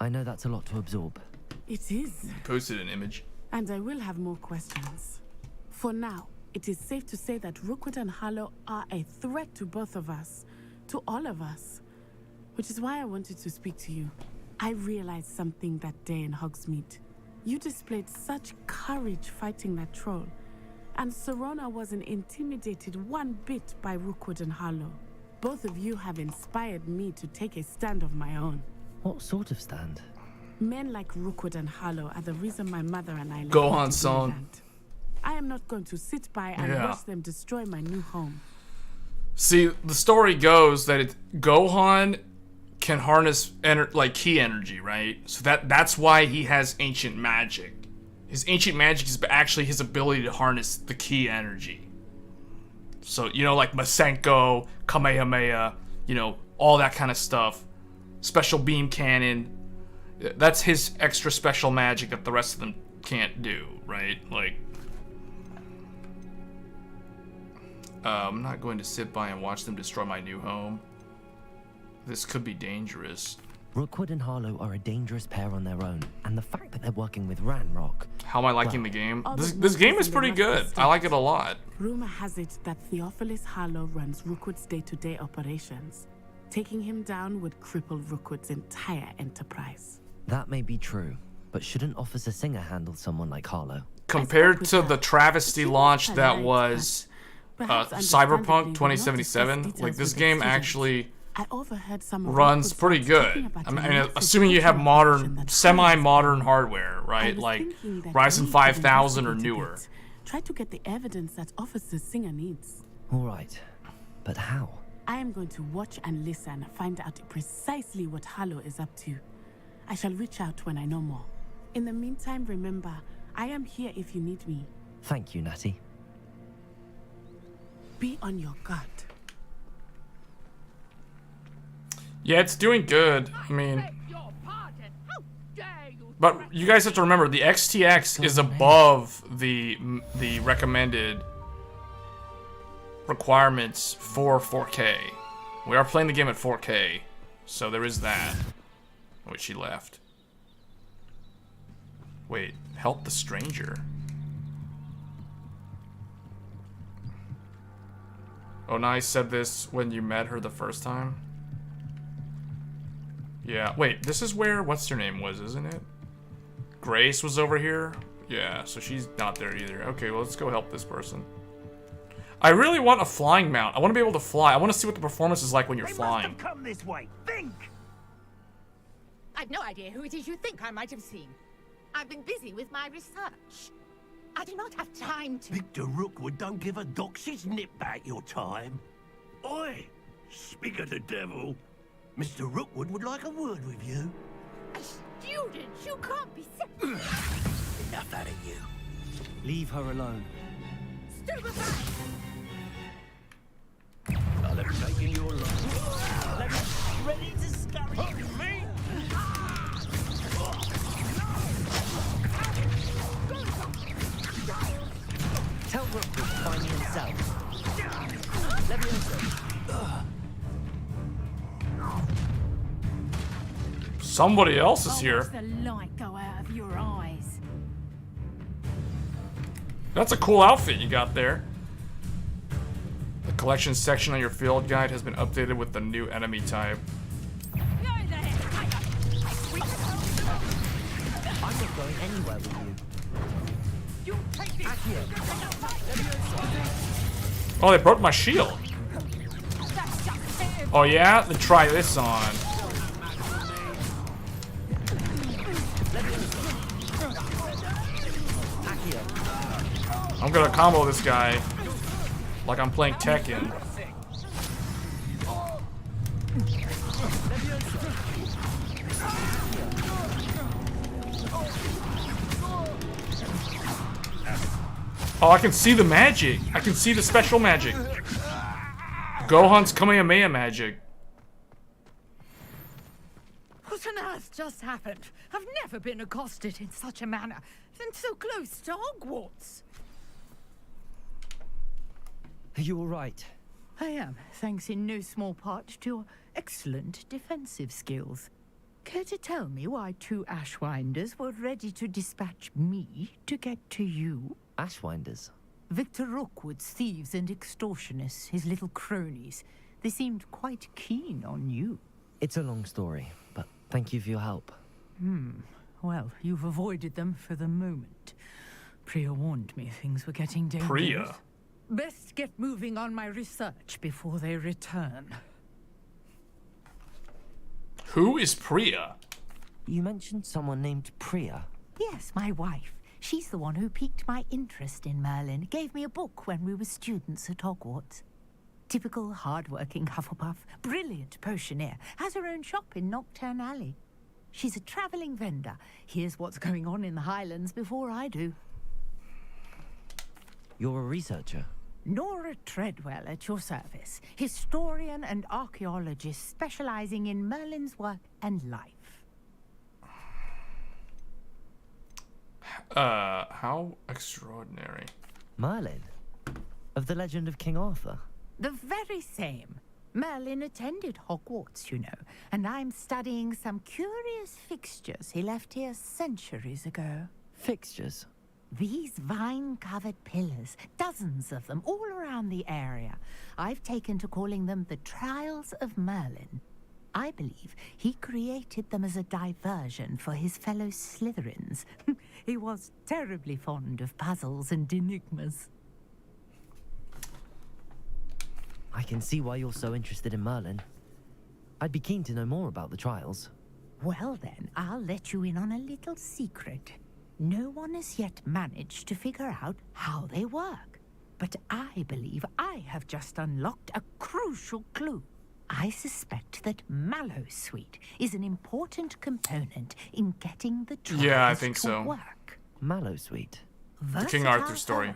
I know that's a lot to absorb. It is. Posted an image. And I will have more questions. For now, it is safe to say that Rookwood and Harlow are a threat to both of us, to all of us. Which is why I wanted to speak to you. I realized something that day in Hogsmeade. You displayed such courage fighting that troll, and Serona wasn't intimidated one bit by Rookwood and Harlow. Both of you have inspired me to take a stand of my own. What sort of stand? Men like Rookwood and Harlow are the reason my mother and I left Gohan-san. I am not going to sit by and watch them destroy my new home. See, the story goes that Gohan can harness ki energy, right? So that's why he has ancient magic. His ancient magic is actually his ability to harness the ki energy. So, you know, like Masenko, Kamehameha, you know, all that kind of stuff. Special beam cannon. That's his extra special magic that the rest of them can't do, right? Like, I'm not going to sit by and watch them destroy my new home. This could be dangerous. Rookwood and Harlow are a dangerous pair on their own, and the fact that they're working with Ranrock... How am I liking the game? This game is pretty good. I like it a lot. Rumor has it that Theophilus Harlow runs Rookwood's day-to-day operations. Taking him down would cripple Rookwood's entire enterprise. That may be true, but shouldn't Officer Singer handle someone like Harlow? Compared to the travesty launch that was Cyberpunk 2077, like this game actually runs pretty good. I mean, assuming you have modern, semi-modern hardware, right? Like Ryzen 5000 or newer. Try to get the evidence that Officer Singer needs. All right, but how? I am going to watch and listen, find out precisely what Harlow is up to. I shall reach out when I know more. In the meantime, remember, I am here if you need me. Thank you, Natty. Be on your guard. Yeah, it's doing good. I mean, but you guys have to remember the XTX is above the recommended requirements for 4K. We are playing the game at 4K, so there is that. Wait, she left. Wait, help the stranger. Oh, nice. Said this when you met her the first time. Yeah, wait, this is where what's her name was, isn't it? Grace was over here. Yeah, so she's not there either. Okay, well, let's go help this person. I really want a flying mount. I want to be able to fly. I want to see what the performance is like when you're flying. Must have come this way. Think. I've no idea who it is you think I might have seen. I've been busy with my research. I do not have time to... Victor Rookwood don't give a doxy's nip back your time. Oi! Speak of the devil. Mr. Rookwood would like a word with you. A student? You can't be... Enough out of you. Leave her alone. Stupefy! I'll have taken your life. Let me ready to scurry. Me? Tell Rookwood to find me himself. Let me also. Somebody else is here. Watch the light go out of your eyes. That's a cool outfit you got there. The collection section on your field guide has been updated with the new enemy type. I'm not going anywhere with you. Oh, they broke my shield. Oh yeah? Then try this on. I'm gonna combo this guy like I'm playing Tekken. Oh, I can see the magic. I can see the special magic. Gohan's Kamehameha magic. What on earth just happened? I've never been accosted in such a manner, and so close to Hogwarts. Are you all right? I am, thanks in no small part to your excellent defensive skills. Care to tell me why two Ashwinders were ready to dispatch me to get to you? Ashwinders? Victor Rookwood's thieves and extortionists, his little cronies. They seemed quite keen on you. It's a long story, but thank you for your help. Well, you've avoided them for the moment. Priya warned me things were getting dangerous. Priya? Best get moving on my research before they return. Who is Priya? You mentioned someone named Priya. Yes, my wife. She's the one who piqued my interest in Merlin. Gave me a book when we were students at Hogwarts. Typical hard-working Hufflepuff. Brilliant potioneer. Has her own shop in Nocturne Alley. She's a travelling vendor. Hears what's going on in the Highlands before I do. You're a researcher? Nora Treadwell at your service. Historian and archaeologist specializing in Merlin's work and life. How extraordinary. Merlin? Of the legend of King Arthur? The very same. Merlin attended Hogwarts, you know, and I'm studying some curious fixtures he left here centuries ago. Fixtures? These vine-covered pillars, dozens of them all around the area. I've taken to calling them the Trials of Merlin. I believe he created them as a diversion for his fellow Slytherins. He was terribly fond of puzzles and enigmas. I can see why you're so interested in Merlin. I'd be keen to know more about the trials. Well then, I'll let you in on a little secret. No one has yet managed to figure out how they work. But I believe I have just unlocked a crucial clue. I suspect that Mallowsweet is an important component in getting the trials Yeah, I think to so. work. Mallowsweet? The King Arthur story.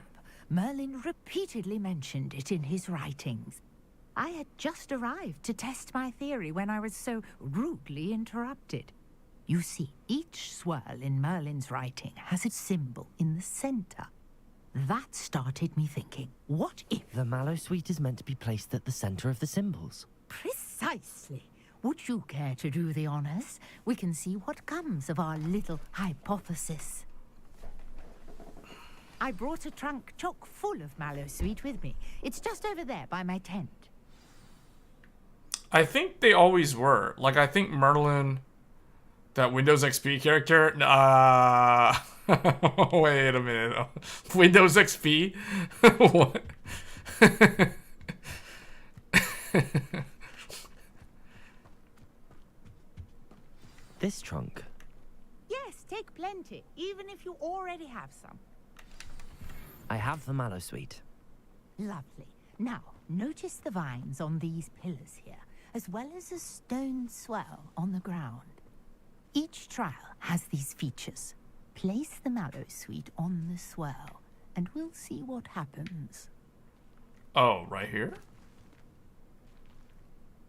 Merlin repeatedly mentioned it in his writings. I had just arrived to test my theory when I was so rudely interrupted. You see, each swirl in Merlin's writing has a symbol in the center. That started me thinking, what if... The Mallowsweet is meant to be placed at the center of the symbols. Precisely. Would you care to do the honors? We can see what comes of our little hypothesis. I brought a trunk chock full of Mallowsweet with me. It's just over there by my tent. I think they always were. Like, I think Merlin, that Windows XP character, wait a minute. Windows XP? What? This trunk? Yes, take plenty, even if you already have some. I have the Mallowsweet. Lovely. Now, notice the vines on these pillars here, as well as a stone swell on the ground. Each trial has these features. Place the Mallowsweet on the swell, and we'll see what happens. Oh, right here?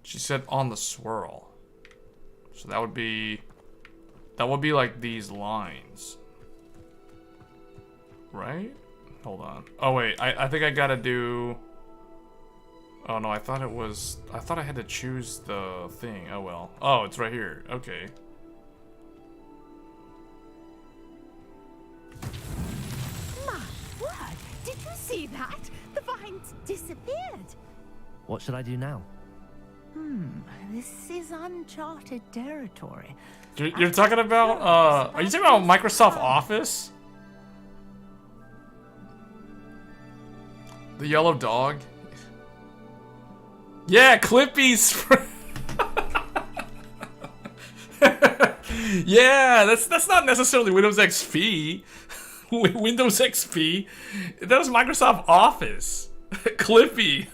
She said on the swirl. So that would be like these lines. Right? Hold on. Oh wait, I think I gotta do... Oh no, I thought I had to choose the thing. Oh well. Oh, it's right here. Okay. My word! Did you see that? The vines disappeared. What should I do now? This is uncharted territory. You're talking about, are you talking about Microsoft Office? The yellow dog? Yeah, Clippy's. Yeah, that's not necessarily Windows XP. Windows XP. That was Microsoft Office. Clippy.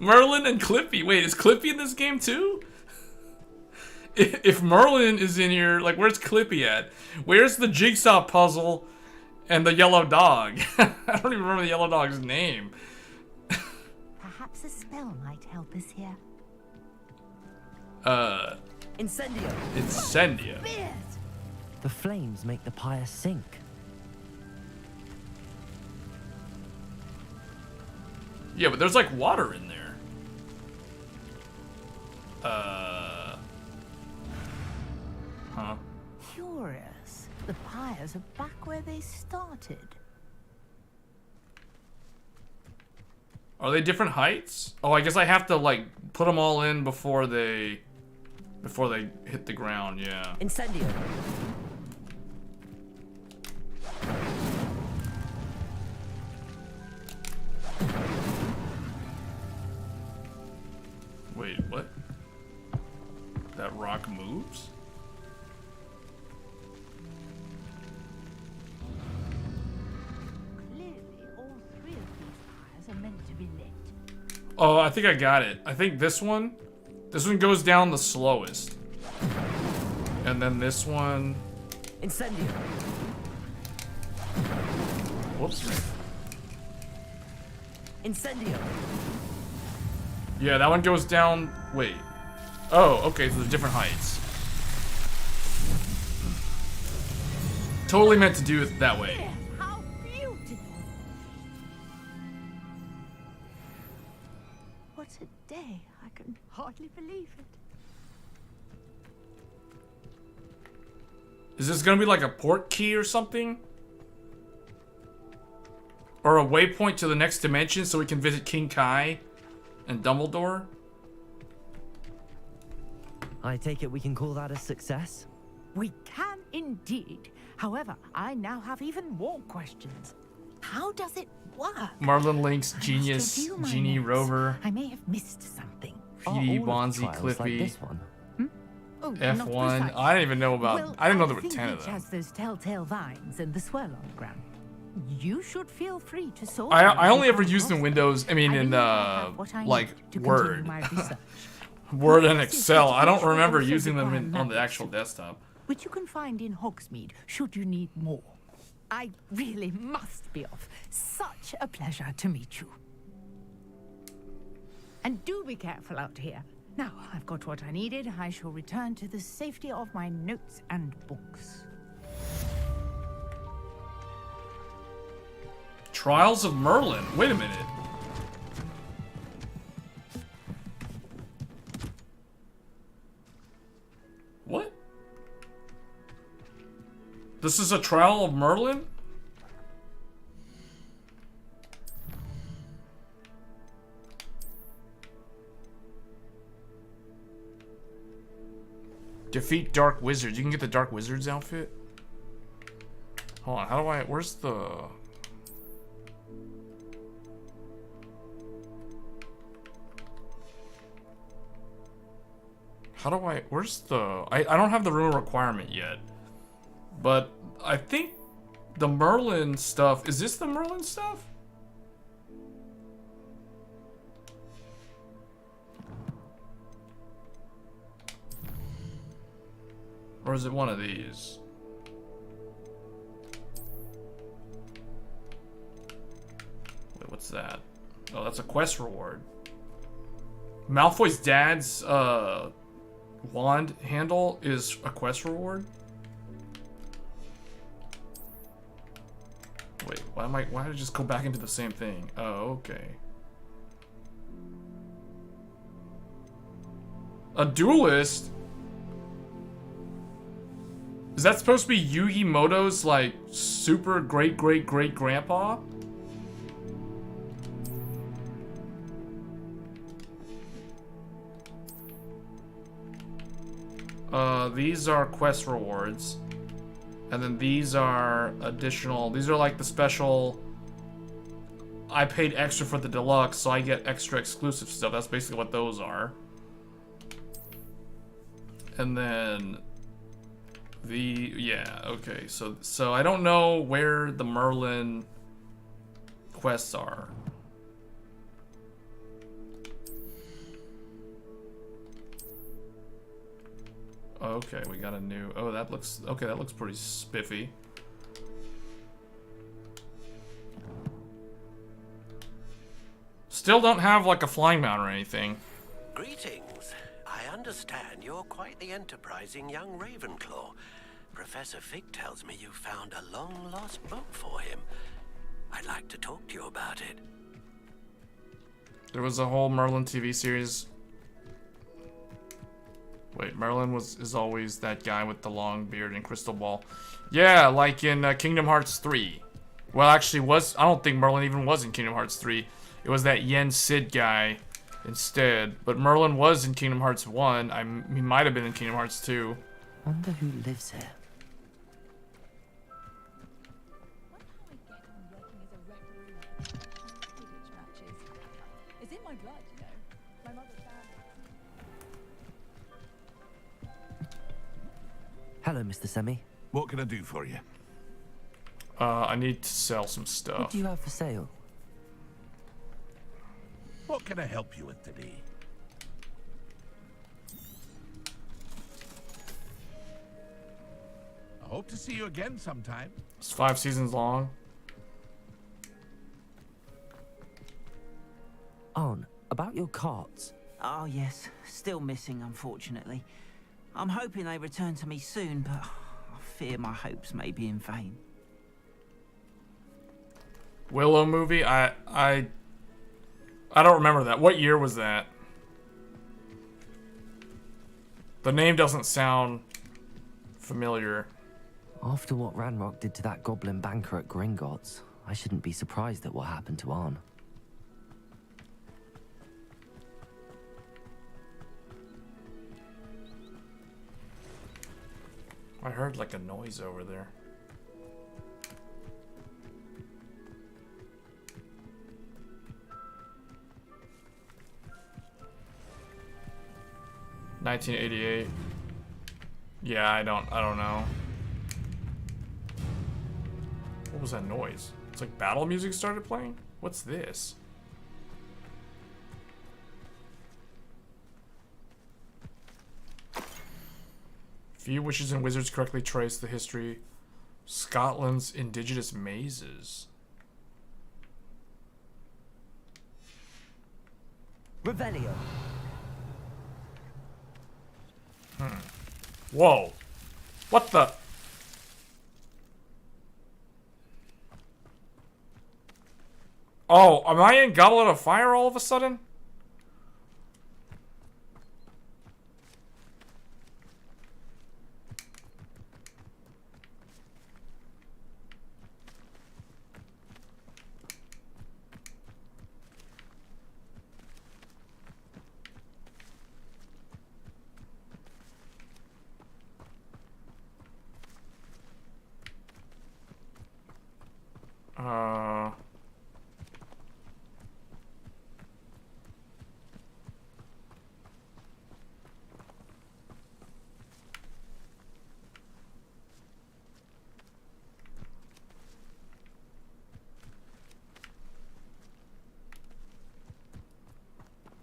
Merlin and Clippy. Wait, is Clippy in this game too? If Merlin is in here, like, where's Clippy at? Where's the jigsaw puzzle and the yellow dog? I don't even remember the yellow dog's name. Perhaps a spell might help us here. Incendio. Incendio. The flames make the pyre sink. Yeah, but there's like water in there. Huh? Curious. The pyres are back where they started. Are they different heights? Oh, I guess I have to like put them all in before they hit the ground. Yeah. Incendio. Wait, what? That rock moves? Clearly, all three of these pyres are meant to be lit. Oh, I think I got it. I think this one goes down the slowest. And then this one... Incendio. Whoops. Incendio. Yeah, that one goes down... Wait. Oh, okay, so there's different heights. Totally meant to do it that way. How beautiful! What a hardly believe it. Is this gonna be like a port key or something? Or a waypoint to the next dimension so we can visit King Kai and Dumbledore? I take it we can call that a success? We can indeed. However, I now have even more questions. How does it work? Merlin, Lynx, Genius, review my Genie, notes. Rover, I may have missed something. PD, Bonzi, Cliffy, this one? Oh, not F1. precise. I didn't even know about. Well, I didn't know there were think 10 of each them. has those telltale vines and the swirl on the ground. You should feel free to sort. I only ever used in Windows. I mean, in like Word, Word and Excel. I don't remember using them on the actual desktop. Which you can find in Hogsmeade, should you need more. I really must be off. Such a pleasure to meet you. And do be careful out here. Now, I've got what I needed. I shall return to the safety of my notes and books. Trials of Merlin. Wait a minute. What? This is a trial of Merlin? Defeat Dark Wizards. You can get the Dark Wizards outfit? Hold on, how do I... Where's the... How do I... Where's the... I don't have the room requirement yet. But I think the Merlin stuff... Is this the Merlin stuff? Or is it one of these? Wait, what's that? Oh, that's a quest reward. Malfoy's dad's wand handle is a quest reward? Wait, why did I just go back into the same thing? Oh, okay. A duelist? Is that supposed to be Yugi Moto's, like, super great-great-great-grandpa? These are quest rewards. And then these are additional... These are, like, the special... I paid extra for the deluxe, so I get extra exclusive stuff. That's basically what those are. And then... yeah, okay, so I don't know where the Merlin quests are. Okay, we got a new, oh, that looks, okay, that looks pretty spiffy. Still don't have like a flying mount or anything. Greetings. I understand you're quite the enterprising young Ravenclaw. Professor Fig tells me you found a long-lost book for him. I'd like to talk to you about it. There was a whole Merlin TV series. Wait, Merlin is always that guy with the long beard and crystal ball. Yeah, like in Kingdom Hearts 3. Well, actually, I don't think Merlin even was in Kingdom Hearts 3. It was that Yen Sid guy instead. But Merlin was in Kingdom Hearts 1. He might have been in Kingdom Hearts 2. Wonder who lives here. It's in my blood, you know. My mother's Hello, Mr. Semi. What can I do for you? I need to sell some stuff. What do you have for sale? What can I help you with today? I hope to see you again sometime. It's 5 seasons long. Arn, about your carts. Oh, yes. Still missing, unfortunately. I'm hoping they return to me soon, but I fear my hopes may be in vain. Willow movie? I don't remember that. What year was that? The name doesn't sound familiar. After what Ranrock did to that goblin banker at Gringotts, I shouldn't be surprised at what happened to Arn. I heard like a noise over there. $1988. Yeah, I don't know. What was that noise? It's like battle music started playing? What's this? Few witches and wizards correctly trace the history of Scotland's indigenous mazes. Revelio. Whoa. What the? Oh, am I in Goblet of Fire all of a sudden?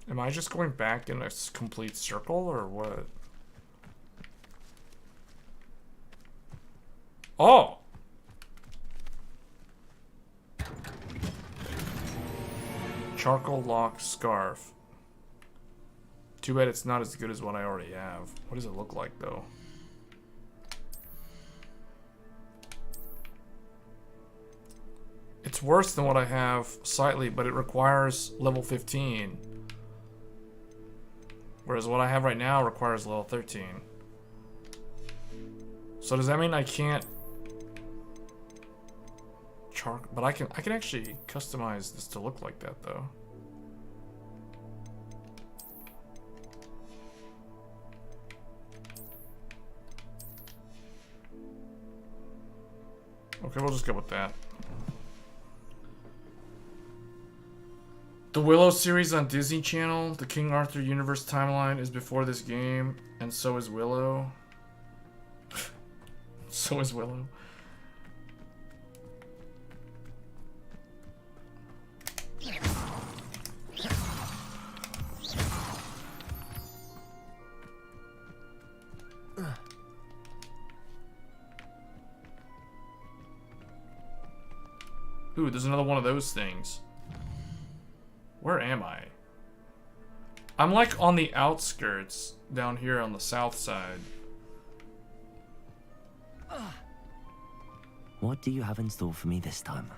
Am I just going back in a complete circle or what? Oh! Charcoal lock scarf. Too bad it's not as good as what I already have. What does it look like though? It's worse than what I have slightly, but it requires level 15. Whereas what I have right now requires level 13. So does that mean I can't but I can actually customize this to look like that though. Okay, we'll just go with that. The Willow series on Disney Channel, the King Arthur universe timeline is before this game, and so is Willow. So is Willow. Ooh, there's another one of those things. Where am I? I'm like on the outskirts down here on the south side. What do you have in store for me this time?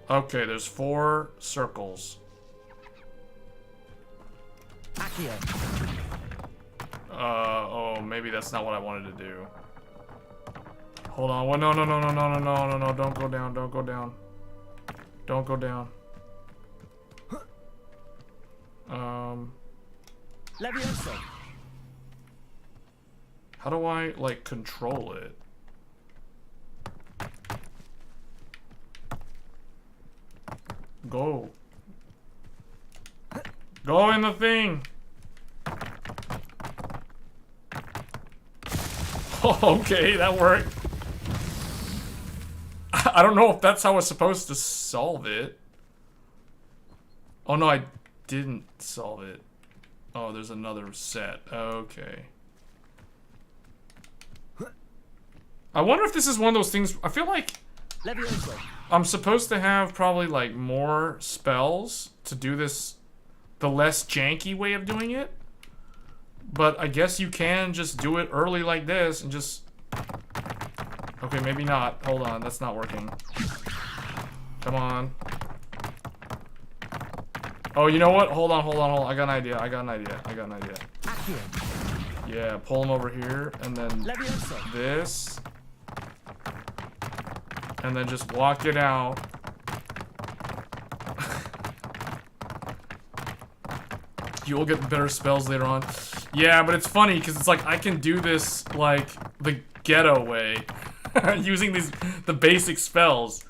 Okay, there's 4 circles. Oh, maybe that's not what I wanted to do. Hold on. Well, no, don't go down, don't go down. Don't go down. Levioso. How do I, like, control it? Go. Go in the thing. Oh, okay, that worked. I don't know if that's how I was supposed to solve it. Oh no, I didn't solve it. Oh, there's another set. Okay. I wonder if this is one of those things. I feel like Levioso. I'm supposed to have probably like more spells to do this the less janky way of doing it. But I guess you can just do it early like this and just Okay, maybe not. Hold on, that's not working. Come on. Oh, you know what? Hold on. I got an idea. Yeah, pull him over here, and then this. And then just walk it out. You'll get better spells later on. Yeah, but it's funny, because it's like, I can do this, like, the ghetto way. Using the basic spells.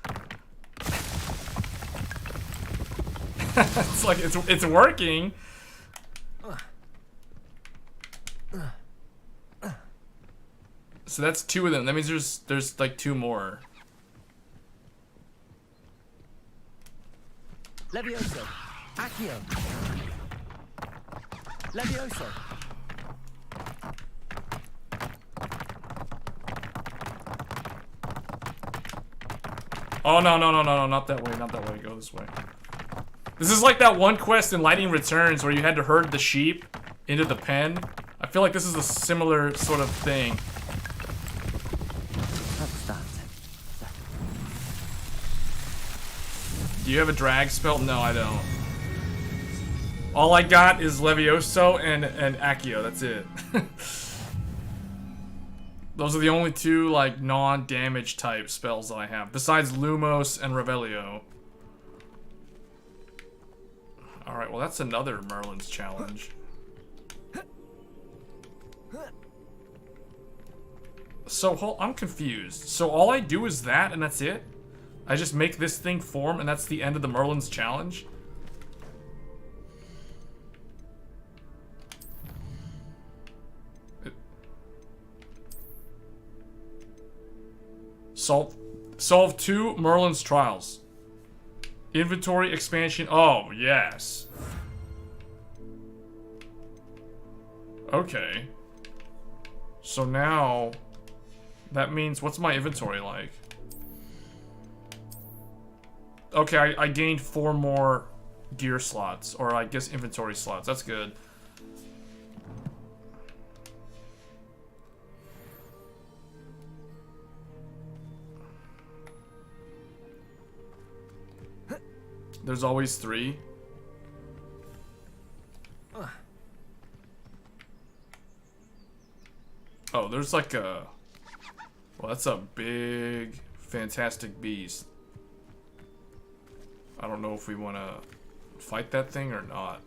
It's like, it's working. So that's 2 of them. That means there's like 2 more. Levioso. Accio. Levioso. Oh, no, not that way, go this way. This is like that one quest in Lightning Returns where you had to herd the sheep into the pen. I feel like this is a similar sort of thing. Do you have a drag spell? No, I don't. All I got is Levioso and Accio, that's it. Those are the only 2, like, non-damage type spells that I have, besides Lumos and Revelio. Alright, well that's another Merlin's challenge. So, I'm confused. So all I do is that, and that's it? I just make this thing form, and that's the end of the Merlin's challenge? Solve 2 Merlin's trials. Inventory expansion. Oh, yes. Okay. So now, that means, what's my inventory like? Okay, I gained 4 more gear slots, or I guess inventory slots. That's good. There's always 3. Oh, there's like a... Well, that's a big, fantastic beast. I don't know if we want to fight that thing or not.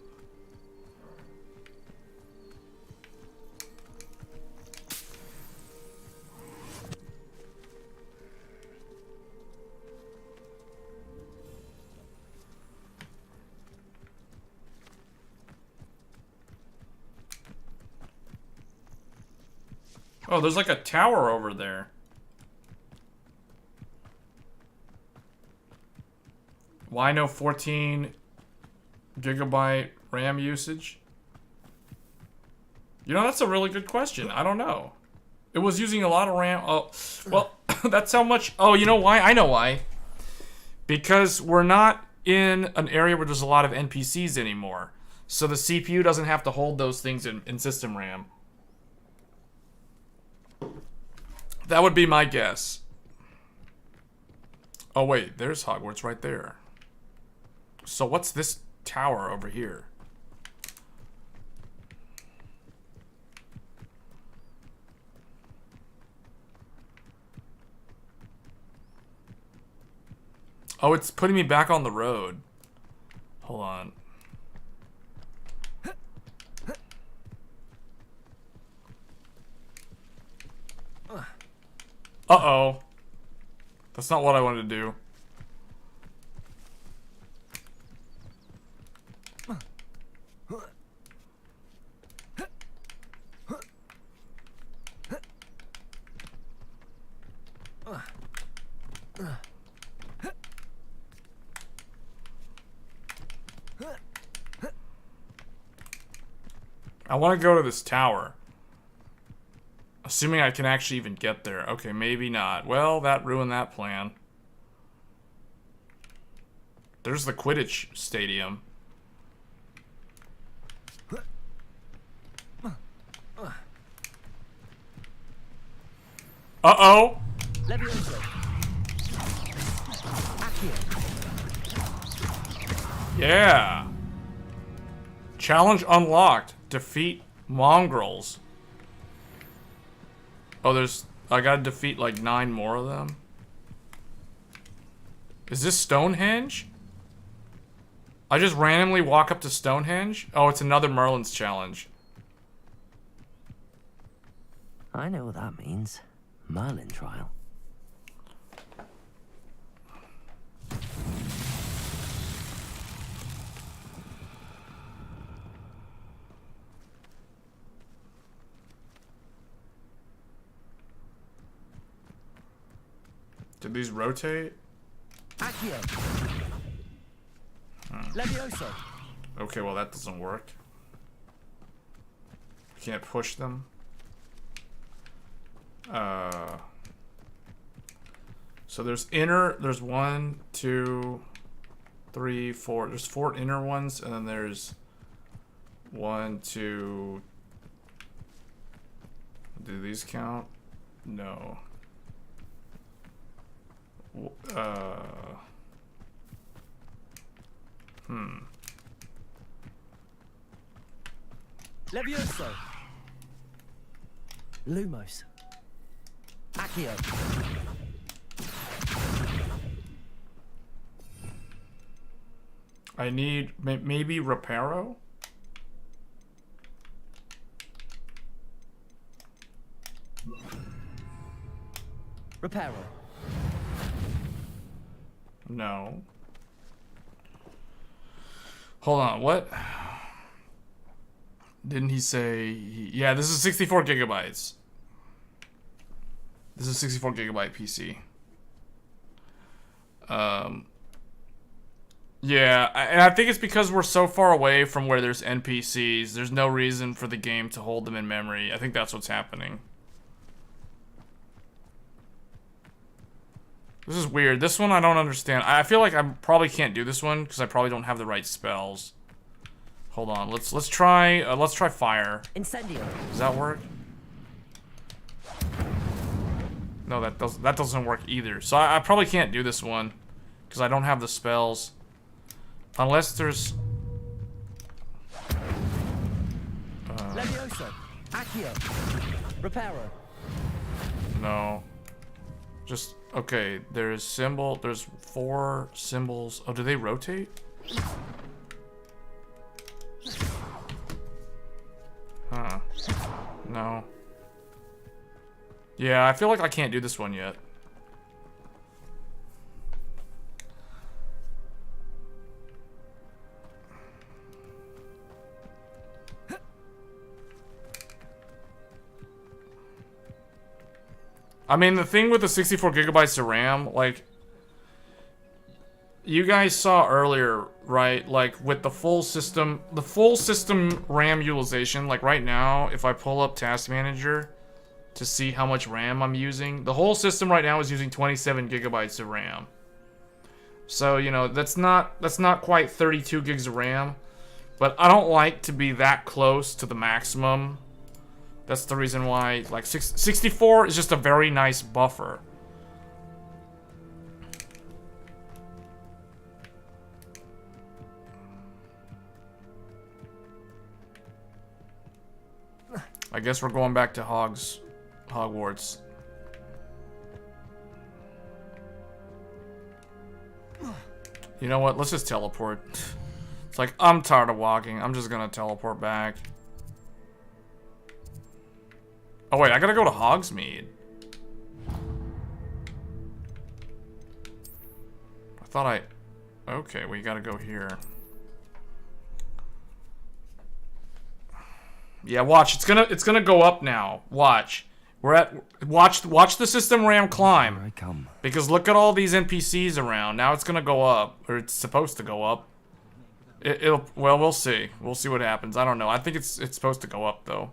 Oh, there's like a tower over there. Why no 14 gigabyte RAM usage? You know, that's a really good question. I don't know. It was using a lot of RAM. Oh, well, that's how much. Oh, you know why? I know why. Because we're not in an area where there's a lot of NPCs anymore. So the CPU doesn't have to hold those things in system RAM. That would be my guess. Oh wait, there's Hogwarts right there. So what's this tower over here? Oh, it's putting me back on the road. Hold on. Uh-oh. That's not what I wanted to do. I want to go to this tower. Assuming I can actually even get there. Okay, maybe not. Well, that ruined that plan. There's the Quidditch stadium. Uh-oh! Levioso. Accio. Yeah. Challenge unlocked. Defeat mongrels. Oh, I gotta defeat like 9 more of them. Is this Stonehenge? I just randomly walk up to Stonehenge? Oh, it's another Merlin's challenge. I know what that means. Merlin trial. Did these rotate? Accio. Levioso. Okay, well that doesn't work. Can't push them. So there's 1, 2, 3, 4. There's 4 inner ones, and then there's 1, 2. Do these count? No. Levioso. Lumos. Accio. I need maybe Reparo? Reparo. No. Hold on, what? Didn't he say... Yeah, this is 64 gigabytes. This is a 64 gigabyte PC. Yeah, and I think it's because we're so far away from where there's NPCs. There's no reason for the game to hold them in memory. I think that's what's happening. This is weird. This one I don't understand. I feel like I probably can't do this one because I probably don't have the right spells. Hold on. Let's try fire. Incendio. Does that work? No, that doesn't work either. So I probably can't do this one because I don't have the spells. Unless there's Levioso. Accio. Reparo. No. Just okay, there's 4 symbols. Oh, do they rotate? Huh. No. Yeah, I feel like I can't do this one yet. I mean, the thing with the 64 gigabytes of RAM, like, you guys saw earlier, right? Like, with the full system RAM utilization, like right now, if I pull up Task Manager to see how much RAM I'm using, the whole system right now is using 27 gigabytes of RAM. So, you know, that's not quite 32 gigs of RAM, but I don't like to be that close to the maximum. That's the reason why, like, 64 is just a very nice buffer. I guess we're going back to Hogwarts. You know what? Let's just teleport. It's like, I'm tired of walking. I'm just gonna teleport back. Oh wait, I gotta go to Hogsmeade. I thought okay, we gotta go here. Yeah, watch. It's gonna go up now. Watch. Watch the system RAM climb. Here I come. Because look at all these NPCs around. Now it's gonna go up, or it's supposed to go up. Well, we'll see. We'll see what happens. I don't know. I think it's supposed to go up though.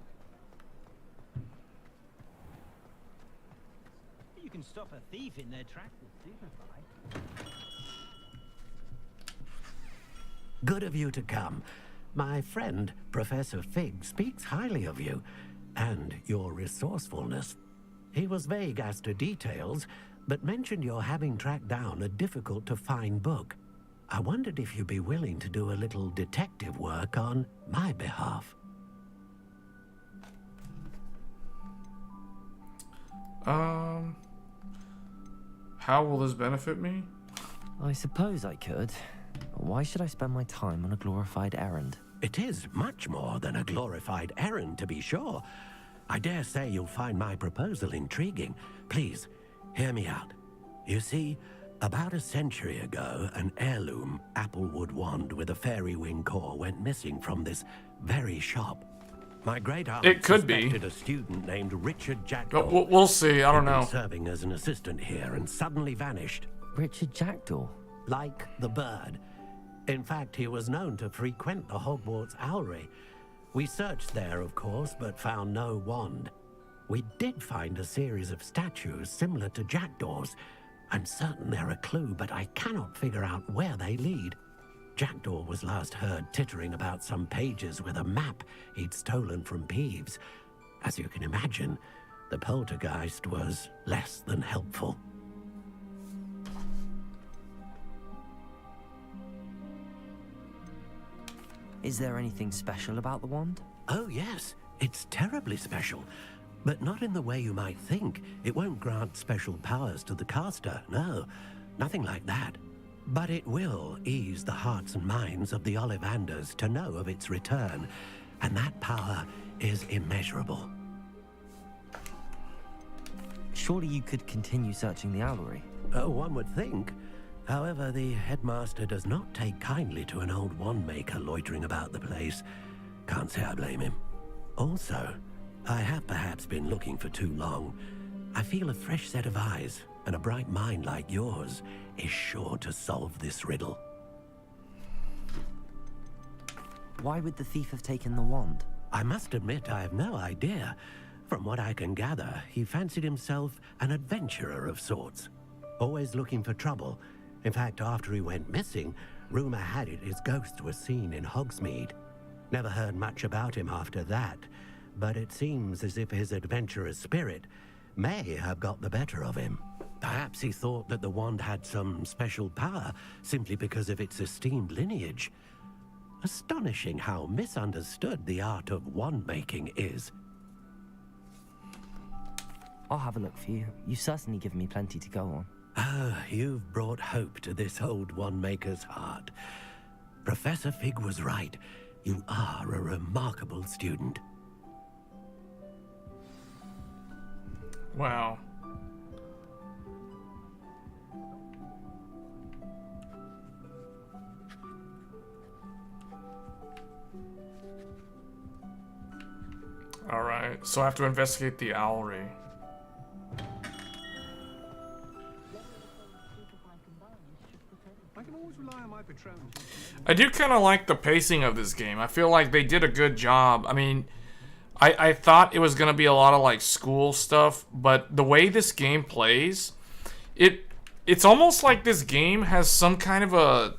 You can stop a thief in their tracks with Superfly. Good of you to come. My friend, Professor Fig, speaks highly of you and your resourcefulness. He was vague as to details, but mentioned you're having tracked down a difficult-to-find book. I wondered if you'd be willing to do a little detective work on my behalf. How will this benefit me? I suppose I could. Why should I spend my time on a glorified errand? It is much more than a glorified errand, to be sure. I dare say you'll find my proposal intriguing. Please, hear me out. You see, about a century ago, an heirloom applewood wand with a fairy wing core went missing from this very shop. My great aunt suspected a student named Richard Jackdaw. But we'll see. I don't know. Serving as an assistant here and suddenly vanished. Richard Jackdaw? Like the bird. In fact, he was known to frequent the Hogwarts Owlery. We searched there, of course, but found no wand. We did find a series of statues similar to Jackdaw's. I'm certain they're a clue, but I cannot figure out where they lead. Jackdaw was last heard tittering about some pages with a map he'd stolen from Peeves. As you can imagine, the poltergeist was less than helpful. Is there anything special about the wand? Oh yes, it's terribly special. But not in the way you might think. It won't grant special powers to the caster, no. Nothing like that. But it will ease the hearts and minds of the Ollivanders to know of its return. And that power is immeasurable. Surely you could continue searching the Owlery. Oh, one would think. However, the headmaster does not take kindly to an old wand maker loitering about the place. Can't say I blame him. Also, I have perhaps been looking for too long. I feel a fresh set of eyes and a bright mind like yours is sure to solve this riddle. Why would the thief have taken the wand? I must admit I have no idea. From what I can gather, he fancied himself an adventurer of sorts. Always looking for trouble. In fact, after he went missing, rumor had it his ghost was seen in Hogsmeade. Never heard much about him after that, but it seems as if his adventurous spirit may have got the better of him. Perhaps he thought that the wand had some special power simply because of its esteemed lineage. Astonishing how misunderstood the art of wand making is. I'll have a look for you. You've certainly given me plenty to go on. Ah, you've brought hope to this old wand maker's heart. Professor Fig was right. You are a remarkable student. Wow. Alright, so I have to investigate the Owlery. I do kind of like the pacing of this game. I feel like they did a good job. I mean, I thought it was going to be a lot of like school stuff, but the way this game plays, it's almost like this game has some kind of a...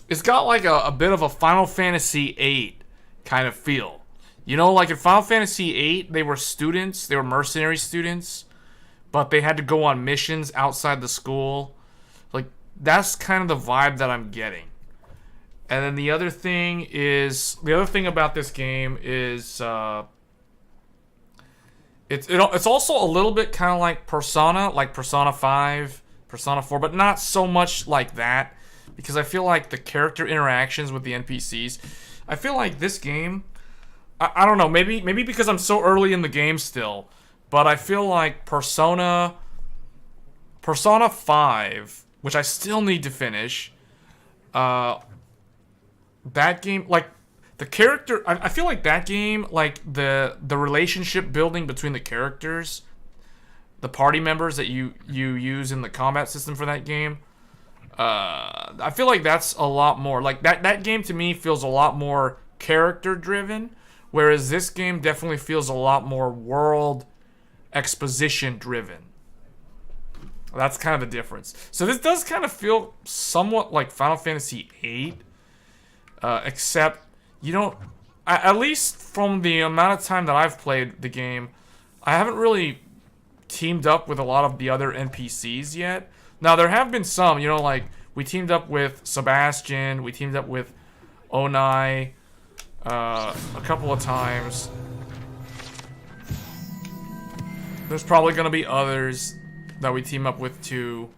It's got like a bit of a Final Fantasy VIII kind of feel. You know, like in Final Fantasy VIII, they were students, they were mercenary students, but they had to go on missions outside the school. Like, that's kind of the vibe that I'm getting. And then the other thing about this game is it's also a little bit kind of like Persona 5, Persona 4, but not so much like that, because I feel like the character interactions with the NPCs, I feel like this game, I don't know, maybe because I'm so early in the game still, but I feel like Persona 5, which I still need to finish, that game, like, the character, I feel like that game, like, the relationship building between the characters, the party members that you use in the combat system for that game, I feel like that's a lot more, like, that game to me feels a lot more character-driven, whereas this game definitely feels a lot more world exposition-driven. That's kind of the difference. So this does kind of feel somewhat like Final Fantasy VIII, except you don't, at least from the amount of time that I've played the game, I haven't really teamed up with a lot of the other NPCs yet. Now, there have been some, you know, like, we teamed up with Sebastian, we teamed up with Onai, a couple of times. There's probably gonna be others that we team up with too.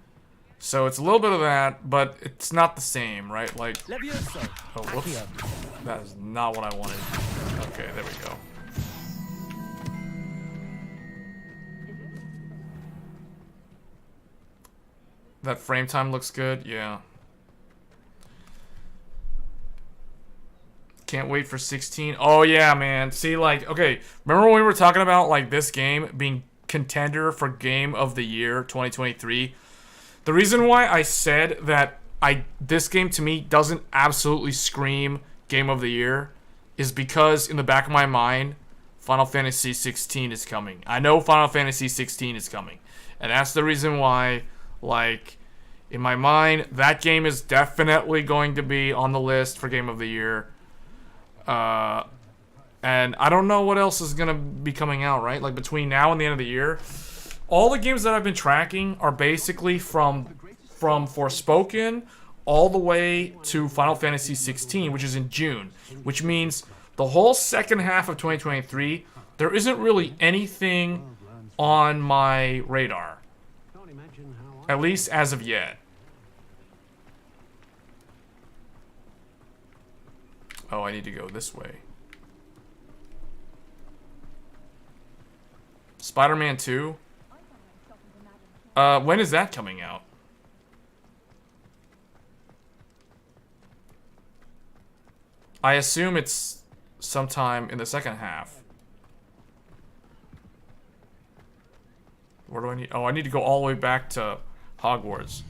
So it's a little bit of that, but it's not the same, right? Like, oh, whoops. That is not what I wanted. Okay, there we go. That frame time looks good, yeah. Can't wait for 16. Oh yeah, man. See, like, okay, remember when we were talking about like this game being contender for Game of the Year 2023? The reason why I said that this game to me doesn't absolutely scream Game of the Year is because in the back of my mind, Final Fantasy 16 is coming. I know Final Fantasy 16 is coming. And that's the reason why, like, in my mind, that game is definitely going to be on the list for Game of the Year. And I don't know what else is going to be coming out, right? Like, between now and the end of the year, all the games that I've been tracking are basically from Forspoken all the way to Final Fantasy 16, which is in June. Which means the whole second half of 2023, there isn't really anything on my radar. At least as of yet. Oh, I need to go this way. Spider-Man 2? When is that coming out? I assume it's sometime in the second half. Where do I need? Oh, I need to go all the way back to Hogwarts.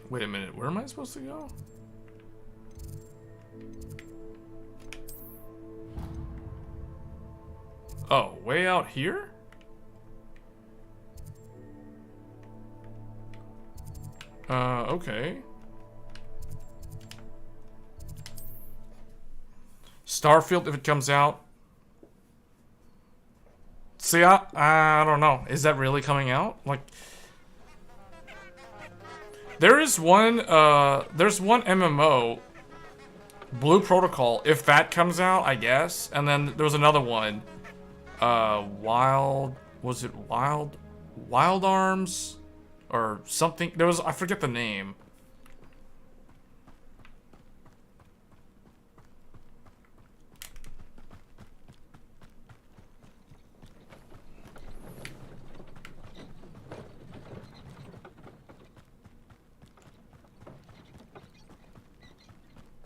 Wait a minute, where am I supposed to go? Oh, way out here? Okay. Starfield, if it comes out. See, I don't know. Is that really coming out? Like, there's one MMO, Blue Protocol, if that comes out, I guess. And then there was another one, Wild Arms? Or something, I forget the name.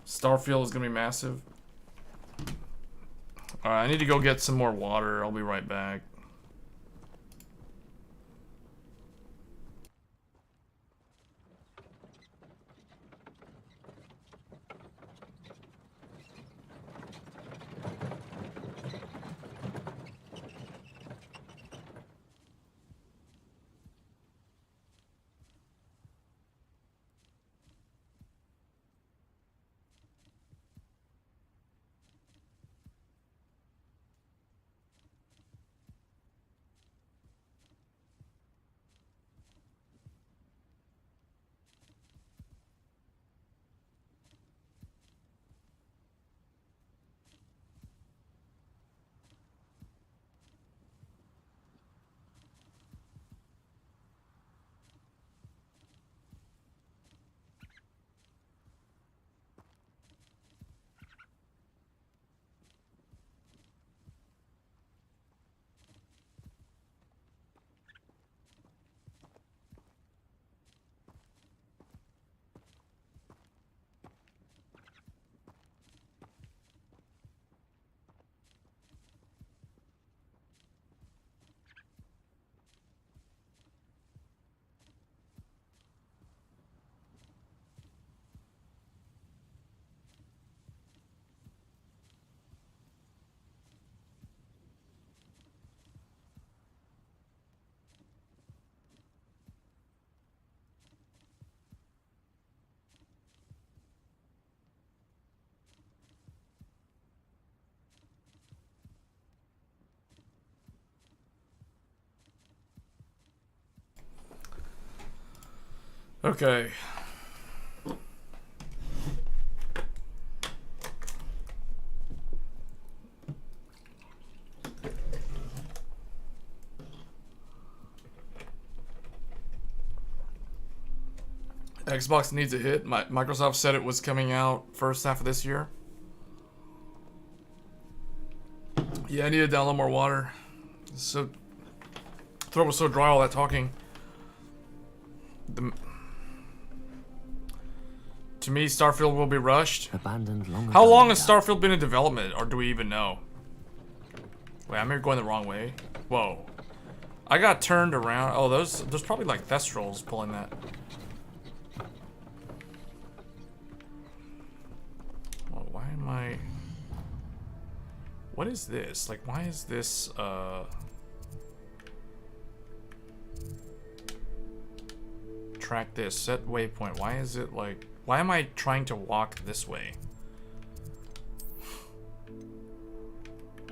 Starfield is gonna be massive. Alright, I need to go get some more water. I'll be right back. Okay. Xbox needs a hit. Microsoft said it was coming out first half of this year. Yeah, I need to download more water. So, throat was so dry, all that talking. To me, Starfield will be rushed. Abandoned long How ago, long has Dad. Starfield been in development, or do we even know? Wait, I'm here going the wrong way. Whoa. I got turned around. Oh, there's probably like Thestrals pulling that. Well, why am I... What is this? Like, why is this, track this, set waypoint. Why is it like... Why am I trying to walk this way?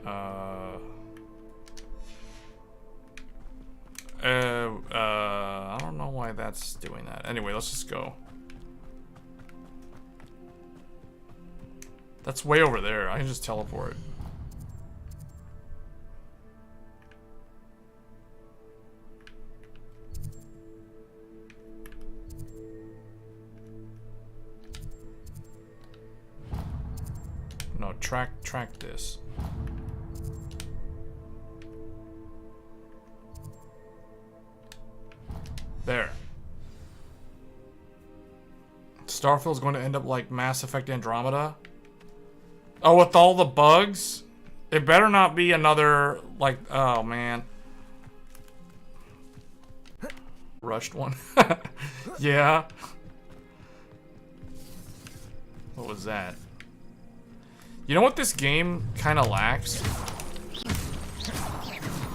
I don't know why that's doing that. Anyway, let's just go. That's way over there. I can just teleport. No, track this. There. Starfield's going to end up like Mass Effect Andromeda. Oh, with all the bugs? It better not be another, like, oh man. Rushed one. Yeah. What was that? You know what this game kind of lacks?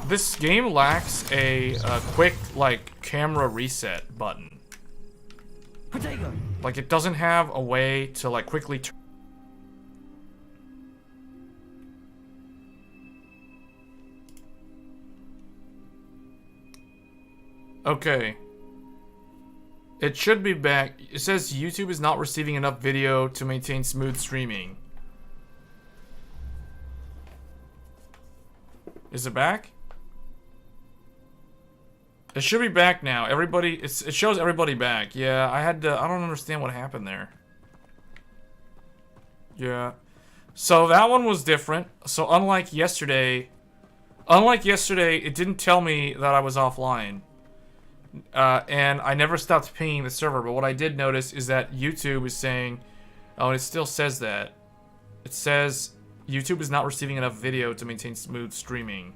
This game lacks a quick, like, camera reset button. Like, it doesn't have a way to, like, quickly turn. Okay. It should be back. It says YouTube is not receiving enough video to maintain smooth streaming. Is it back? It should be back now. Everybody, it shows everybody back. Yeah, I don't understand what happened there. Yeah. So that one was different. So unlike yesterday, it didn't tell me that I was offline. And I never stopped pinging the server, but what I did notice is that YouTube is saying, oh, and it still says that. It says YouTube is not receiving enough video to maintain smooth streaming.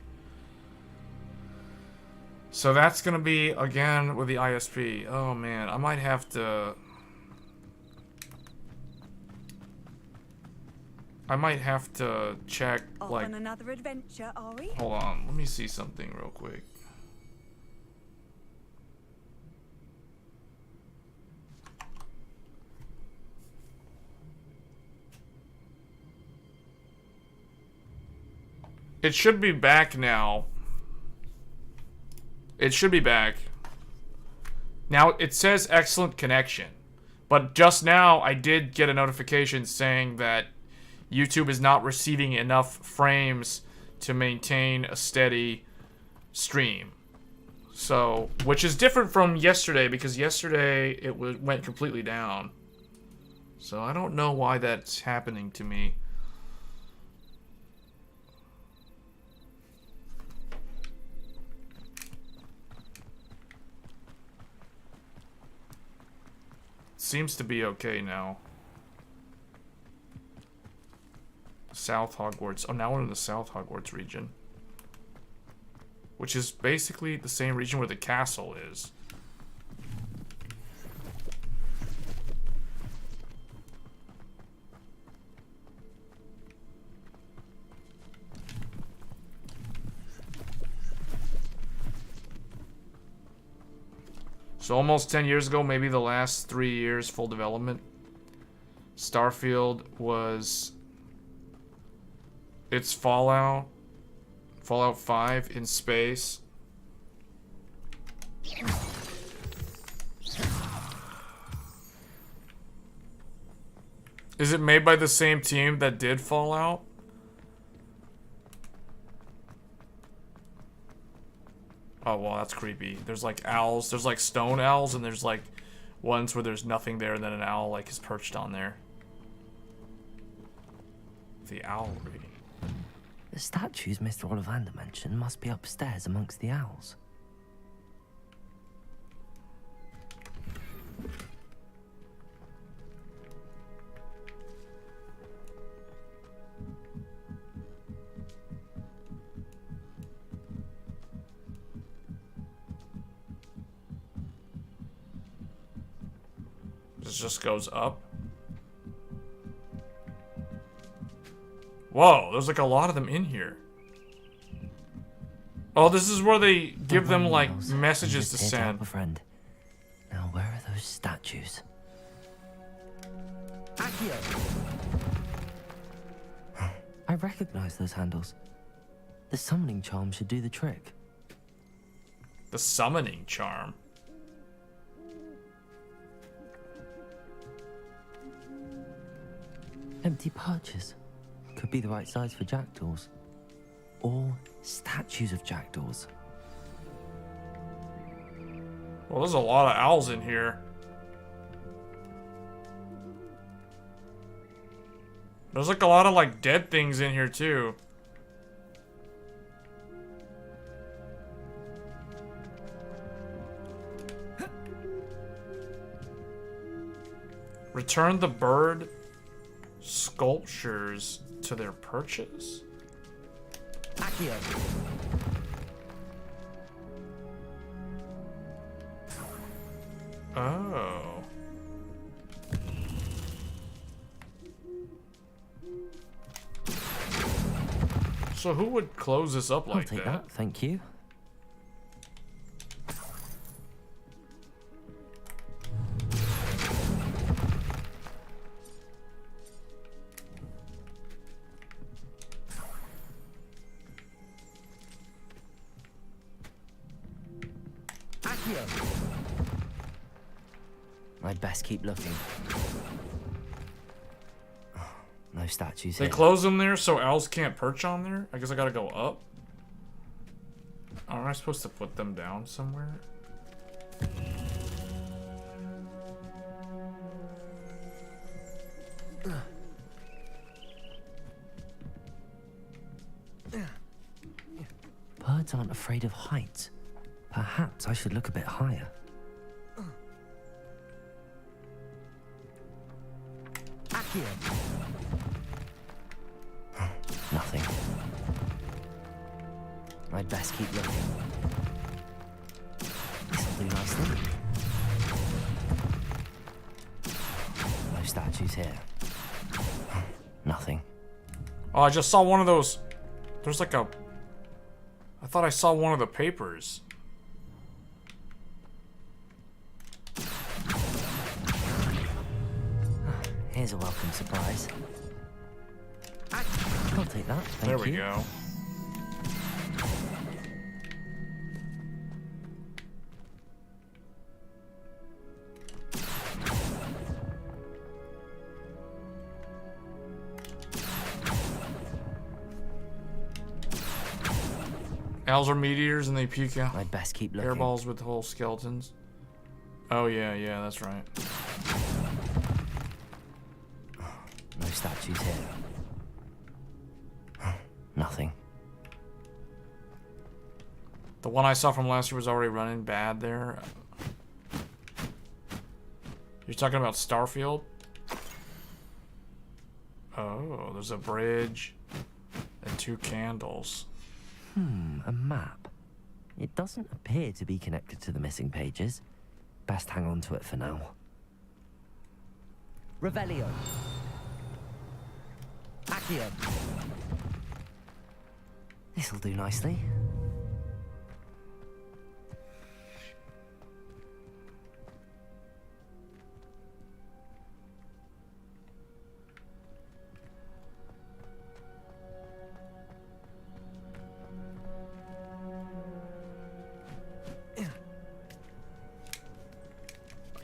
So that's gonna be, again, with the ISP. Oh man, I might have to... check, Off like... on another adventure, are we? Hold on, let me see something real quick. It should be back now. It should be back. Now, it says excellent connection. But just now, I did get a notification saying that YouTube is not receiving enough frames to maintain a steady stream. So, which is different from yesterday, because yesterday it went completely down. So, I don't know why that's happening to me. Seems to be okay now. South Hogwarts. Oh, now we're in the South Hogwarts region. Which is basically the same region where the castle is. So almost 10 years ago, maybe the last 3 years, full development. Starfield was... It's Fallout 5 in space. Is it made by the same team that did Fallout? Oh, well, that's creepy. There's like owls. There's like stone owls, and there's like ones where there's nothing there, and then an owl like is perched on there. The Owlery. The statues Mr. Ollivander mentioned must be upstairs amongst the owls. This just goes up. Whoa, there's like a lot of them in here. Oh, this is where they give them like messages to send. Friend. Now where are those statues? I recognize those handles. The summoning charm should do the trick. The summoning charm? Empty perches. Could be the right size for jackdaws. Or statues of jackdaws. Well, there's a lot of owls in here. There's like a lot of like dead things in here too. Return the bird sculptures to their perches? Oh. So who would close this up like I'll take that, thank you. I'd best keep looking. No statues They here. close them there so owls can't perch on there? I guess I gotta go up. Aren't I supposed to put them down somewhere? Birds aren't afraid of heights. Perhaps I should look a bit higher. Nothing. I'd best keep looking. This'll do nicely. No statues here. Nothing. Oh, I just saw one of those. There's like a... I thought I saw one of the papers. Here's a welcome surprise. I'll take that, thank you. There we go. Owls are meteors and they puke out. I'd best keep looking. Hairballs with whole skeletons. Oh yeah, that's right. No statues here. Nothing. The one I saw from last year was already running bad there. You're talking about Starfield? Oh, there's a bridge and 2 candles. A map. It doesn't appear to be connected to the missing pages. Best hang on to it for now. Revelio. Accio. This'll do nicely.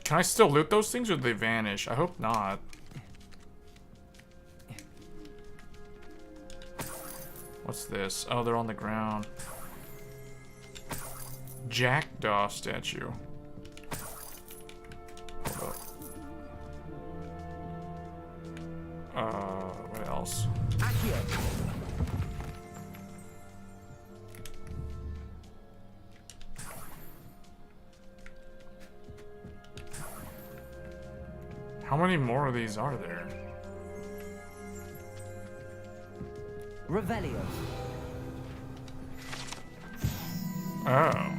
Can I still loot those things or do they vanish? I hope not. What's this? Oh, they're on the ground. Jackdaw statue. Hold up. What else? How many more of these are there? Revelio. Oh.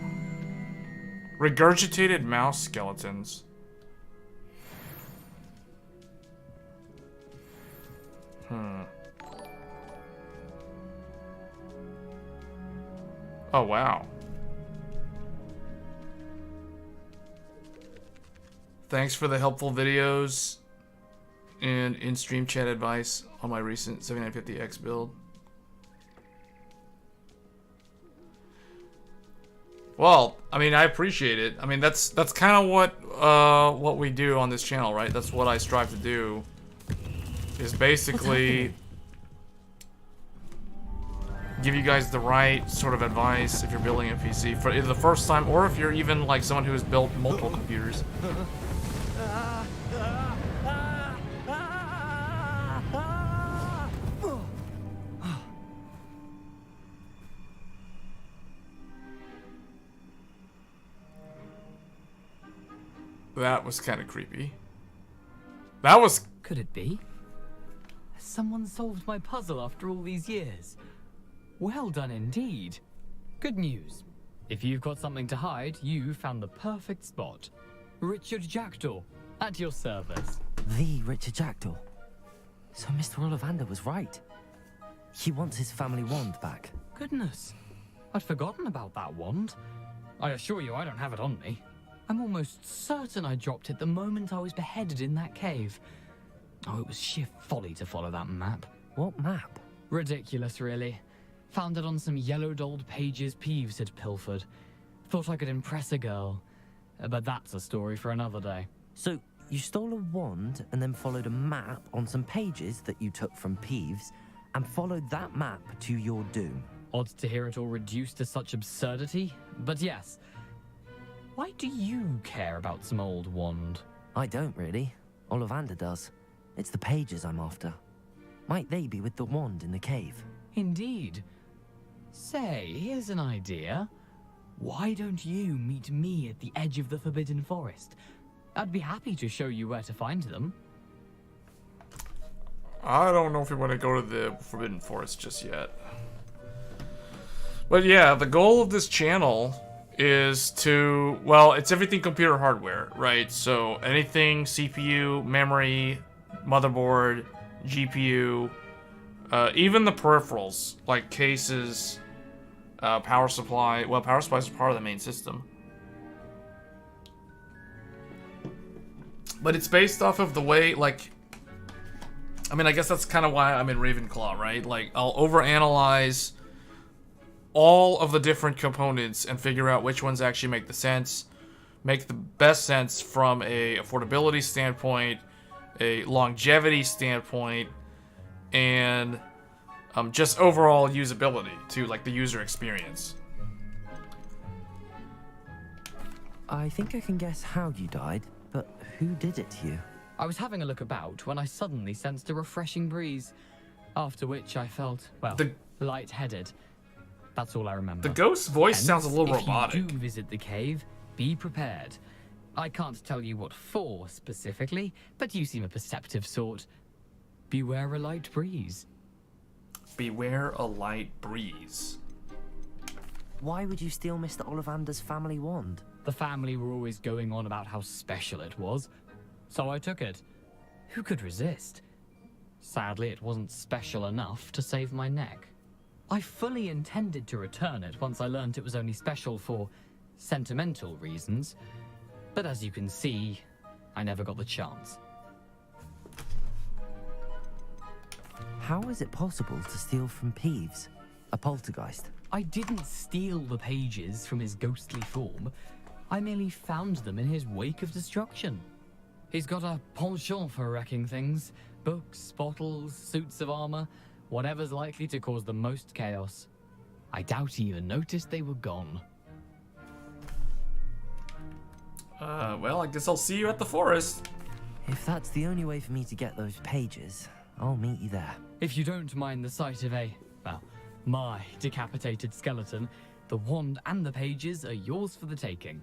Regurgitated mouse skeletons. Oh, wow. Thanks for the helpful videos and in-stream chat advice on my recent 7950X build. Well, I mean, I appreciate it. I mean, that's kind of what we do on this channel, right? That's what I strive to do. Is basically give you guys the right sort of advice if you're building a PC for either the first time or if you're even like someone who has built multiple computers. That was kind of creepy. That was... Could it be? Someone solved my puzzle after all these years. Well done indeed. Good news. If you've got something to hide, you found the perfect spot. Richard Jackdaw, at your service. The Richard Jackdaw. So Mr. Ollivander was right. He wants his family wand back. Goodness. I'd forgotten about that wand. I assure you I don't have it on me. I'm almost certain I dropped it the moment I was beheaded in that cave. Oh, it was sheer folly to follow that map. What map? Ridiculous, really. Found it on some yellowed old pages Peeves had pilfered. Thought I could impress a girl. But that's a story for another day. So, you stole a wand and then followed a map on some pages that you took from Peeves and followed that map to your doom. Odd to hear it all reduced to such absurdity, but yes. Why do you care about some old wand? I don't really. Ollivander does. It's the pages I'm after. Might they be with the wand in the cave? Indeed. Say, here's an idea. Why don't you meet me at the edge of the Forbidden Forest? I'd be happy to show you where to find them. I don't know if we want to go to the Forbidden Forest just yet. But yeah, the goal of this channel is to, well, it's everything computer hardware, right? So anything CPU, memory, motherboard, GPU, even the peripherals, like cases, power supply. Well, power supply is part of the main system. But it's based off of the way, like, I mean, I guess that's kind of why I'm in Ravenclaw, right? Like, I'll overanalyze all of the different components and figure out which ones actually make the best sense from a affordability standpoint, a longevity standpoint, and just overall usability to like the user experience. I think I can guess how you died, but who did it to you? I was having a look about when I suddenly sensed a refreshing breeze, after which I felt, well, lightheaded. That's all I remember. The ghost's voice Hence, sounds a little if robotic. If you do visit the cave, be prepared. I can't tell you what for specifically, but you seem a perceptive sort. Beware a light breeze. Beware a light breeze. Why would you steal Mr. Ollivander's family wand? The family were always going on about how special it was, so I took it. Who could resist? Sadly, it wasn't special enough to save my neck. I fully intended to return it once I learned it was only special for sentimental reasons, but as you can see, I never got the chance. How is it possible to steal from Peeves, a poltergeist? I didn't steal the pages from his ghostly form. I merely found them in his wake of destruction. He's got a penchant for wrecking things. Books, bottles, suits of armor, Whatever's likely to cause the most chaos. I doubt he even noticed they were gone. Well, I guess I'll see you at the forest. If that's the only way for me to get those pages, I'll meet you there. If you don't mind the sight of well, my decapitated skeleton, the wand and the pages are yours for the taking.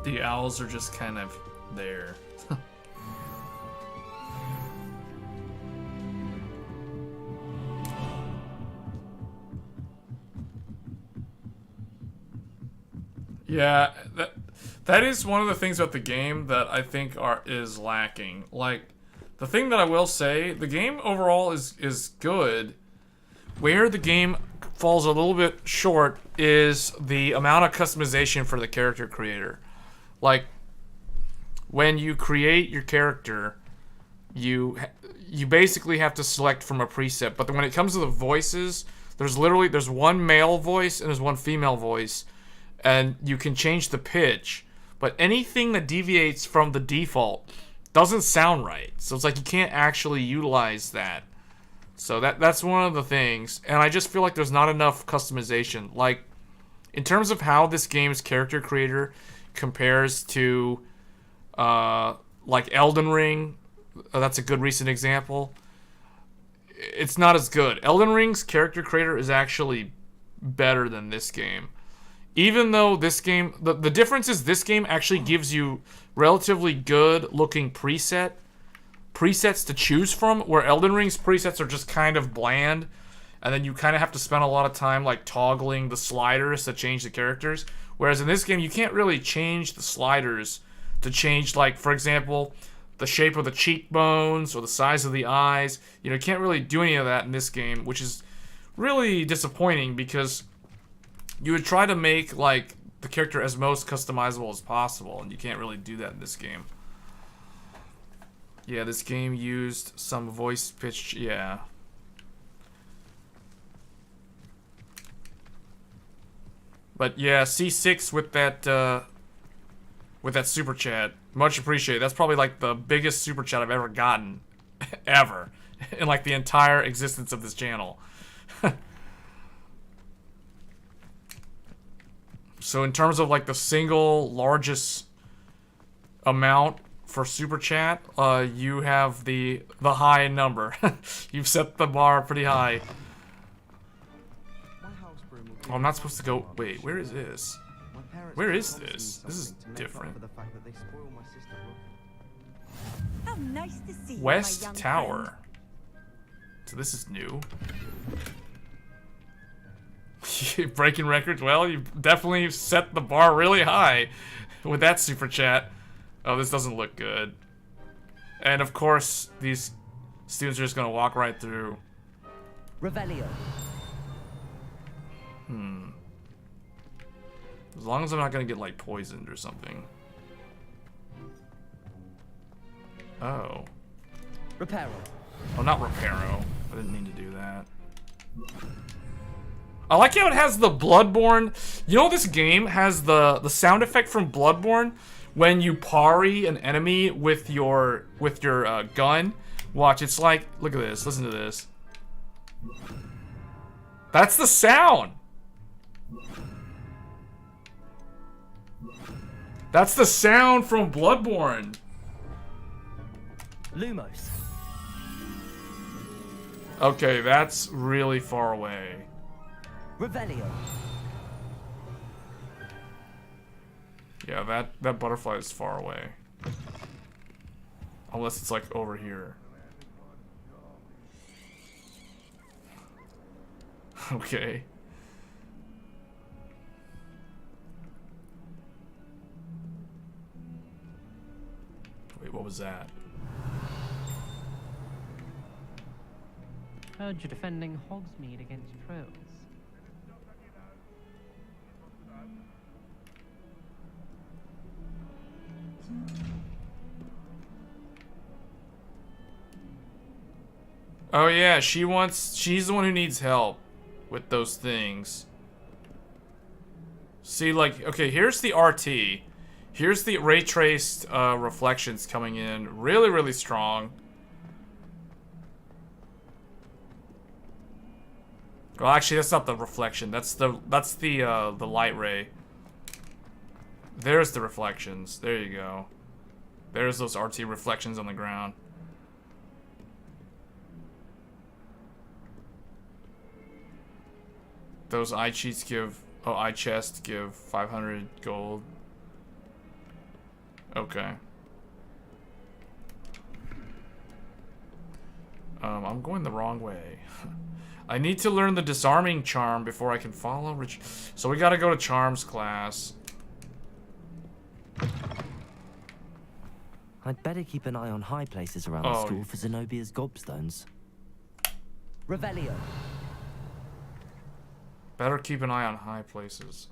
The owls are just kind of there. Yeah, that is one of the things about the game that I think is lacking. Like, the thing that I will say, the game overall is good. Where the game falls a little bit short is the amount of customization for the character creator. Like, when you create your character, you basically have to select from a preset. But when it comes to the voices, there's one male voice and there's one female voice. And you can change the pitch, but anything that deviates from the default doesn't sound right. So it's like you can't actually utilize that. So that's one of the things. And I just feel like there's not enough customization. Like, in terms of how this game's character creator compares to, like Elden Ring, that's a good recent example. It's not as good. Elden Ring's character creator is actually better than this game. Even though this game, the difference is this game actually gives you relatively good looking presets to choose from, where Elden Ring's presets are just kind of bland, and then you kind of have to spend a lot of time like toggling the sliders to change the characters. Whereas in this game, you can't really change the sliders to change, like, for example, the shape of the cheekbones or the size of the eyes. You know, you can't really do any of that in this game, which is really disappointing because you would try to make, like, the character as most customizable as possible, and you can't really do that in this game. Yeah, this game used some voice pitch, yeah. But yeah, C6 with that super chat. Much appreciated. That's probably like the biggest super chat I've ever gotten. Ever. In like the entire existence of this channel. So in terms of like the single largest amount for super chat, you have the high number. You've set the bar pretty high. Oh, I'm not supposed to go. Wait, where is this? Where is this? This is different. How nice to see you, West my young Tower. friend. So this is new. Breaking records. Well, you definitely set the bar really high with that super chat. Oh, this doesn't look good. And of course, these students are just gonna walk right through. Revelio. As long as I'm not gonna get like poisoned or something. Oh. Reparo. Oh, not Reparo. I didn't mean to do that. I like how it has the Bloodborne. You know, this game has the sound effect from Bloodborne when you parry an enemy with your gun. Watch, it's like, look at this. Listen to this. That's the sound. That's the sound from Bloodborne. Lumos. Okay, that's really far away. Revelio. Yeah, that butterfly is far away. Unless it's like over here. Okay. Wait, what was that? Heard you're defending Hogsmeade against trolls. Oh yeah, she's the one who needs help with those things. See, like, okay, here's the RT. Here's the ray traced reflections coming in really, really strong. Well, actually, that's not the reflection. That's the light ray. There's the reflections. There you go. There's those RT reflections on the ground. Those eye cheats give... Oh, eye chests give 500 gold. Okay. I'm going the wrong way. I need to learn the disarming charm before I can follow Rich. So we gotta go to Charms class. I'd better keep an eye on high places around the school for Zenobia's gobstones. Revelio. Better keep an eye on high places.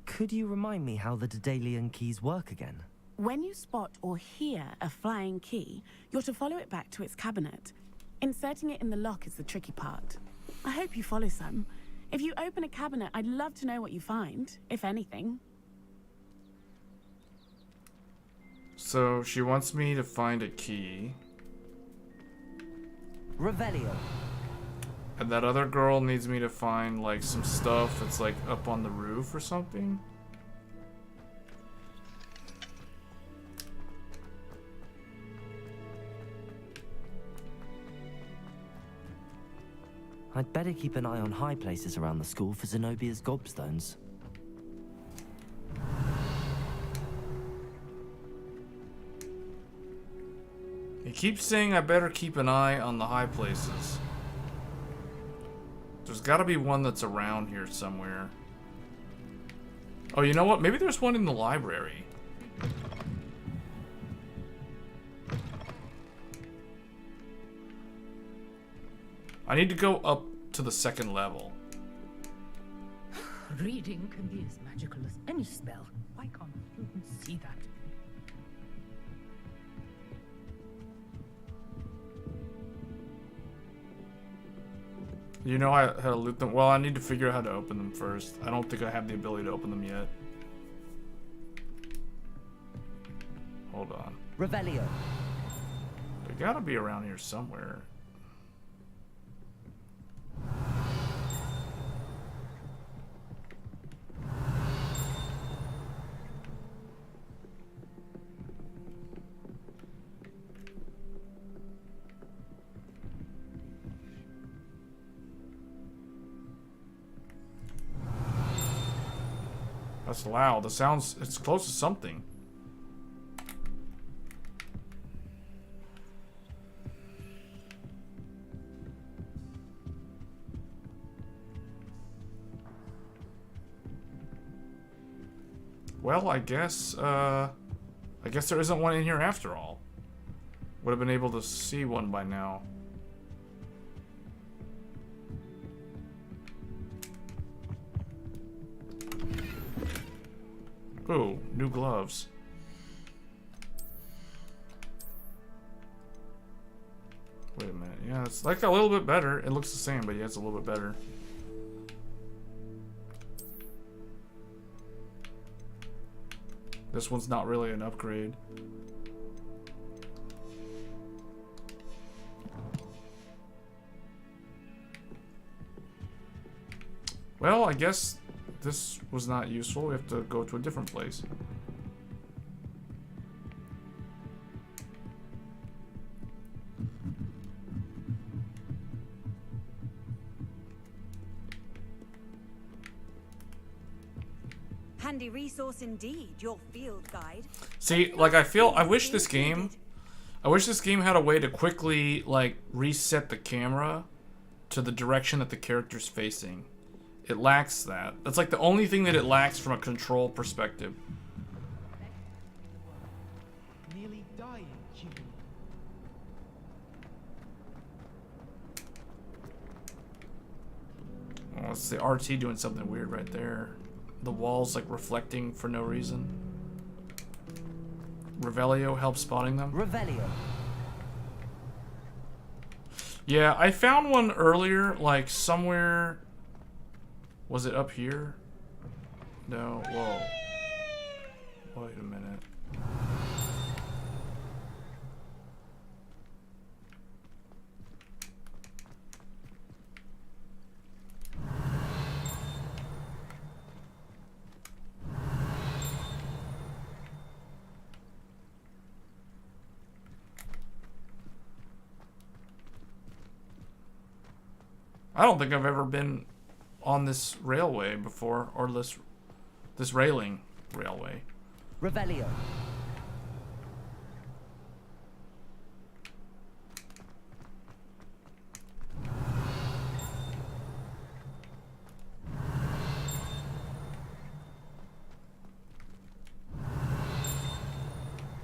Could you remind me how the Daedalian keys work again? When you spot or hear a flying key, you're to follow it back to its cabinet. Inserting it in the lock is the tricky part. I hope you follow some. If you open a cabinet, I'd love to know what you find, if anything. So she wants me to find a key. Revelio. And that other girl needs me to find like some stuff that's like up on the roof or something. I'd better keep an eye on high places around the school for Zenobia's gobstones. He keeps saying I better keep an eye on the high places. There's gotta be one that's around here somewhere. Oh, you know what? Maybe there's one in the library. I need to go up to the second level. Reading can be as magical as any spell. Why can't students see that? You know how to loot them? Well, I need to figure out how to open them first. I don't think I have the ability to open them yet. Hold on. Revelio. They gotta be around here somewhere. That's loud. The sounds, it's close to something. Well, I guess there isn't one in here after all. Would have been able to see one by now. Ooh, new gloves. Wait a minute. Yeah, it's like a little bit better. It looks the same, but yeah, it's a little bit better. This one's not really an upgrade. Well, I guess this was not useful. We have to go to a different place. Handy resource indeed, your field guide. See, like I wish this game had a way to quickly like reset the camera to the direction that the character's facing. It lacks that. That's like the only thing that it lacks from a control perspective. Nearly dying, Jimmy. Oh, it's the RT doing something weird right there. The wall's like reflecting for no reason. Revelio helps spotting them? Revelio. Yeah, I found one earlier, like somewhere. Was it up here? No, whoa. Wait a minute. I don't think I've ever been on this railway before, or this railing railway. Revelio.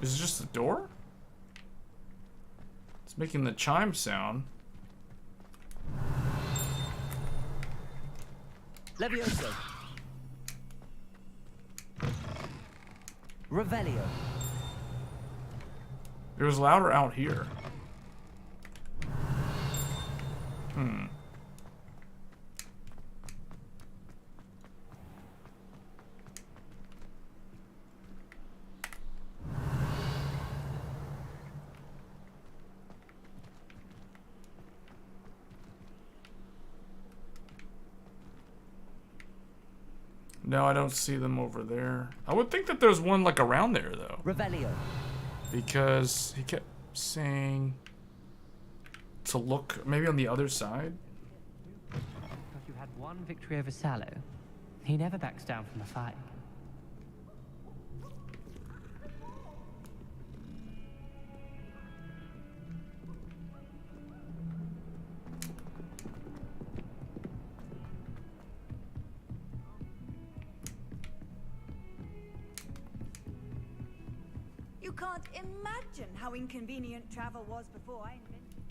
Is it just a door? It's making the chime sound. Levioso. Revelio. It was louder out here. Hmm. No, I don't see them over there. I would think that there's one like around there though. Revelio. Because he kept saying to look maybe on the other side. Thought you had one victory over Sallow. He never backs down from a fight. You can't imagine how inconvenient travel was before I invented.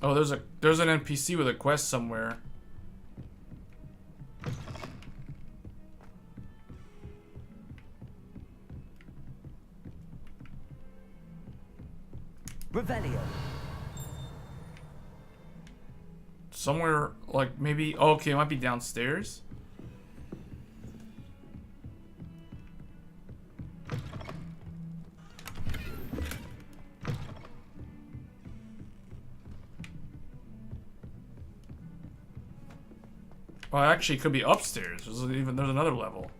Oh, there's an NPC with a quest somewhere. Revelio. Somewhere like maybe okay, it might be downstairs. Well, actually, it could be upstairs. There's another level.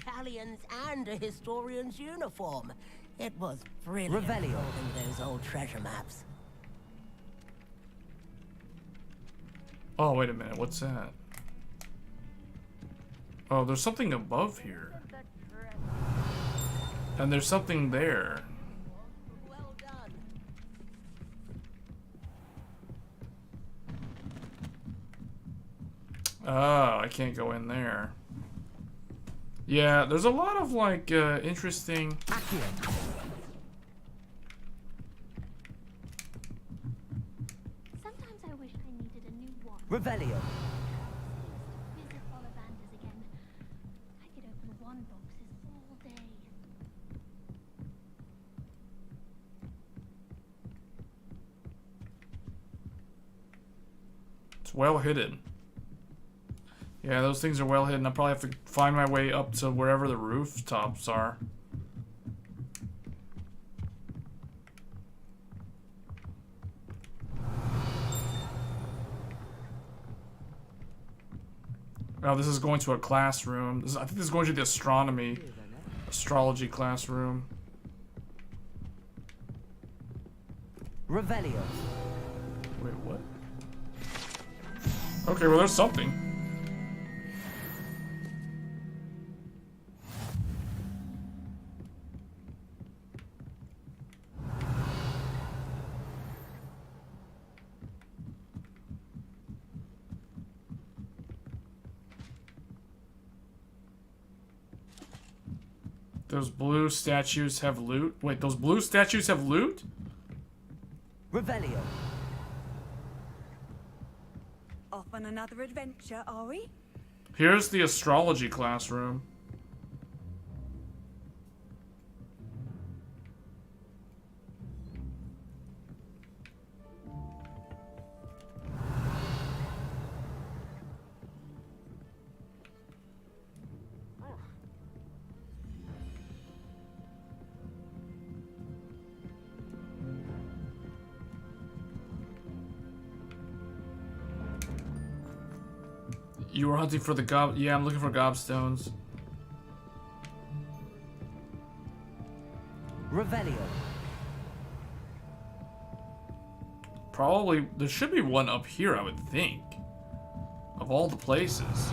Galleons and a historian's uniform. It was brilliant. Revelio. Holding those old treasure maps. Oh, wait a minute. What's that? Oh, there's something above here. And there's something there. Oh, I can't go in there. Yeah, there's a lot of like interesting. Sometimes I wish I needed a new one. Revelio. Visit Ollivander's again. I could open one boxes all day. It's well hidden. Yeah, those things are well hidden. I'll probably have to find my way up to wherever the rooftops are. Oh, this is going to a classroom. I think this is going to the astrology classroom. Revelio. Wait, what? Okay, well, there's something. Those blue statues have loot? Wait, those blue statues have loot? Revelio. Off on another adventure, are we? Here's the astrology classroom. You were hunting for the gob... Yeah, I'm looking for gobstones. Revelio. Probably... There should be one up here, I would think. Of all the places.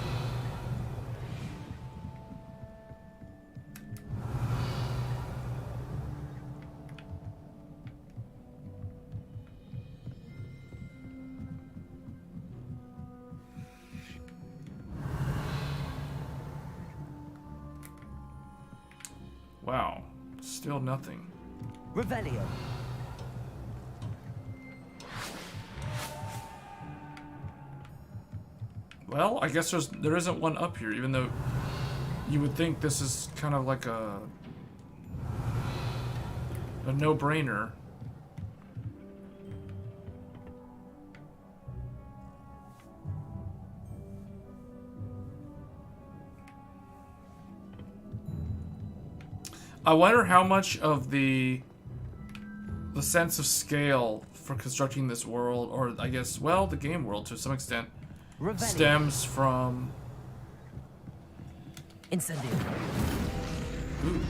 Wow. Still nothing. Revelio. Well, I guess there isn't one up here, even though you would think this is kind of like a no-brainer. I wonder how much of the sense of scale for constructing this world, or I guess, well, the game world to some extent, stems from... Incendio. Ooh.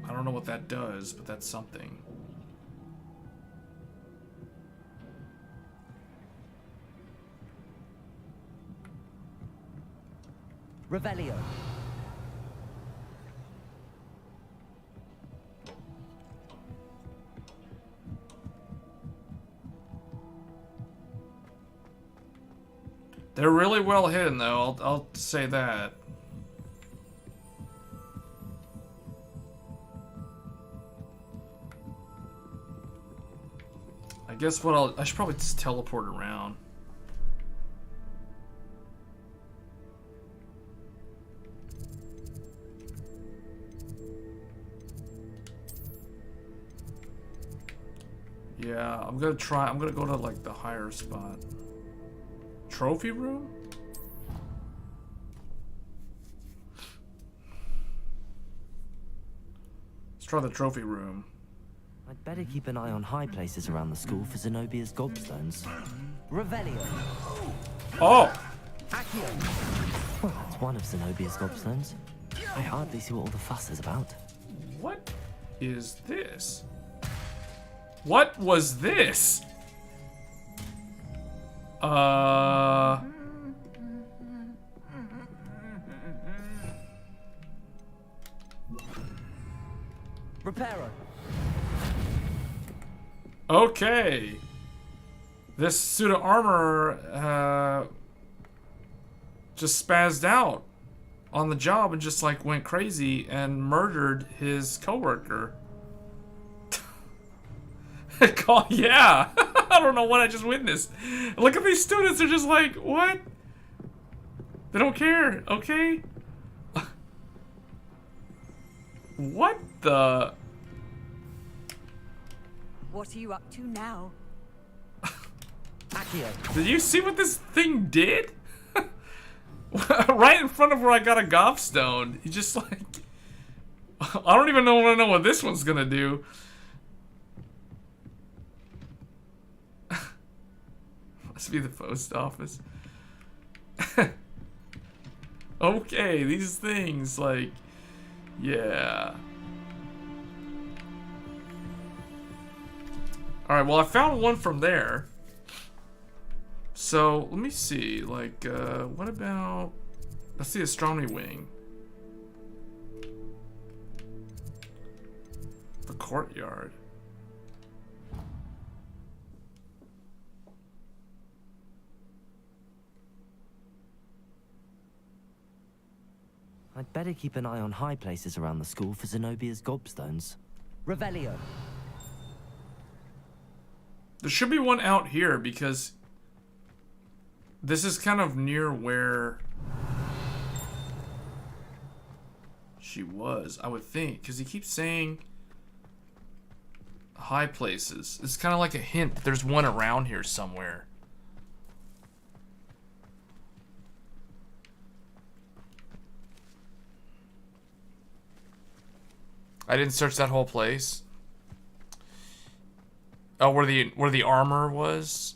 I don't know what that does, but that's something. Revelio. They're really well hidden, though. I'll say that. I guess what I should probably just teleport around. Yeah, I'm gonna go to like the higher spot. Trophy room? Let's try the trophy room. I'd better keep an eye on high places around the school for Zenobia's gobstones. Revelio. Oh! Well, that's one of Zenobia's gobstones. I hardly see what all the fuss is about. What is this? What was this? Reparo. Okay. This suit of armor just spazzed out on the job and just like went crazy and murdered his coworker. Yeah. I don't know what I just witnessed. Look at these students, they're just like, what? They don't care, okay? What the? What are you up to now? Did you see what this thing did? Right in front of where I got a gobstone. He just like... I don't even know what this one's gonna do. Must be the post office. Okay, these things, like... Yeah. Alright, well I found one from there. So, let me see, like, what about... That's the astronomy wing. The courtyard. I'd better keep an eye on high places around the school for Zenobia's gobstones. Revelio. There should be one out here because this is kind of near where she was, I would think, because he keeps saying high places. It's kind of like a hint that there's one around here somewhere. I didn't search that whole place. Oh, where the armor was?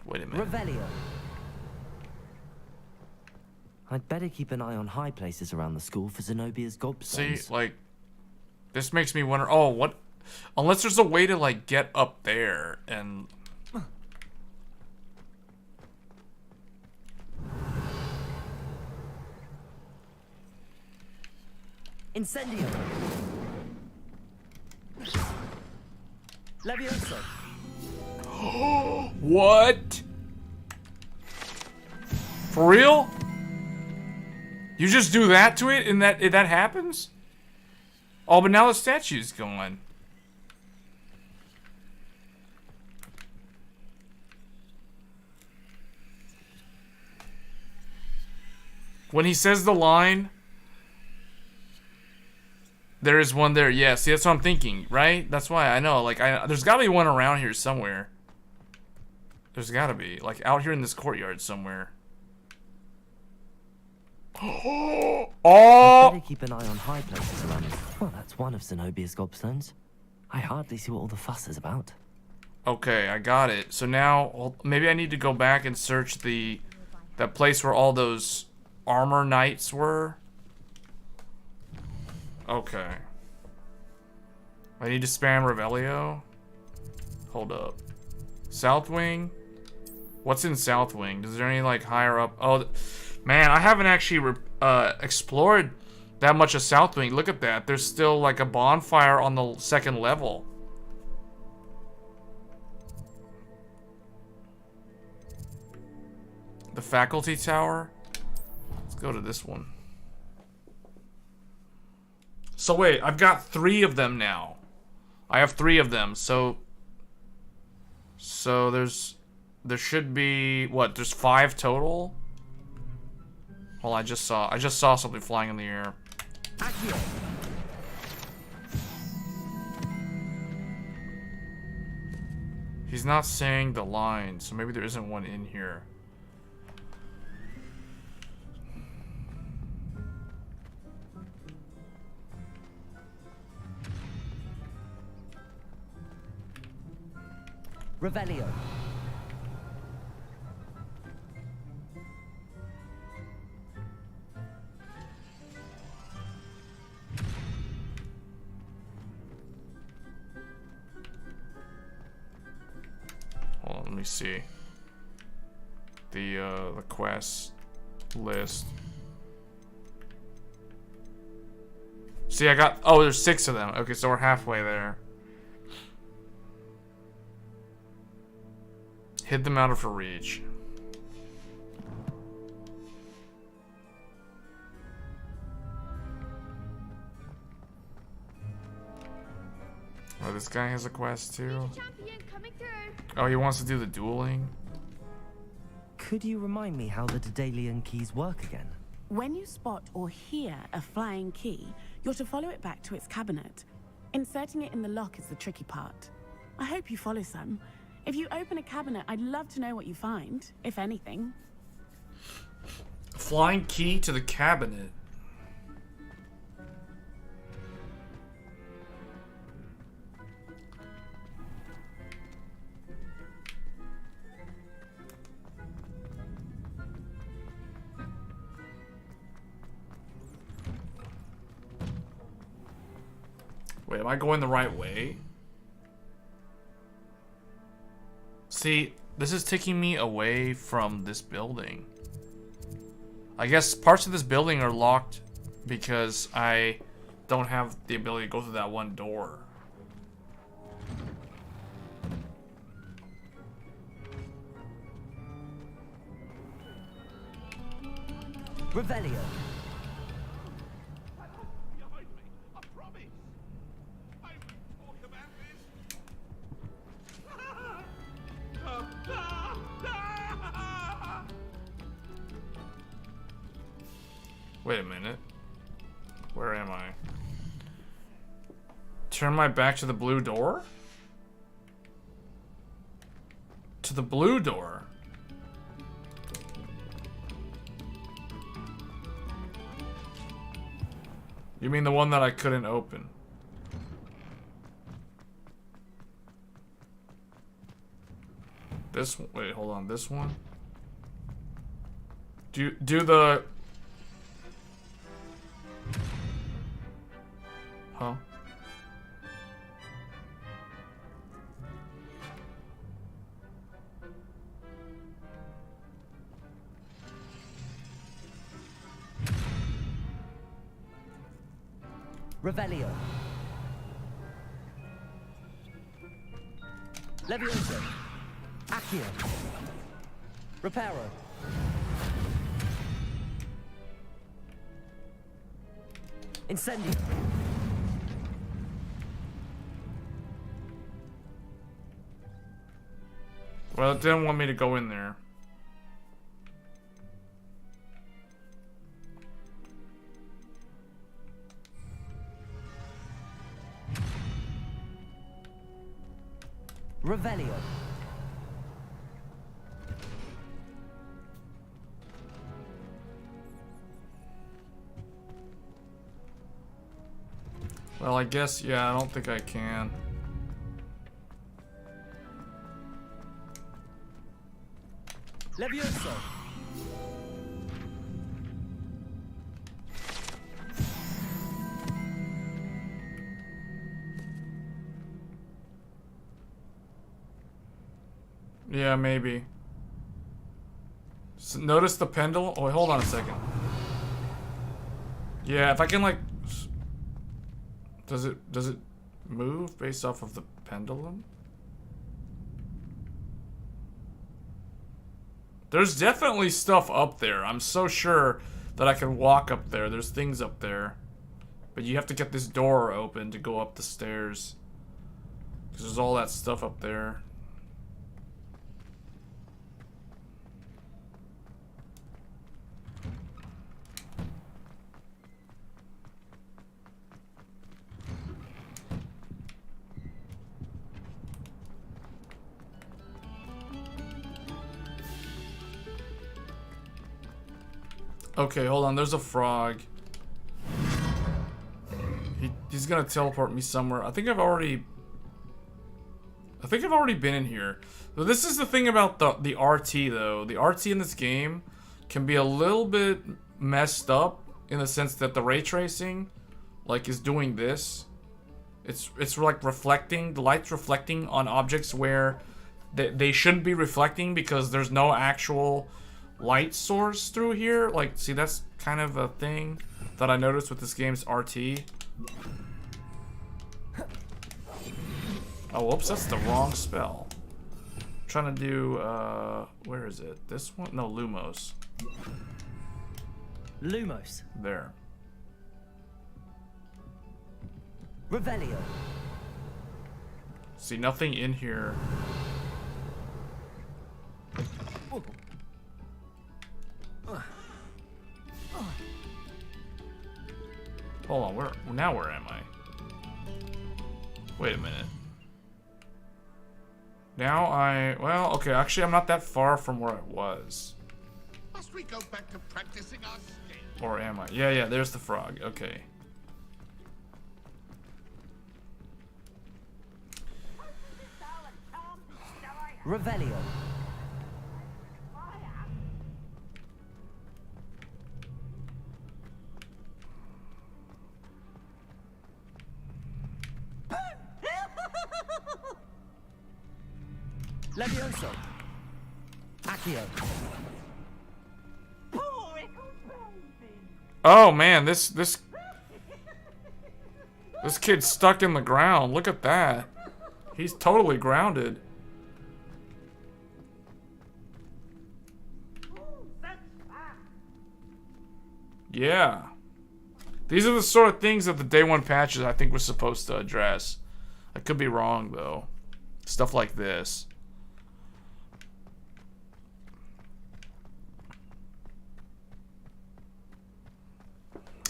Wait a minute. Revelio. I'd better keep an eye on high places around the school for Zenobia's gobstones. See, like, this makes me wonder, oh, what? Unless there's a way to, like, get up there and... Incendio. Levioso. What? For real? You just do that to it and that happens? Oh, but now the statue's going. When he says the line, there is one there. Yeah, see, that's what I'm thinking, right? That's why I know. Like, there's got to be one around here somewhere. There's got to be. Like, out here in this courtyard somewhere. Oh! Better keep an eye on high places around it. Well, that's one of Zenobia's gobstones. I hardly see what all the fuss is about. Okay, I got it. So now, well, maybe I need to go back and search that place where all those armor knights were. Okay. I need to spam Revelio. Hold up. South Wing? What's in South Wing? Is there any, like, higher up? Oh, man, I haven't actually explored that much of South Wing. Look at that. There's still, like, a bonfire on the second level. The faculty tower? Let's go to this one. So wait, I've got 3 of them now. I have 3 of them, so there should be, what, there's 5 total? Well, I just saw something flying in the air. He's not saying the line, so maybe there isn't one in here. Revelio. Hold on, let me see. The quest list. See, I got, oh, there's 6 of them. Okay, so we're halfway there. Hid them out of her reach. Oh, this guy has a quest too. Oh, he wants to do the dueling. Could you remind me how the Daedalian keys work again? When you spot or hear a flying key, you're to follow it back to its cabinet. Inserting it in the lock is the tricky part. I hope you follow, son. If you open a cabinet, I'd love to know what you find, if anything. Flying key to the cabinet. Wait, am I going the right way? See, this is taking me away from this building. I guess parts of this building are locked because I don't have the ability to go through that one door. Revelio. Wait a minute. Where am I? Turn my back to the blue door? To the blue door? You mean the one that I couldn't open? This one? Wait, hold on. This one? Do the... Huh? Revelio. Levioso. Accio. Reparo. Incendio. Well, it didn't want me to go in there. Revelio. Well, I guess, yeah, I don't think I can. Levioso. Yeah, maybe. Notice the pendulum? Oh, wait, hold on a second. Yeah, if I can, like... Does it move based off of the pendulum? There's definitely stuff up there. I'm so sure that I can walk up there. There's things up there. But you have to get this door open to go up the stairs. Because there's all that stuff up there. Okay, hold on. There's a frog. He's gonna teleport me somewhere. I think I've already been in here. So this is the thing about the RT though. The RT in this game can be a little bit messed up in the sense that the ray tracing, like, is doing this. It's like reflecting. The light's reflecting on objects where they shouldn't be reflecting because there's no actual light source through here. Like, see, that's kind of a thing that I noticed with this game's RT. Oh, whoops, that's the wrong spell. I'm trying to do, where is it? This one? No, Lumos. Lumos. There. Revelio. See, nothing in here. Hold on, where am I? Wait a minute. Well, okay, actually I'm not that far from where I was. Must we go back to practicing our skills? Or am I? Yeah, there's the frog. Okay. Revelio. Levioso. Accio. Oh man, this kid's stuck in the ground. Look at that. He's totally grounded. Yeah. These are the sort of things that the day one patches I think was supposed to address. I could be wrong, though. Stuff like this.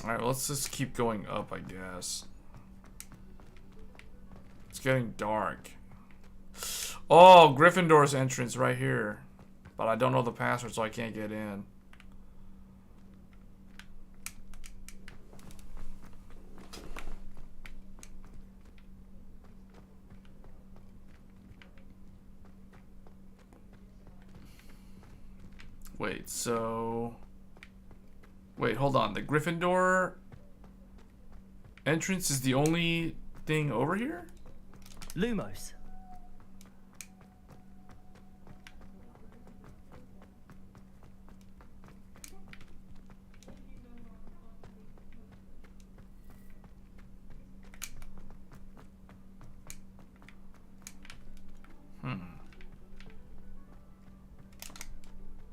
Alright, let's just keep going up, I guess. It's getting dark. Oh, Gryffindor's entrance right here. But I don't know the password, so I can't get in. Wait, so... Wait, hold on. The Gryffindor entrance is the only thing over here? Lumos.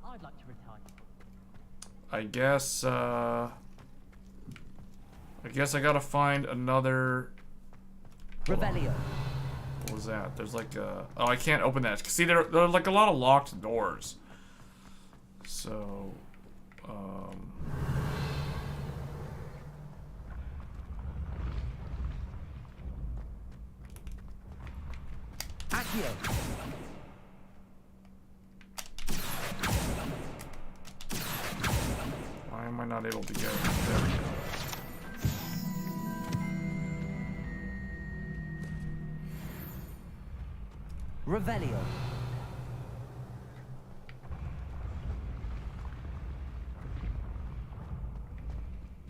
I'd like to retire. I guess I gotta find another... Revelio. What was that? There's like a... Oh, I can't open that. See, there are like a lot of locked doors. So... Accio. Why am I not able to get it? There we go. Revelio.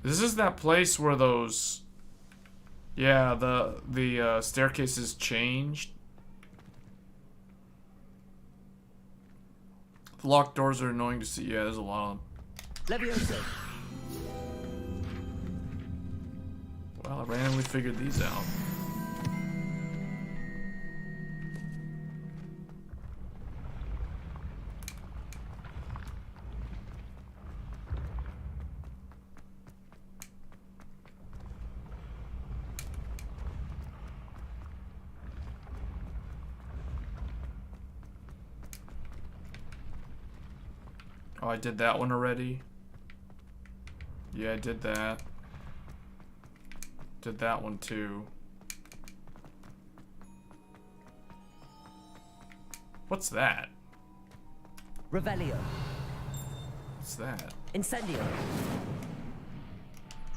This is that place where those... Yeah, the staircases changed. The locked doors are annoying to see. Yeah, there's a lot of them. Levioso. Well, I randomly figured these out. Oh, I did that one already. Yeah, I did that. Did that one too. What's that? Revelio. What's that? Incendio.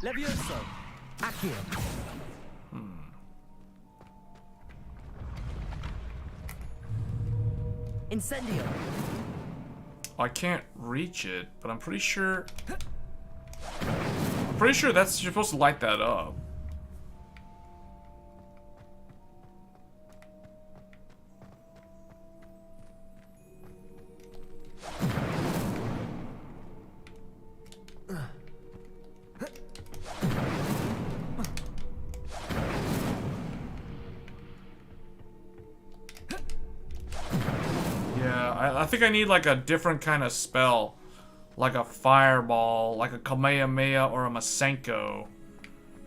Levioso. Accio. Incendio. I can't reach it, but I'm pretty sure that's you're supposed to light that up. I think I need like a different kind of spell. Like a fireball, like a Kamehameha or a Masenko.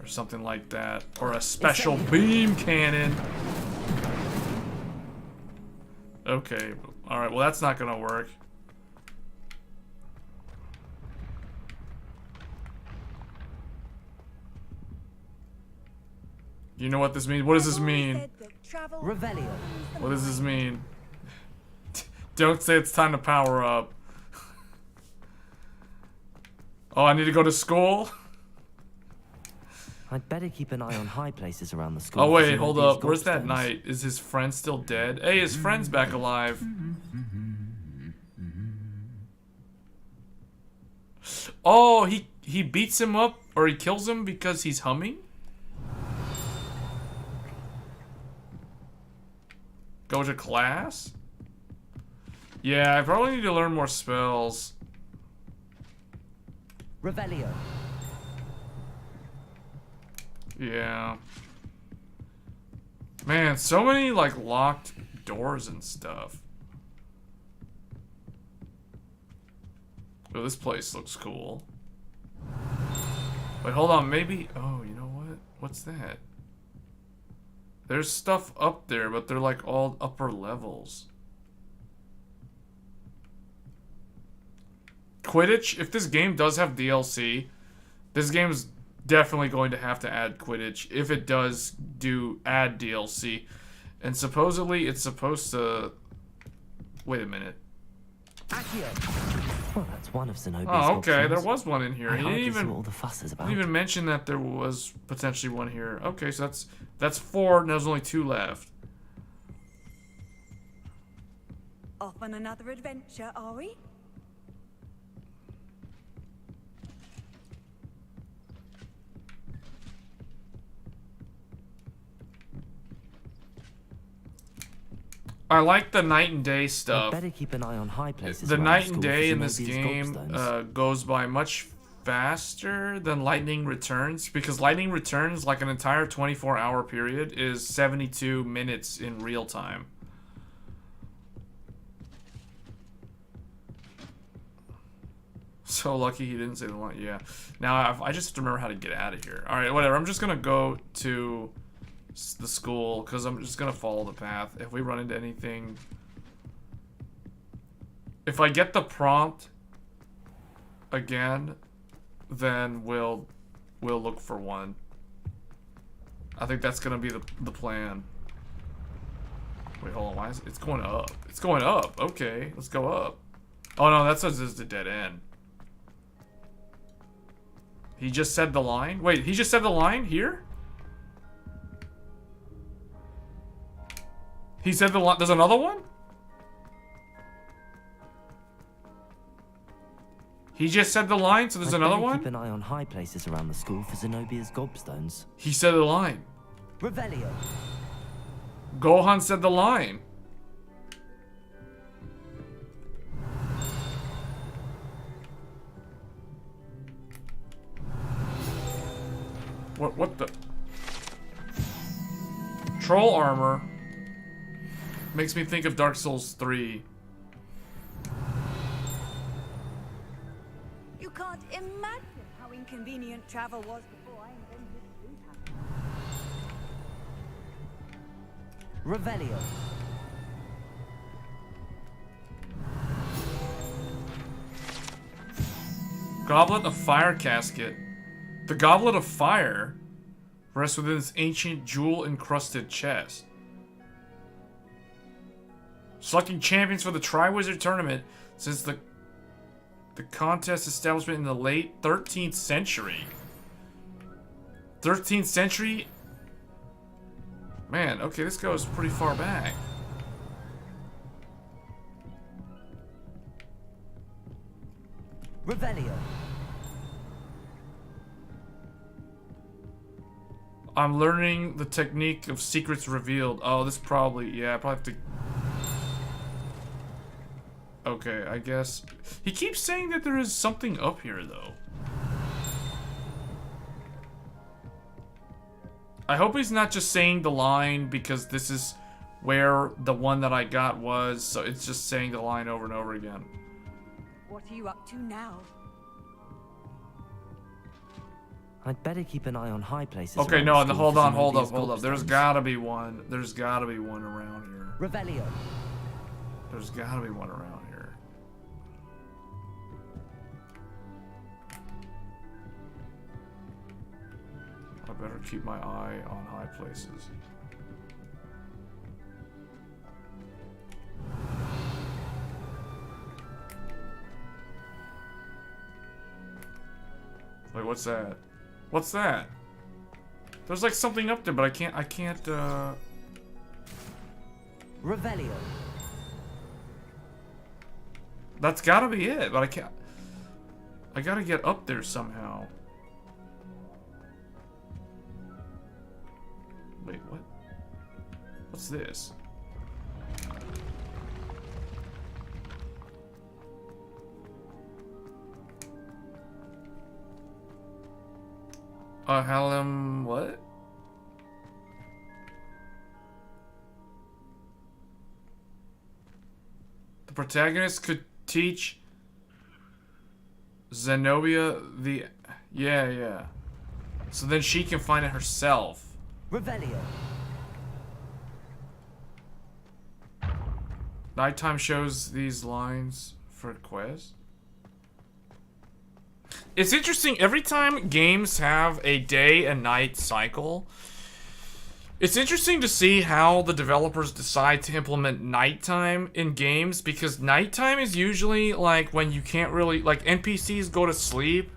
Or something like that. Or a special beam cannon. Okay, alright, well that's not gonna work. You know what this means? What does this mean? Revelio. What does this mean? Don't say it's time to power up. Oh, I need to go to school? I'd better keep an eye on high places around the school. Oh wait, hold up. Where's that knight? Is his friend still dead? Hey, his friend's back alive. Oh, he beats him up, or he kills him because he's humming? Go to class? Yeah, I probably need to learn more spells. Revelio. Yeah. Man, so many like locked doors and stuff. Oh, this place looks cool. Wait, hold on. Maybe... Oh, you know what? What's that? There's stuff up there, but they're like all upper levels. Quidditch? If this game does have DLC, this game's definitely going to have to add Quidditch if it does add DLC. And supposedly it's supposed to... Wait a minute. Well, that's one of Zenobia's Oh, okay, options. there was one in here. I He hardly didn't see even, what all the fuss is about. didn't even mention that there was potentially one here. Okay, so that's 4, and there's only 2 left. Off on another adventure, are we? I like the night and day I'd stuff. better keep an eye on high places. The around night school and for day in this Zenobia's game gobstones. goes by much faster than Lightning Returns, because Lightning Returns, like an entire 24-hour period, is 72 minutes in real time. So lucky he didn't say the line. Yeah. Now I just have to remember how to get out of here. All right, whatever. I'm just gonna go to the school because I'm just gonna follow the path. If we run into anything, if I get the prompt again, then we'll look for one. I think that's gonna be the plan. Wait, hold on. Why is it's going up? It's going up. Okay, let's go up. Oh no, that says this is the dead end. He just said the line? Wait, he just said the line here? He said the line. There's another one? He just said the line, so there's another one? Keep an eye on high places around the school for Zenobia's gobstones. He said the line. Revelio. Gohan said the line. What the? Troll armor makes me think of Dark Souls 3. You can't imagine how inconvenient travel was before I invented food habits. Revelio. Goblet of Fire Casket. The Goblet of Fire rests within this ancient jewel-encrusted chest. Selecting champions for the Triwizard Tournament since the contest establishment in the late 13th century. 13th century? Man, okay, this goes pretty far back. Revelio. I'm learning the technique of secrets revealed. Oh, this probably, yeah, I probably have to... Okay, I guess. He keeps saying that there is something up here, though. I hope he's not just saying the line because this is where the one that I got was, so it's just saying the line over and over again. What are you up to now? I'd better keep an eye on high places. Okay, around no, the hold school on, for hold up, Zenobia's hold up. There's gobstones. gotta be one. There's gotta be one around here. Revelio. There's gotta be one around here. I better keep my eye on high places. Wait, what's that? What's that? There's like something up there, but I can't, Revelio. That's gotta be it, but I can't. I gotta get up there somehow. Wait, what? What's this? Hallam, what? The protagonist could teach Zenobia the... Yeah. So then she can find it herself. Revelio. Nighttime shows these lines for quest. It's interesting, every time games have a day and night cycle, it's interesting to see how the developers decide to implement nighttime in games, because nighttime is usually like when you can't really, like NPCs go to sleep.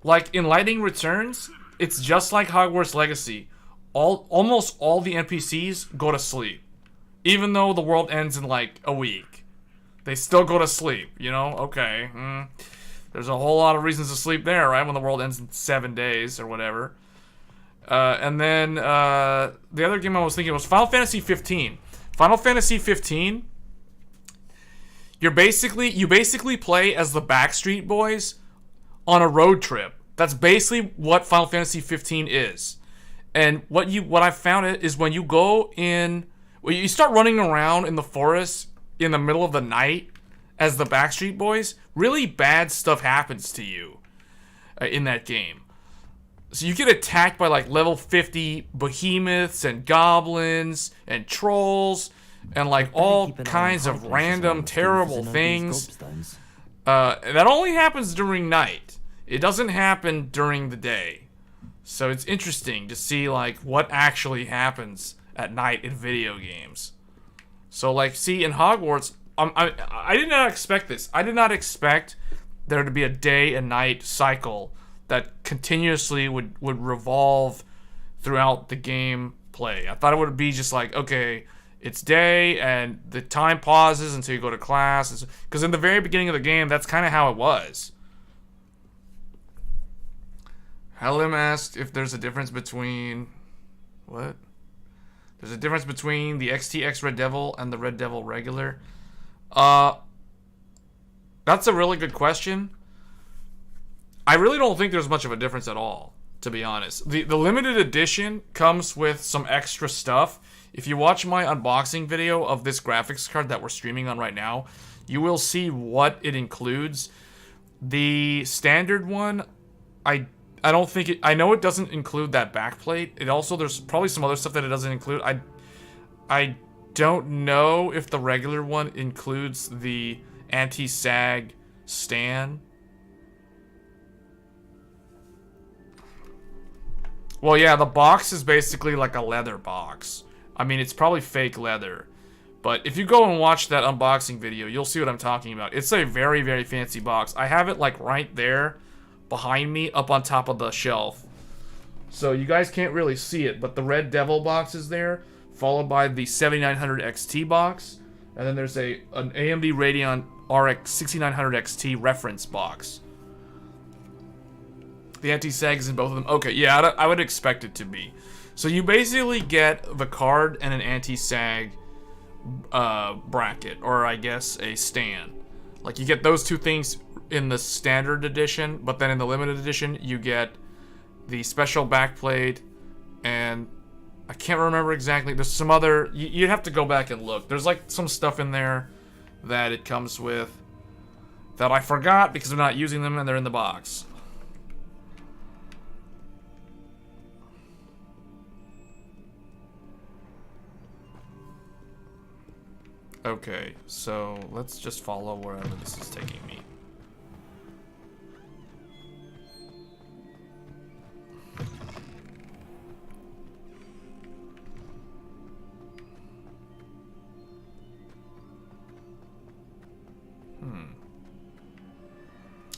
Like in Lightning Returns, it's just like Hogwarts Legacy. Almost all the NPCs go to sleep. Even though the world ends in like a week. They still go to sleep, you know? Okay. There's a whole lot of reasons to sleep there, right? When the world ends in 7 days or whatever. And then the other game I was thinking was Final Fantasy 15. Final Fantasy 15, you basically play as the Backstreet Boys on a road trip. That's basically what Final Fantasy 15 is. And what I found it is when you go in, when you start running around in the forest in the middle of the night as the Backstreet Boys, really bad stuff happens to you in that game. So you get attacked by like level 50 behemoths and goblins and trolls and like all kinds of random terrible things. That only happens during night. It doesn't happen during the day. So it's interesting to see like what actually happens at night in video games. So like, see, in Hogwarts, I did not expect this. I did not expect there to be a day and night cycle that continuously would revolve throughout the game play. I thought it would be just like, okay, it's day and the time pauses until you go to class. Because in the very beginning of the game, that's kind of how it was. Halim asked if there's a difference between... What? There's a difference between the XTX Red Devil and the Red Devil regular. That's a really good question. I really don't think there's much of a difference at all, to be honest. The limited edition comes with some extra stuff. If you watch my unboxing video of this graphics card that we're streaming on right now, you will see what it includes. The standard one, I don't think it... I know it doesn't include that backplate. It also... There's probably some other stuff that it doesn't include. I don't know if the regular one includes the anti-sag stand. Well, yeah, the box is basically like a leather box. I mean, it's probably fake leather. But if you go and watch that unboxing video, you'll see what I'm talking about. It's a very, very fancy box. I have it like right there behind me up on top of the shelf. So you guys can't really see it, but the Red Devil box is there, followed by the 7900 XT box. And then there's an AMD Radeon RX 6900 XT reference box. The anti-sag is in both of them. Okay, yeah, I would expect it to be. So you basically get the card and an anti-sag bracket, or I guess a stand. Like you get those two things in the standard edition, but then in the limited edition you get the special backplate, and I can't remember exactly. There's some other... You'd have to go back and look. There's like some stuff in there that it comes with that I forgot because I'm not using them and they're in the box. Okay, so let's just follow wherever this is taking me.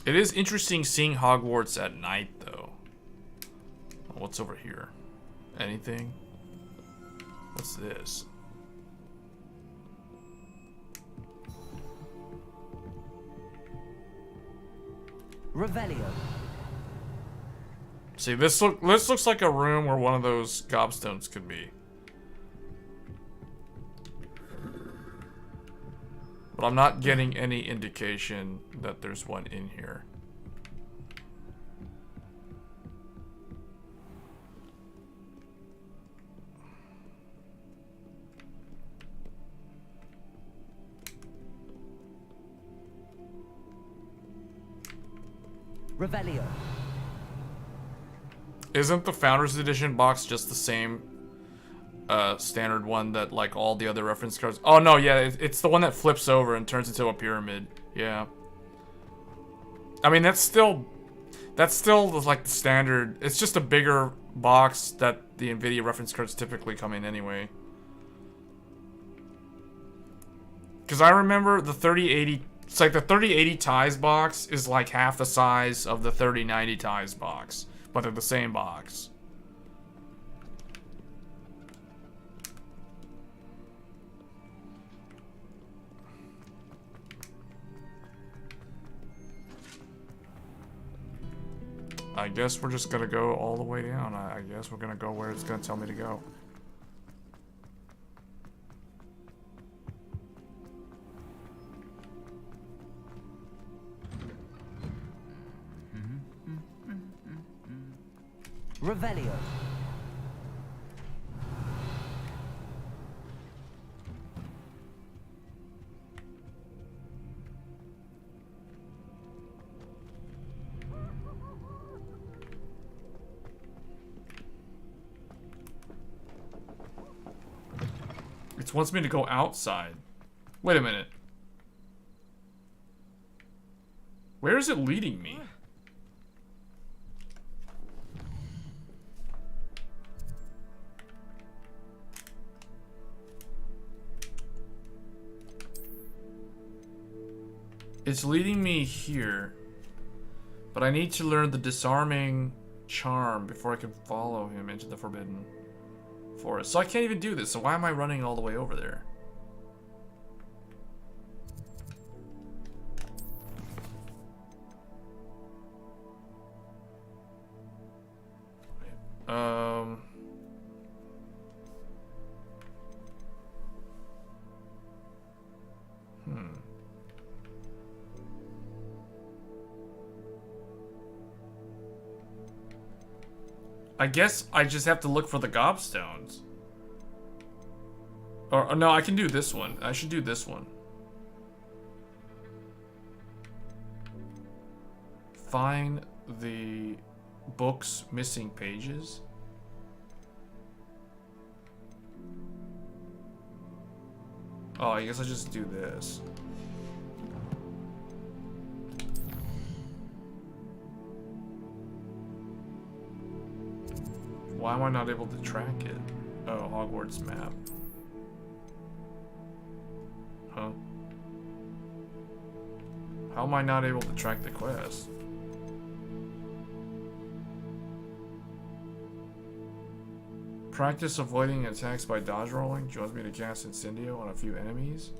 It is interesting seeing Hogwarts at night, though. What's over here? Anything? What's this? Revelio. See, this looks like a room where one of those gobstones could be. But I'm not getting any indication that there's one in here. Revelio. Isn't the Founders Edition box just the same standard one that like all the other reference cards? Oh no, yeah, it's the one that flips over and turns into a pyramid. Yeah. I mean, that's still like the standard. It's just a bigger box that the NVIDIA reference cards typically come in anyway. Because I remember the 3080, it's like the 3080 Ti's box is like half the size of the 3090 Ti's box, but they're the same box. I guess we're just gonna go all the way down. I guess we're gonna go where it's gonna tell me to go. Revelio. It wants me to go outside. Wait a minute. Where is it leading me? It's leading me here. But I need to learn the disarming charm before I can follow him into the Forbidden Forest. So I can't even do this, so why am I running all the way over there? I guess I just have to look for the gobstones. Or no, I can do this one. I should do this one. Find the book's missing pages. Oh, I guess I just do this. Why am I not able to track it? Oh, Hogwarts map. Huh? How am I not able to track the quest? Practice avoiding attacks by dodge rolling. Joins me to cast Incendio on a few enemies.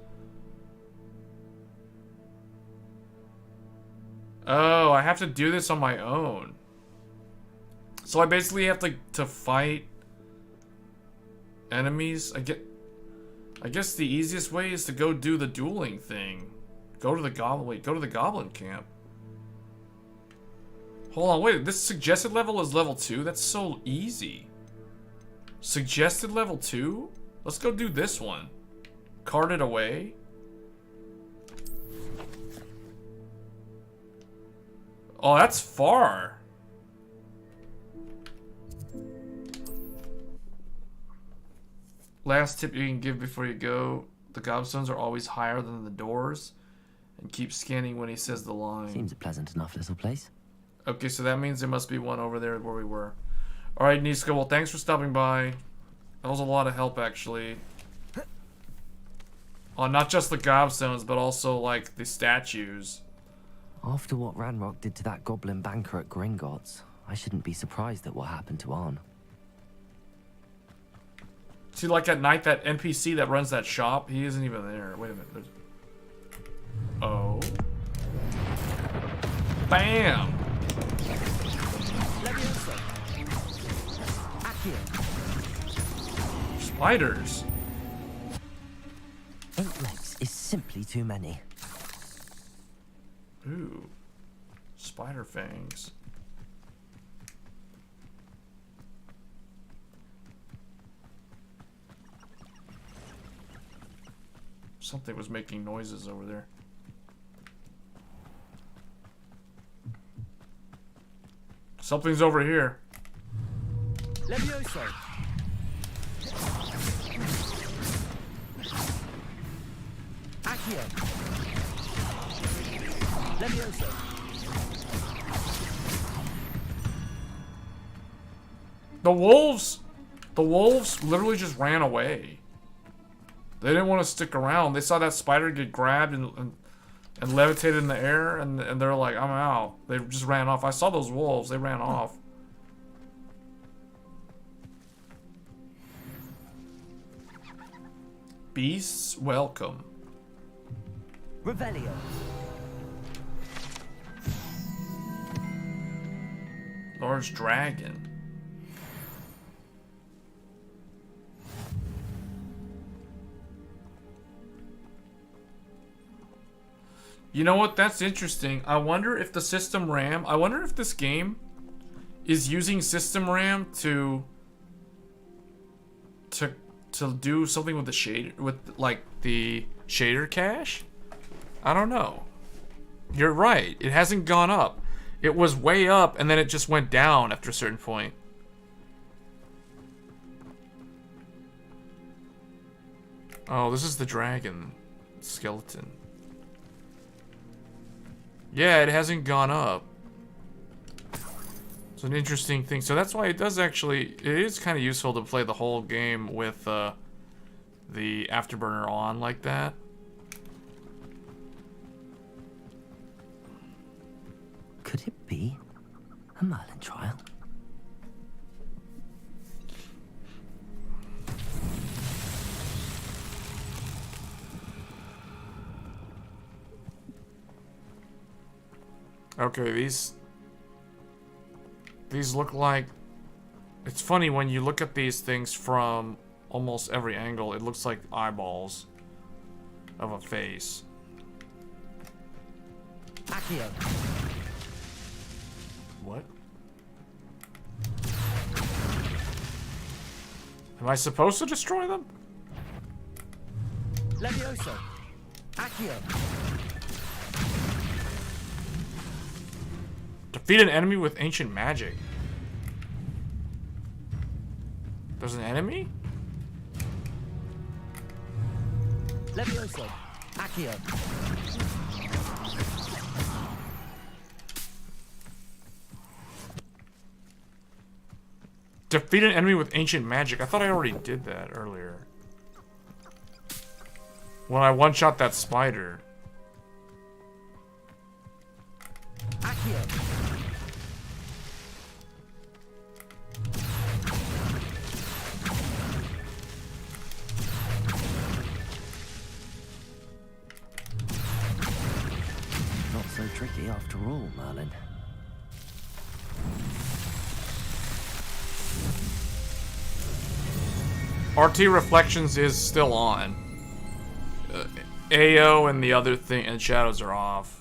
Oh, I have to do this on my own. So I basically have to fight enemies. I guess the easiest way is to go do the dueling thing. Go to the goblin camp. Hold on, wait, this suggested level is level 2? That's so easy. Suggested level 2? Let's go do this one. Cart it away. Oh, that's far. Last tip you can give before you go. The gobstones are always higher than the doors. And keep scanning when he says the line. Seems a pleasant enough little place. Okay, so that means there must be one over there where we were. Alright, Niska, well, thanks for stopping by. That was a lot of help, actually. Oh, not just the gobstones, but also, like, the statues. After what Ranrock did to that goblin banker at Gringotts, I shouldn't be surprised at what happened to Arn. See, like at night, that NPC that runs that shop, he isn't even there. Wait a minute. Oh. Bam! Spiders. 8 legs is simply too many. Ooh. Spider fangs. Something was making noises over there. Something's over here. Levioso. Accio. Levioso. The wolves literally just ran away. They didn't want to stick around. They saw that spider get grabbed and levitated in the air, and they're like, I'm out. They just ran off. I saw those wolves. They ran off. Beasts, welcome. Revelio. Large dragon. You know what? That's interesting. I wonder if the system RAM... I wonder if this game is using system RAM to do something with the shader... with, like, the shader cache? I don't know. You're right. It hasn't gone up. It was way up, and then it just went down after a certain point. Oh, this is the dragon skeleton. Yeah, it hasn't gone up. It's an interesting thing. So that's why it does actually... It is kind of useful to play the whole game with the afterburner on like that. Could it be a Merlin trial? Okay, these look like... It's funny when you look at these things from almost every angle, it looks like eyeballs of a face. Accio. What? Am I supposed to destroy them? Levioso. Accio. Defeat an enemy with ancient magic. There's an enemy? Levioso. Accio. Defeat an enemy with ancient magic. I thought I already did that earlier. When I one-shot that spider. Accio. Not so tricky after all, Merlin. RT Reflections is still on. AO and the other thing and shadows are off.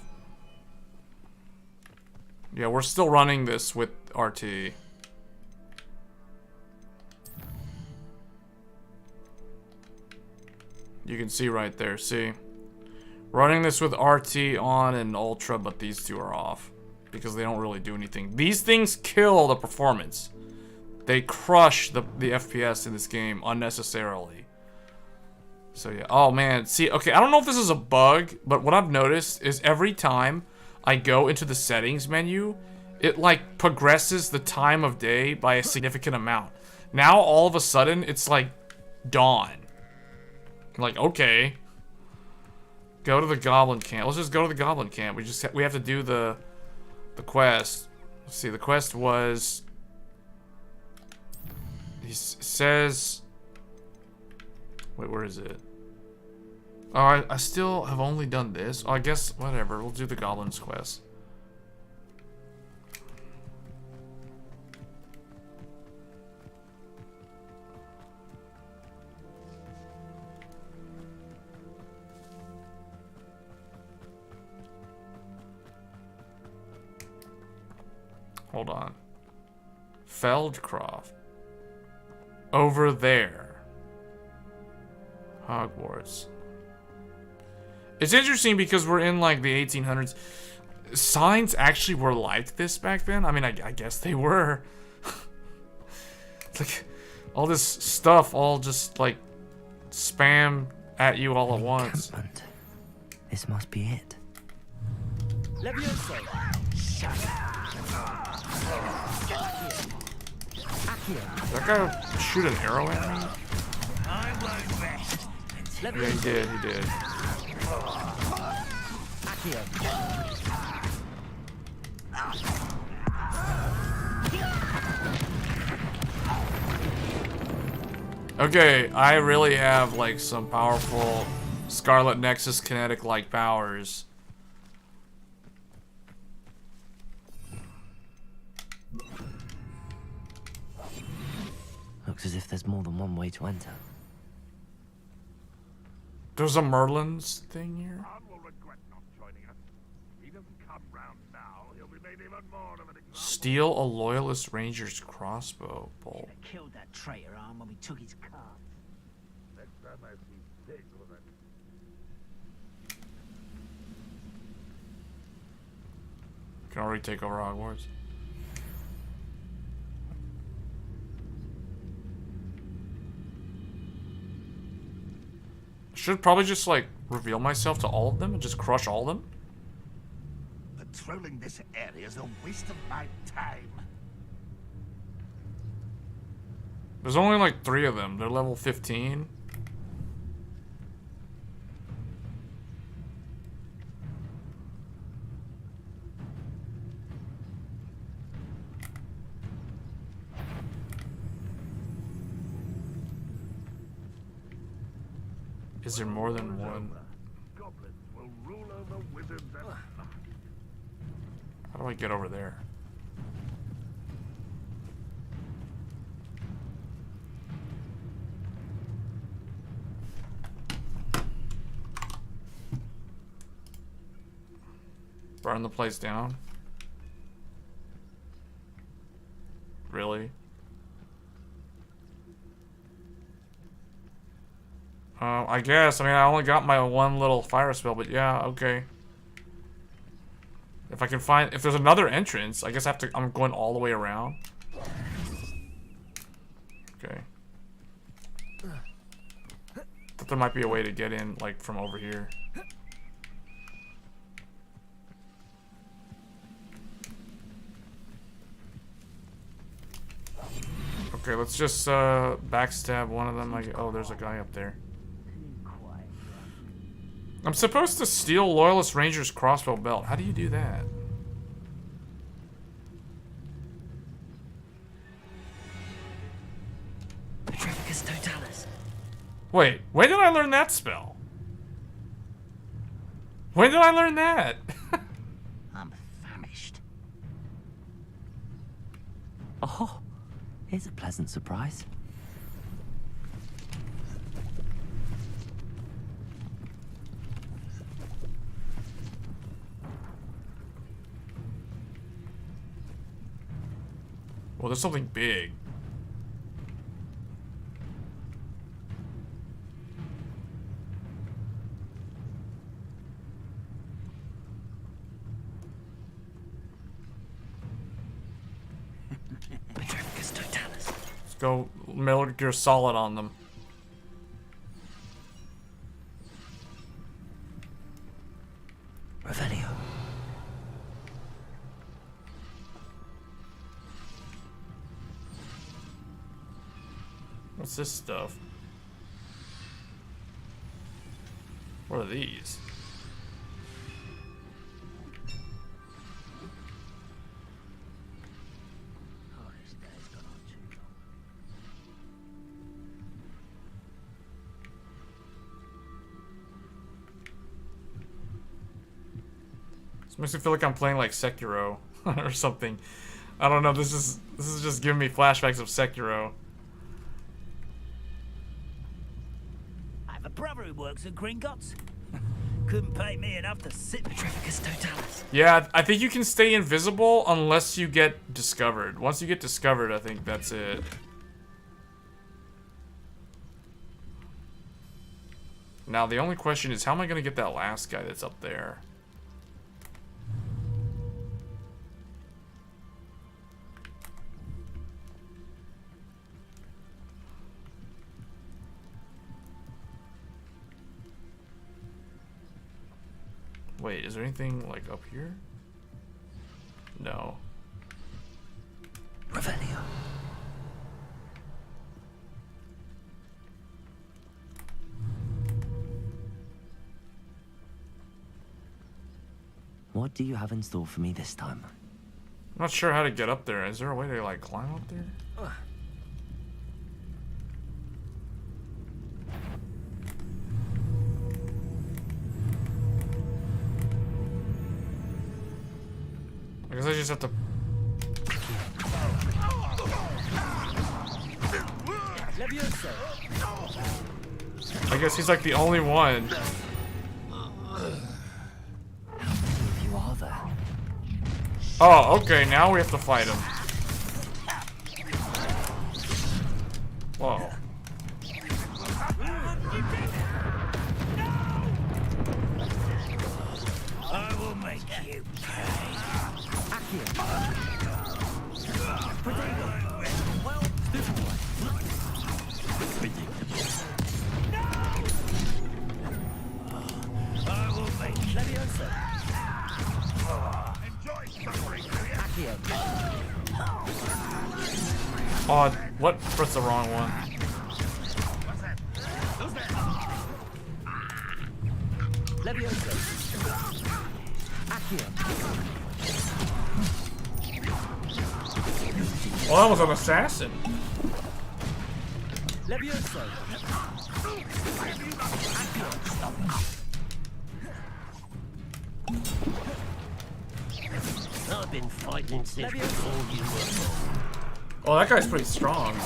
Yeah, we're still running this with RT. You can see right there, see? Running this with RT on and Ultra, but these two are off. Because they don't really do anything. These things kill the performance. They crush the FPS in this game unnecessarily. So yeah, oh man, see, okay, I don't know if this is a bug, but what I've noticed is every time I go into the settings menu, it like progresses the time of day by a significant amount. Now all of a sudden, it's like dawn. I'm like, okay. Go to the goblin camp. Let's just go to the goblin camp. We have to do the quest. Let's see, the quest was... He says... Wait, where is it? Oh, I still have only done this. Oh, I guess, whatever. We'll do the Goblin's quest. Hold on. Feldcroft. Over there. Hogwarts. It's interesting because we're in like the 1800s. Signs actually were like this back then. I mean, I guess they were. Like, all this stuff all just, like, spam at you all at once. This must be it. Levioso. Did that guy shoot an arrow at me? Yeah, he did, he did. Okay, I really have like some powerful Scarlet Nexus kinetic-like powers. Looks as if there's more than one way to enter. There's a Merlin's thing here. Steal a Loyalist Ranger's crossbow bolt. Killed that traitor arm when we took his car. Can already take over Hogwarts. Should probably just like reveal myself to all of them and just crush all of them. Patrolling this area is a waste of my time. There's only like 3 of them. They're level 15. Is there more than one? How do I get over there? Burn the place down? Really? I guess. I mean, I only got my one little fire spell, but yeah, okay. If I can find... If there's another entrance, I guess I have to... I'm going all the way around. Okay. Thought there might be a way to get in, like, from over here. Okay, let's just, backstab one of them. Oh, there's a guy up there. I'm supposed to steal Loyalist Ranger's crossbow belt. How do you do that? Petrificus Totalis. Wait, when did I learn that spell? When did I learn that? I'm famished. Oh, here's a pleasant surprise. Well, there's something big. Petrificus Totalis. Let's go Metal Gear Solid on them. Revelio. What's this stuff? What are these? This makes me feel like I'm playing like Sekiro or something. I don't know. This is just giving me flashbacks of Sekiro. I have a brother who works at Gringotts. Couldn't pay me enough to sit. Petrificus Totalis. Yeah, I think you can stay invisible unless you get discovered. Once you get discovered, I think that's it. Now, the only question is, how am I going to get that last guy that's up there? Wait, is there anything like up here? No. Revelio. What do you have in store for me this time? I'm not sure how to get up there. Is there a way to like climb up there? I guess I just have to. I guess he's like the only one. You are there. Oh, okay. Now we have to fight him. Whoa. I will make you pay. I will make Leviosa. Enjoy suffering, Oh, what? Press the wrong one. Leviosa. Oh, that was an assassin. Leviosa. I've been fighting since before you were born. Oh, that guy's pretty strong.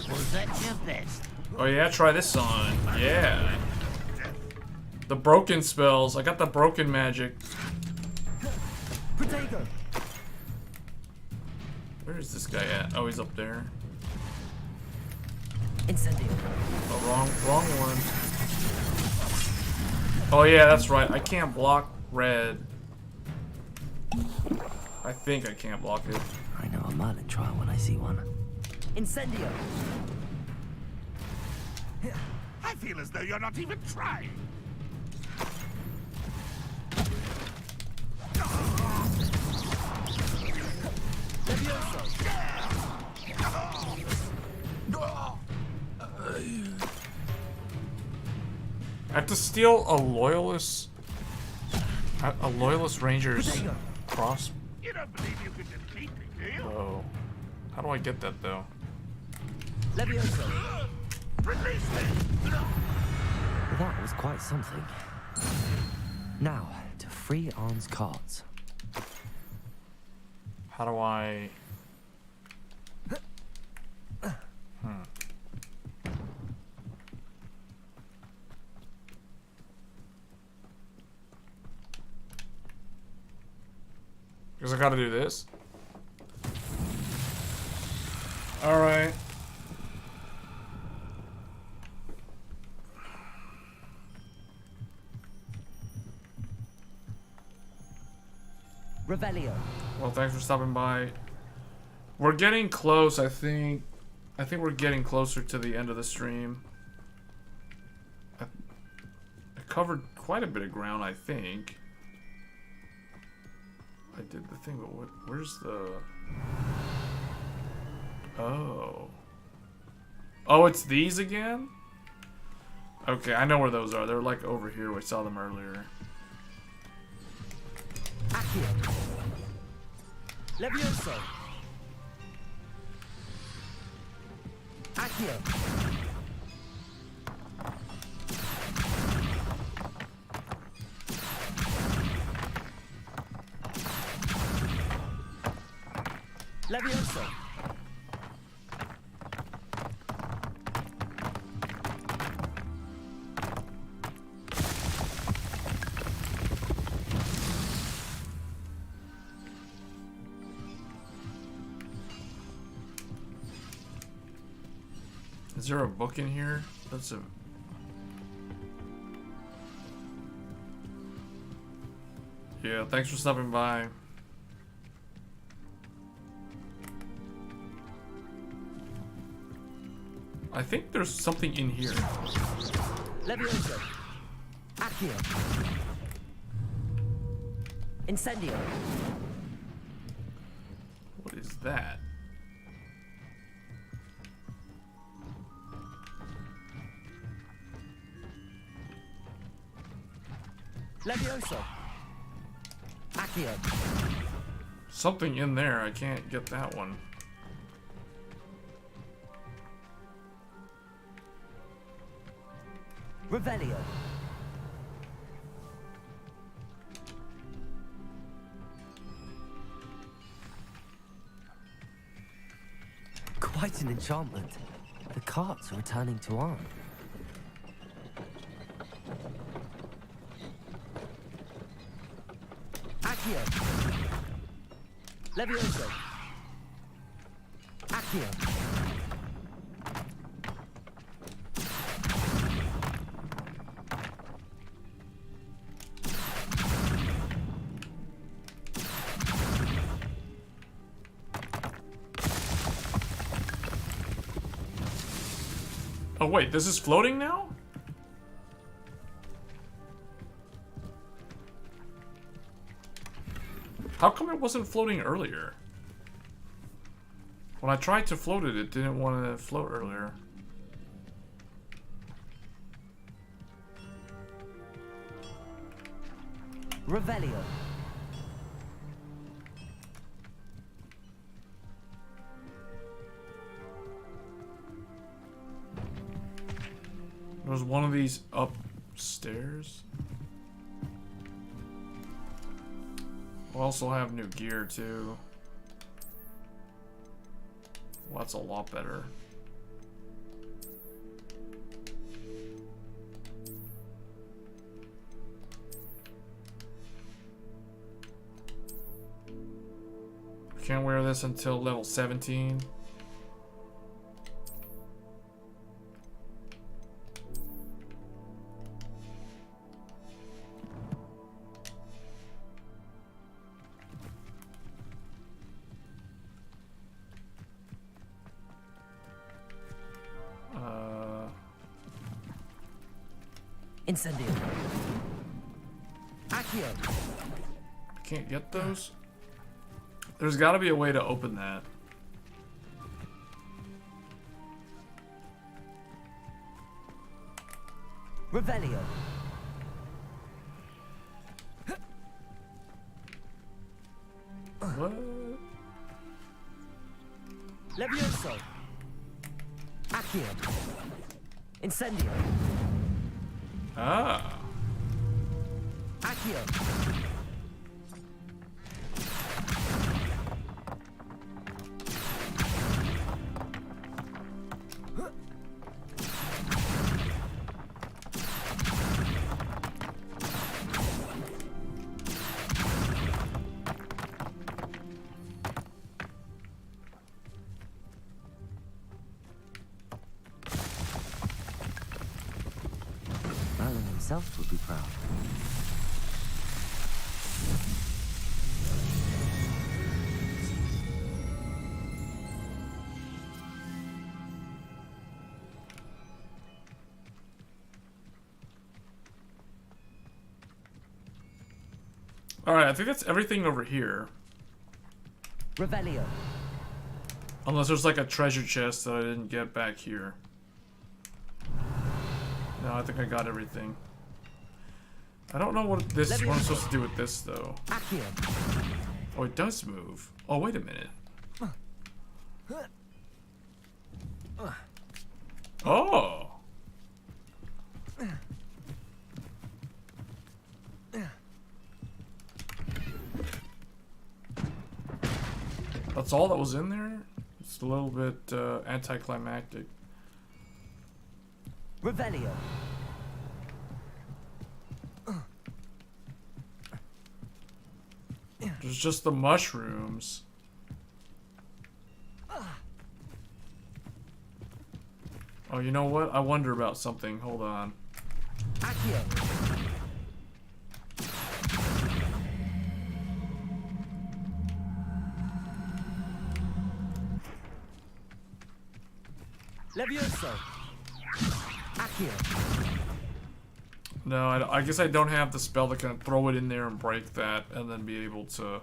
Was that your best? Oh yeah, try this on. Yeah. The broken spells. I got the broken magic. Protego. Where is this guy at? Oh, he's up there. Incendio. Oh, wrong one. Oh yeah, that's right. I can't block red. I think I can't block it. I know a Merlin trial when I see one. Incendio. I feel as though you're not even trying. I have to steal a loyalist ranger's cross. You don't believe you can defeat me, do you? Oh, how do I get that though? Leviosa. Release me! That was quite something. Now, to free Arn's cards. How do I... Because I gotta do this. Alright. Revelio. Well, thanks for stopping by. We're getting close, I think. I think we're getting closer to the end of the stream. I covered quite a bit of ground, I think. I did the thing, but where's the... Oh. Oh, it's these again? Okay, I know where those are. They're like over here. We saw them earlier. Levioso. Accio. Levioso. Is there a book in here? That's a... Yeah, thanks for stopping by. I think there's something in here. Levioso. Accio. Incendio. What is that? Levioso. Accio. Something in there. I can't get that one. Revelio. Quite an enchantment. The carts are returning to arm. Accio. Levioso. Accio. Oh wait, this is floating now? How come it wasn't floating earlier? When I tried to float it, it didn't want to float earlier. Revelio. There's one of these upstairs. We'll also have new gear too. Well, that's a lot better. Can't wear this until level 17. Incendio. Accio. Can't get those? There's got to be a way to open that. Revelio. What? Levioso. Accio. Incendio. Ah. Accio. Merlin himself would be proud. Alright, I think that's everything over here. Revelio. Unless there's like a treasure chest that I didn't get back here. No, I think I got everything. I don't know what this what I'm supposed to do with this though. Oh, it does move. Oh, wait a minute. Oh. That's all that was in there? It's a little bit anticlimactic. Revelio. There's just the mushrooms. Oh, you know what? I wonder about something. Hold on. Accio. Levioso. Accio. No, I guess I don't have the spell that can throw it in there and break that, and then be able to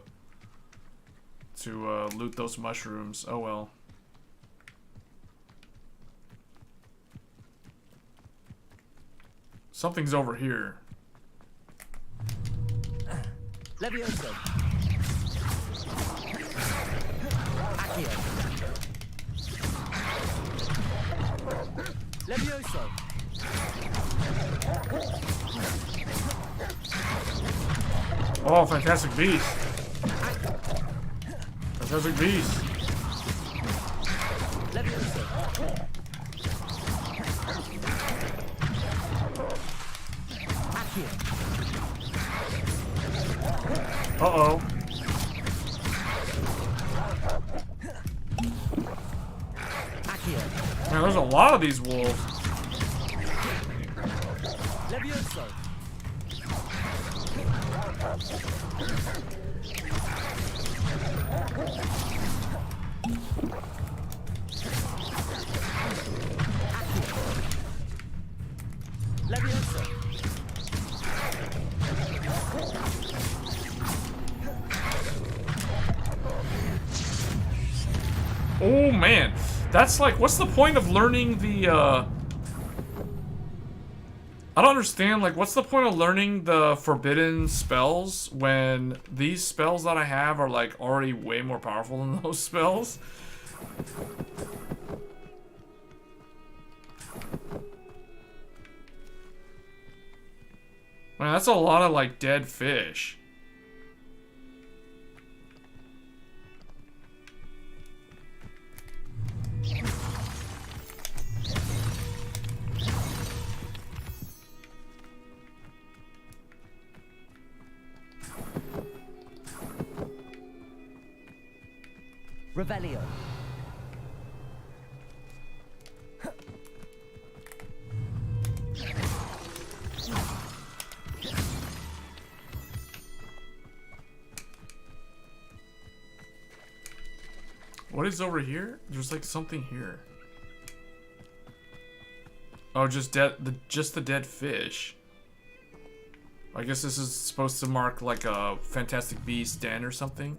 loot those mushrooms. Oh well. Something's over here. Levioso. Accio. Levioso. Oh, fantastic beast. Fantastic beast. Levioso. Accio. Uh-oh. Man, there's a lot of these wolves. Levioso. Levioso. Oh man, that's like, what's the point of learning the, I don't understand, like, what's the point of learning the forbidden spells when these spells that I have are, like, already way more powerful than those spells? Man, that's a lot of, like, dead fish. Revelio. What is over here? There's like something here. Oh, just the dead fish. I guess this is supposed to mark like a Fantastic Beast den or something.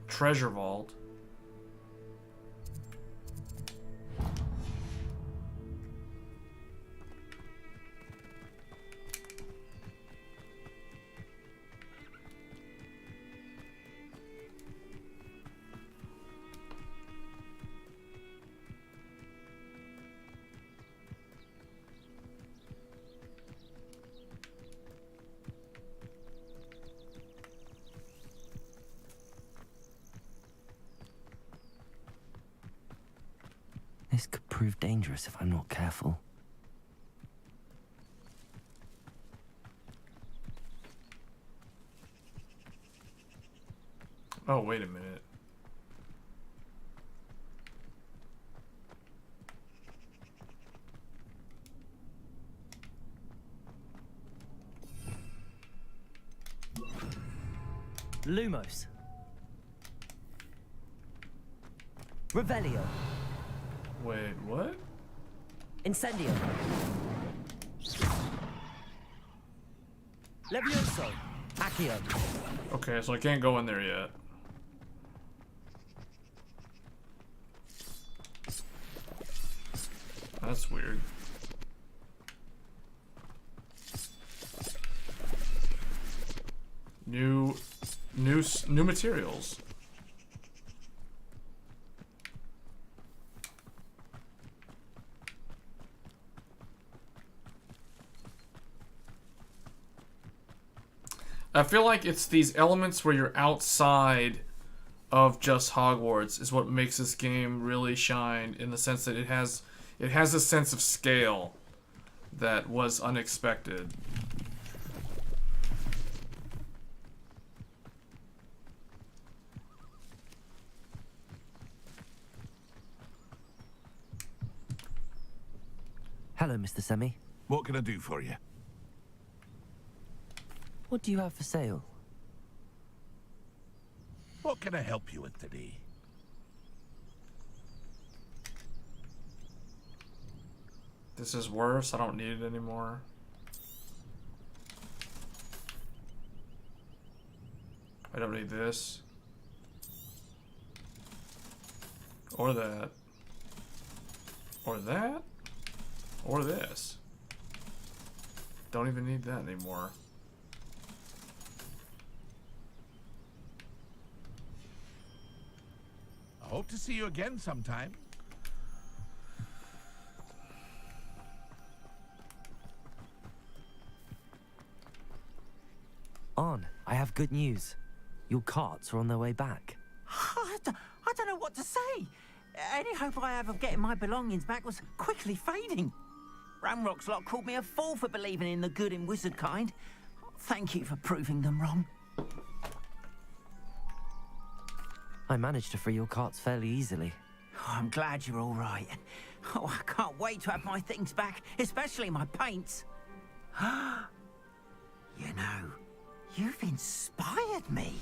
Treasure vault. This could prove dangerous if I'm not careful. Oh, wait a minute. Lumos. Revelio. Wait, what? Incendio. Levioso. Accio. Okay, so I can't go in there yet. That's weird. New materials. I feel like it's these elements where you're outside of just Hogwarts is what makes this game really shine, in the sense that it has a sense of scale that was unexpected. Hello, Mr. Semi. What can I do for you? What do you have for sale? What can I help you with today? This is worse. I don't need it anymore. I don't need this. Or that. Or that. Or this. Don't even need that anymore. I hope to see you again sometime. On, I have good news. Your carts are on their way back. I don't know what to say. Any hope I have of getting my belongings back was quickly fading. Ramrock's lot called me a fool for believing in the good in wizard kind. Thank you for proving them wrong. I managed to free your carts fairly easily. Oh, I'm glad you're all right. Oh, I can't wait to have my things back, especially my paints. You know, you've inspired me.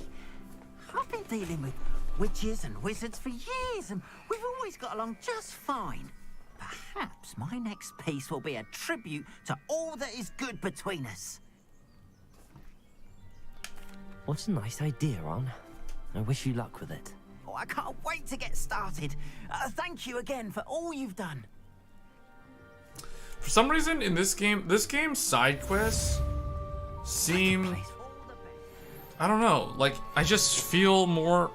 I've been dealing with witches and wizards for years, and we've always got along just fine. Perhaps my next piece will be a tribute to all that is good between us. What a nice idea, Ron. I wish you luck with it. Oh, I can't wait to get started. Thank you again for all you've done. For some reason, in this game's side quests seem... I don't know, like, I just feel more...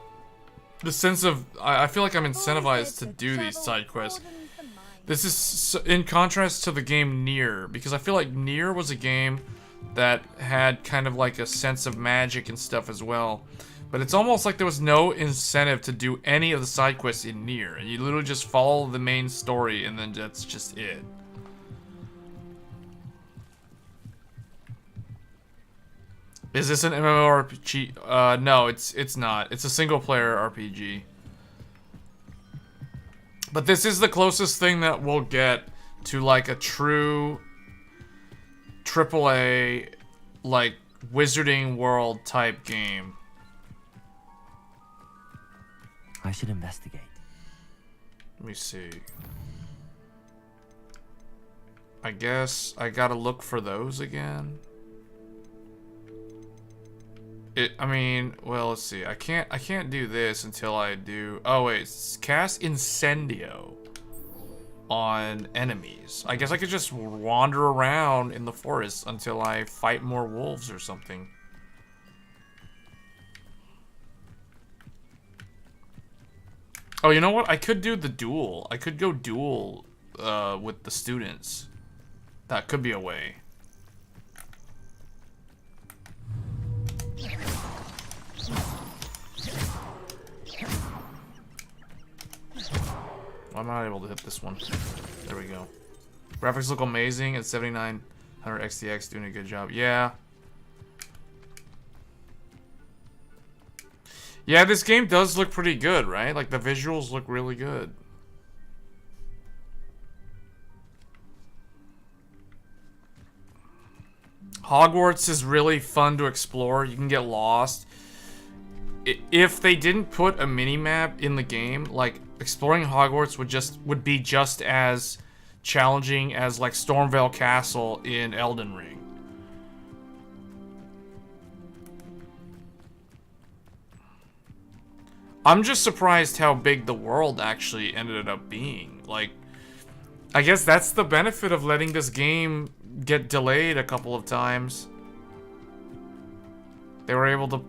The sense of... I feel like I'm incentivized to do these side quests. This is in contrast to the game Nier, because I feel like Nier was a game that had kind of like a sense of magic and stuff as well. But it's almost like there was no incentive to do any of the side quests in Nier. And you literally just follow the main story and then that's just it. Is this an MMORPG? No, it's not. It's a single player RPG. But this is the closest thing that we'll get to like a true AAA like Wizarding World type game. I should investigate. Let me see. I guess I gotta look for those again. I mean, well, let's see. I can't do this until I do... Oh, wait. Cast Incendio on enemies. I guess I could just wander around in the forest until I fight more wolves or something. Oh, you know what? I could do the duel. I could go duel with the students. That could be a way. Why am I not able to hit this one? There we go. Graphics look amazing at 7900 XTX, doing a good job. Yeah. Yeah, this game does look pretty good, right? Like, the visuals look really good. Hogwarts is really fun to explore. You can get lost. If they didn't put a mini-map in the game, like, exploring Hogwarts would be just as challenging as, like, Stormvale Castle in Elden Ring. I'm just surprised how big the world actually ended up being. Like, I guess that's the benefit of letting this game get delayed a couple of times. They were able to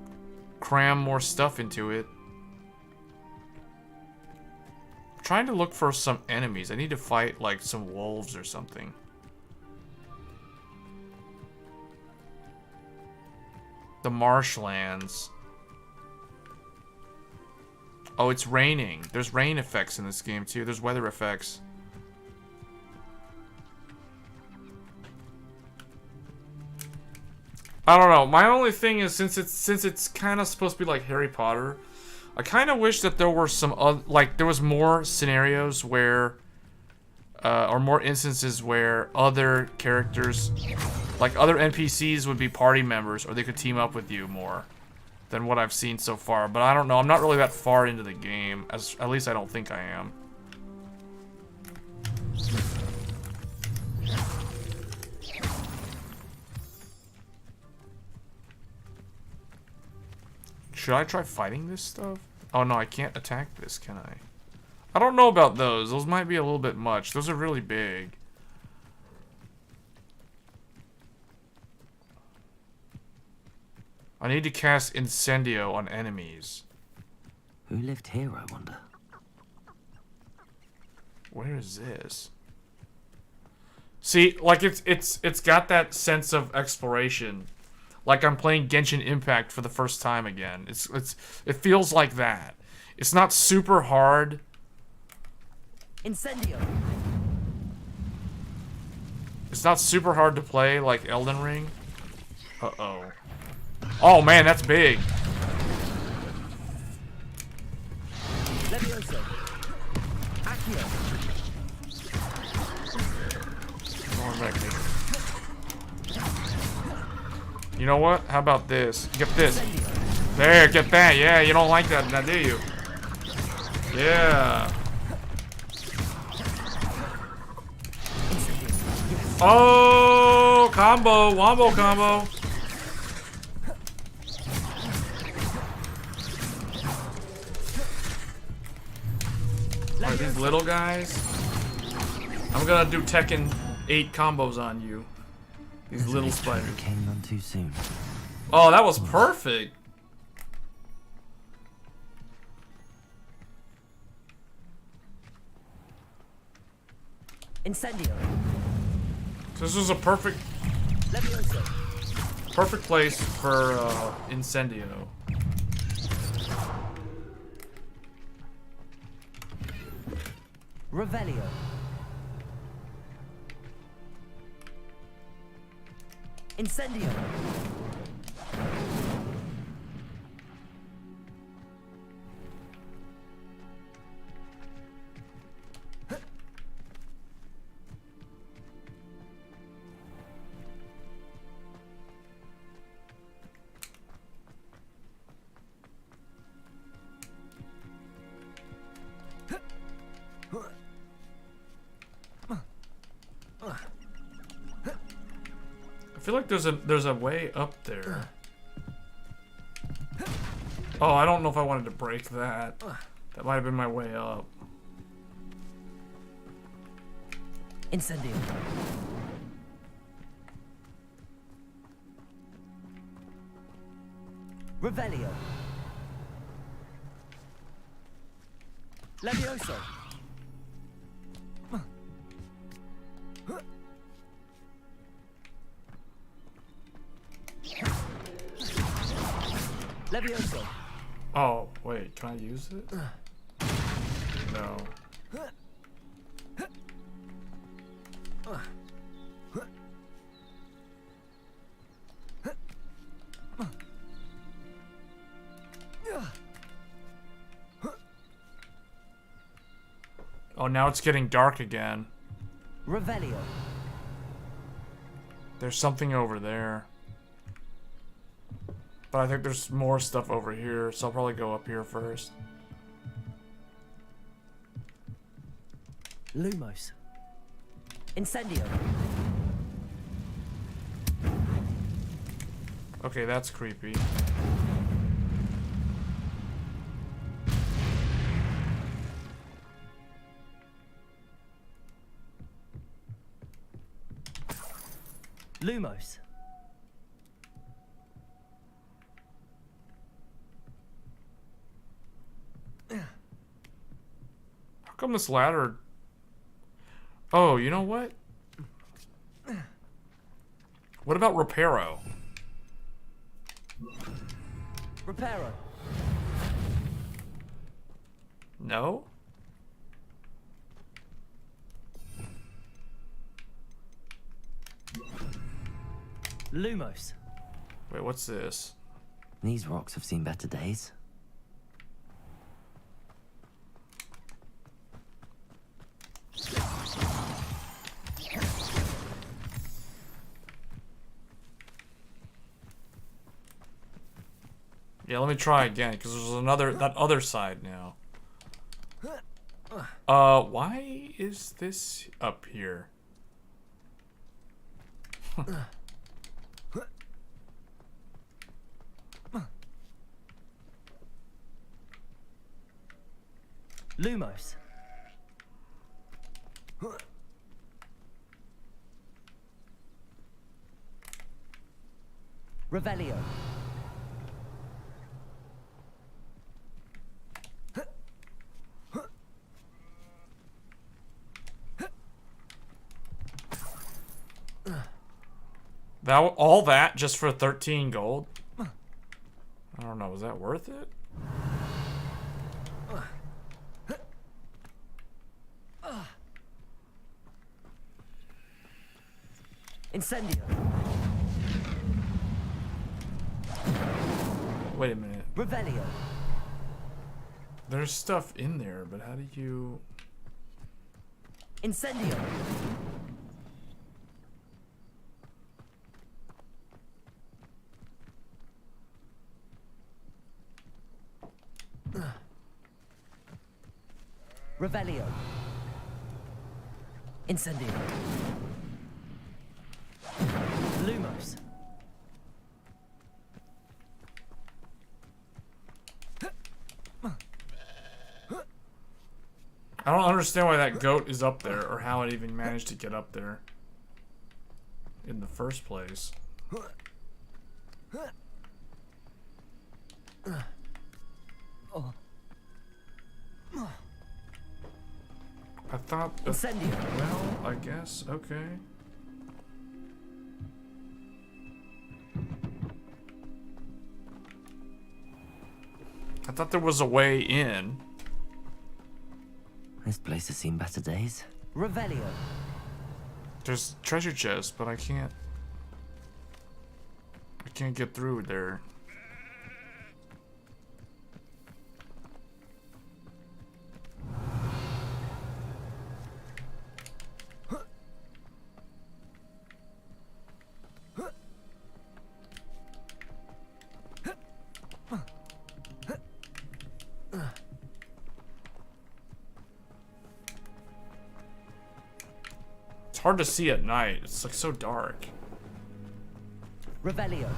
cram more stuff into it. I'm trying to look for some enemies. I need to fight, like, some wolves or something. The marshlands. Oh, it's raining. There's rain effects in this game, too. There's weather effects. I don't know. My only thing is, since it's kind of supposed to be like Harry Potter, I kind of wish that there were some like there was more scenarios where, or more instances where other characters, like other NPCs, would be party members, or they could team up with you more. than what I've seen so far. But I don't know. I'm not really that far into the game. At least I don't think I am. Should I try fighting this stuff? Oh no, I can't attack this, can I? I don't know about those. Those might be a little bit much. Those are really big. I need to cast Incendio on enemies. Who lived here, I wonder? Where is this? See, like it's got that sense of exploration. Like I'm playing Genshin Impact for the first time again. It feels like that. It's not super hard. Incendio. It's not super hard to play like Elden Ring. Uh-oh. Oh man, that's big. Levioso. Accio. Going back here. You know what? How about this? Get this. There, get that. Yeah, you don't like that now, do you? Yeah. Oh, combo. Wombo combo. Alright, these little guys. I'm gonna do Tekken 8 combos on you. These little spiders. Came on too soon. Oh, that was perfect. Incendio. This is a perfect place for Incendio. Revelio. Incendio. I feel like there's a way up there. Oh, I don't know if I wanted to break that. That might have been my way up. Incendio. Revelio. Levioso. Levioso. Oh, wait, can I use it? No. Oh, now it's getting dark again. Revelio. There's something over there. But I think there's more stuff over here, so I'll probably go up here first. Lumos. Incendio. Okay, that's creepy. Lumos. How come this ladder... Oh, you know what? What about Reparo? Reparo. No? Lumos. Wait, what's this? These rocks have seen better days. Yeah, let me try again, because there's that other side now. Why is this up here? Lumos. Revelio. All that just for 13 gold? I don't know, was that worth it? Incendio. Wait a minute. Revelio. There's stuff in there, but how do you... Incendio. Revelio. Incendio. Lumos. I don't understand why that goat is up there, or how it even managed to get up there in the first place. I thought... well, I guess, okay. I thought there was a way in. This place has seen better days. Revelio. There's treasure chests, but I can't get through there. It's hard to see at night. It's like so dark. Revelio.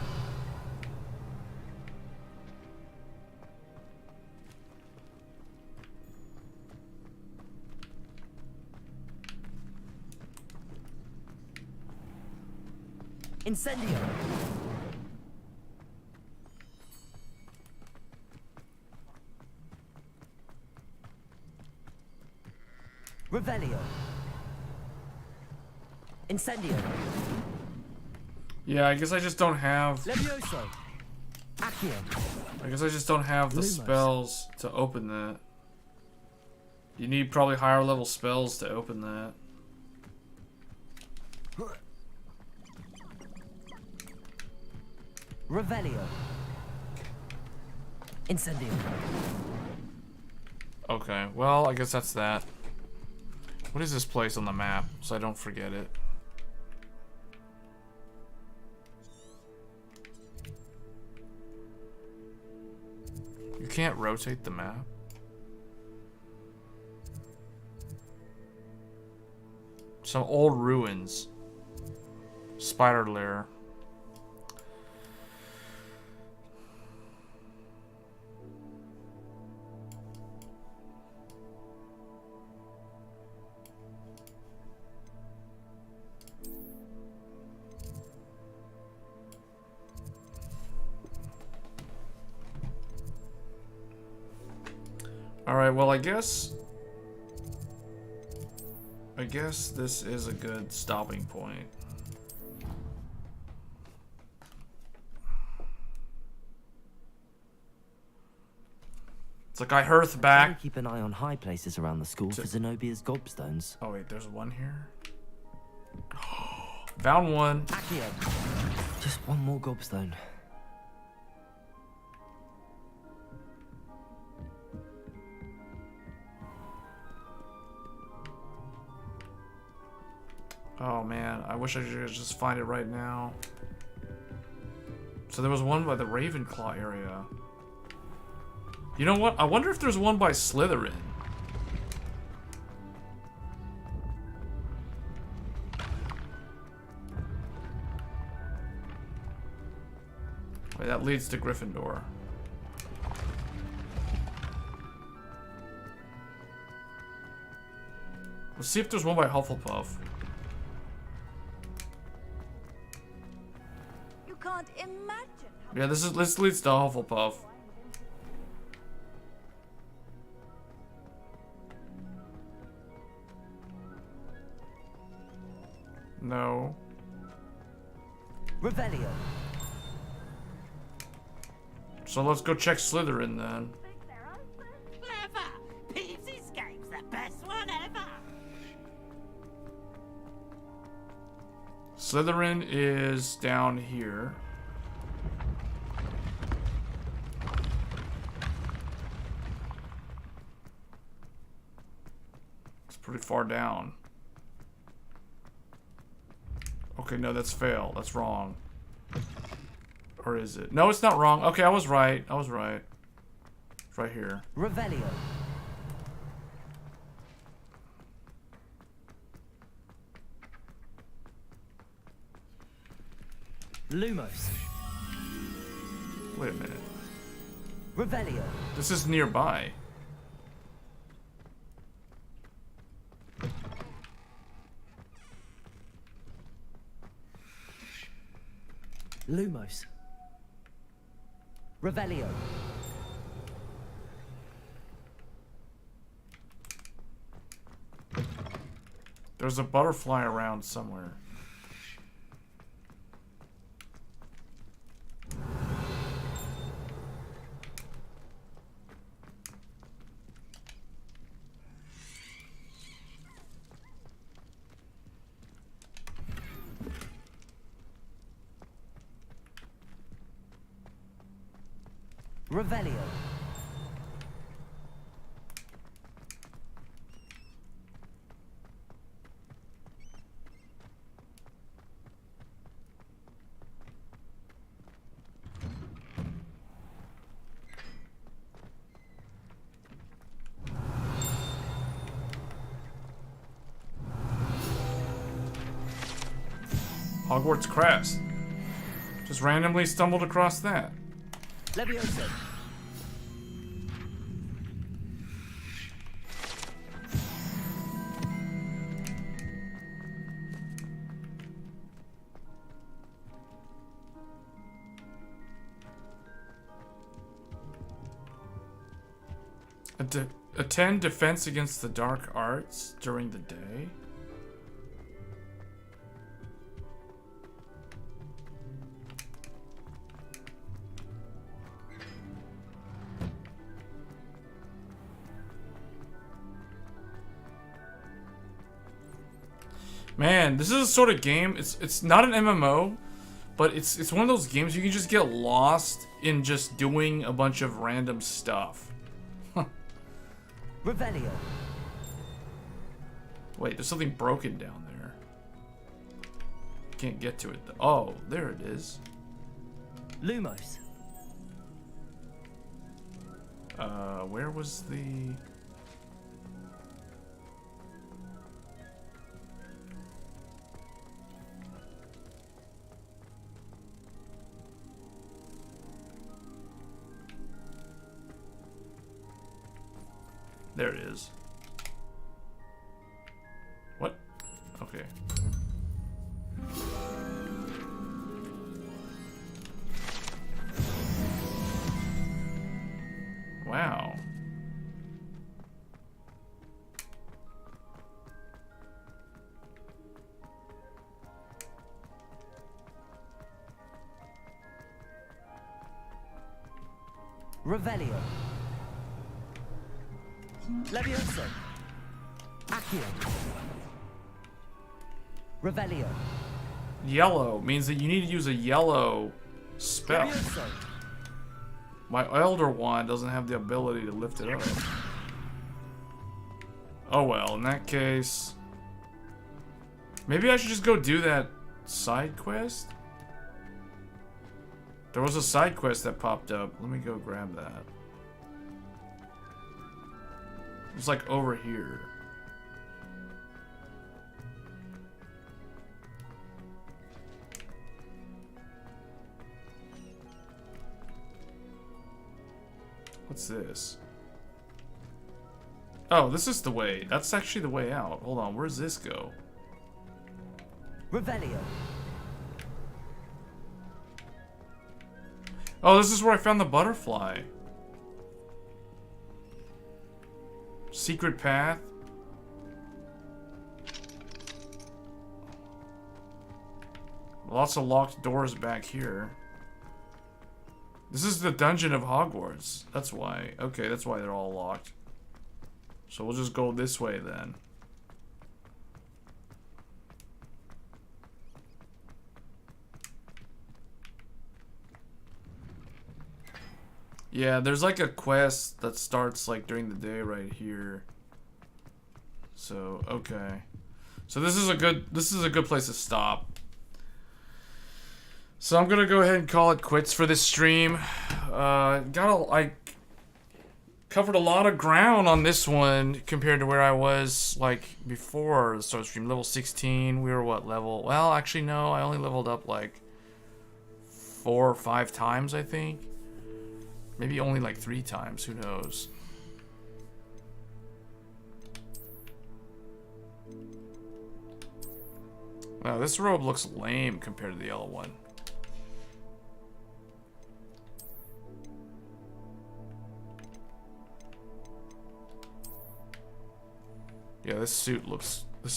Incendio. Revelio. Incendio. Yeah, I guess I just don't have... Levioso. Accio. I guess I just don't have the spells to open that. You need probably higher level spells to open that. Revelio. Incendio. Okay, well, I guess that's that. What is this place on the map, so I don't forget it? You can't rotate the map? Some old ruins. Spider lair. Alright, well, I guess this is a good stopping point. It's like I hearth back. Keep an eye on high places around the school for Zenobia's gobstones. Oh wait, there's one here. Found one. Just one more gobstone. Oh man, I wish I could just find it right now. So there was one by the Ravenclaw area. You know what? I wonder if there's one by Slytherin. Wait, that leads to Gryffindor. Let's see if there's one by Hufflepuff. You can't imagine how Yeah, this leads to Hufflepuff. No. Revelio. So let's go check Slytherin then. Clever! Peeves Escape's the best one ever! Slytherin is down here. It's pretty far down. Okay, no, that's fail. That's wrong. Or is it? No, it's not wrong. Okay, I was right. I was right. It's right here. Revelio. Lumos. Wait a minute. Revelio. This is nearby. Lumos. Revelio. There's a butterfly around somewhere. Revelio. Hogwarts Crest. Just randomly stumbled across that. Levioso. Attend defense against the dark arts during the day. Man, this is a sort of game. It's not an MMO, but it's one of those games you can just get lost in just doing a bunch of random stuff. Revelio. Wait, there's something broken down there. Can't get to it though. Oh, there it is. Lumos. Where was the... There it is. What? Okay. Wow. Revelio. Levioso. Accio. Revelio. Yellow means that you need to use a yellow spell. Levioso. My Elder Wand doesn't have the ability to lift it up. Oh well, in that case... Maybe I should just go do that side quest? There was a side quest that popped up. Let me go grab that. It's like over here. What's this? Oh, this is the way. That's actually the way out. Hold on, where does this go? Revelio. Oh, this is where I found the butterfly. Secret path. Lots of locked doors back here. This is the dungeon of Hogwarts. That's why. Okay, that's why they're all locked. So we'll just go this way then. Yeah, there's like a quest that starts like during the day right here. So, okay. So this is a good place to stop. So I'm gonna go ahead and call it quits for this stream. I covered a lot of ground on this one compared to where I was like before the start stream. Level 16. We were what level? Well, actually no. I only leveled up like 4 or 5 times, I think. Maybe only like 3 times. Who knows? Wow, this robe looks lame compared to the yellow one. Yeah, this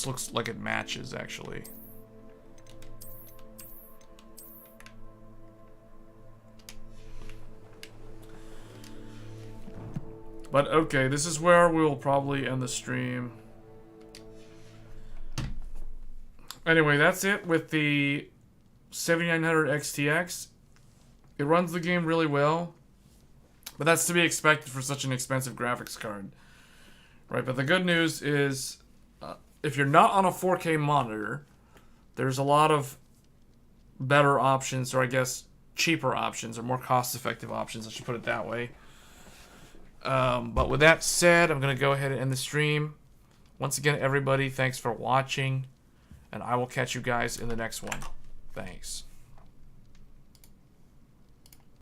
looks like it matches actually. But okay, this is where we'll probably end the stream. Anyway, that's it with the 7900 XTX. It runs the game really well, but that's to be expected for such an expensive graphics card. Right, but the good news is, if you're not on a 4K monitor, there's a lot of better options, or I guess cheaper options, or more cost-effective options, I should put it that way. But with that said, I'm going to go ahead and end the stream. Once again, everybody, thanks for watching, and I will catch you guys in the next one. Thanks.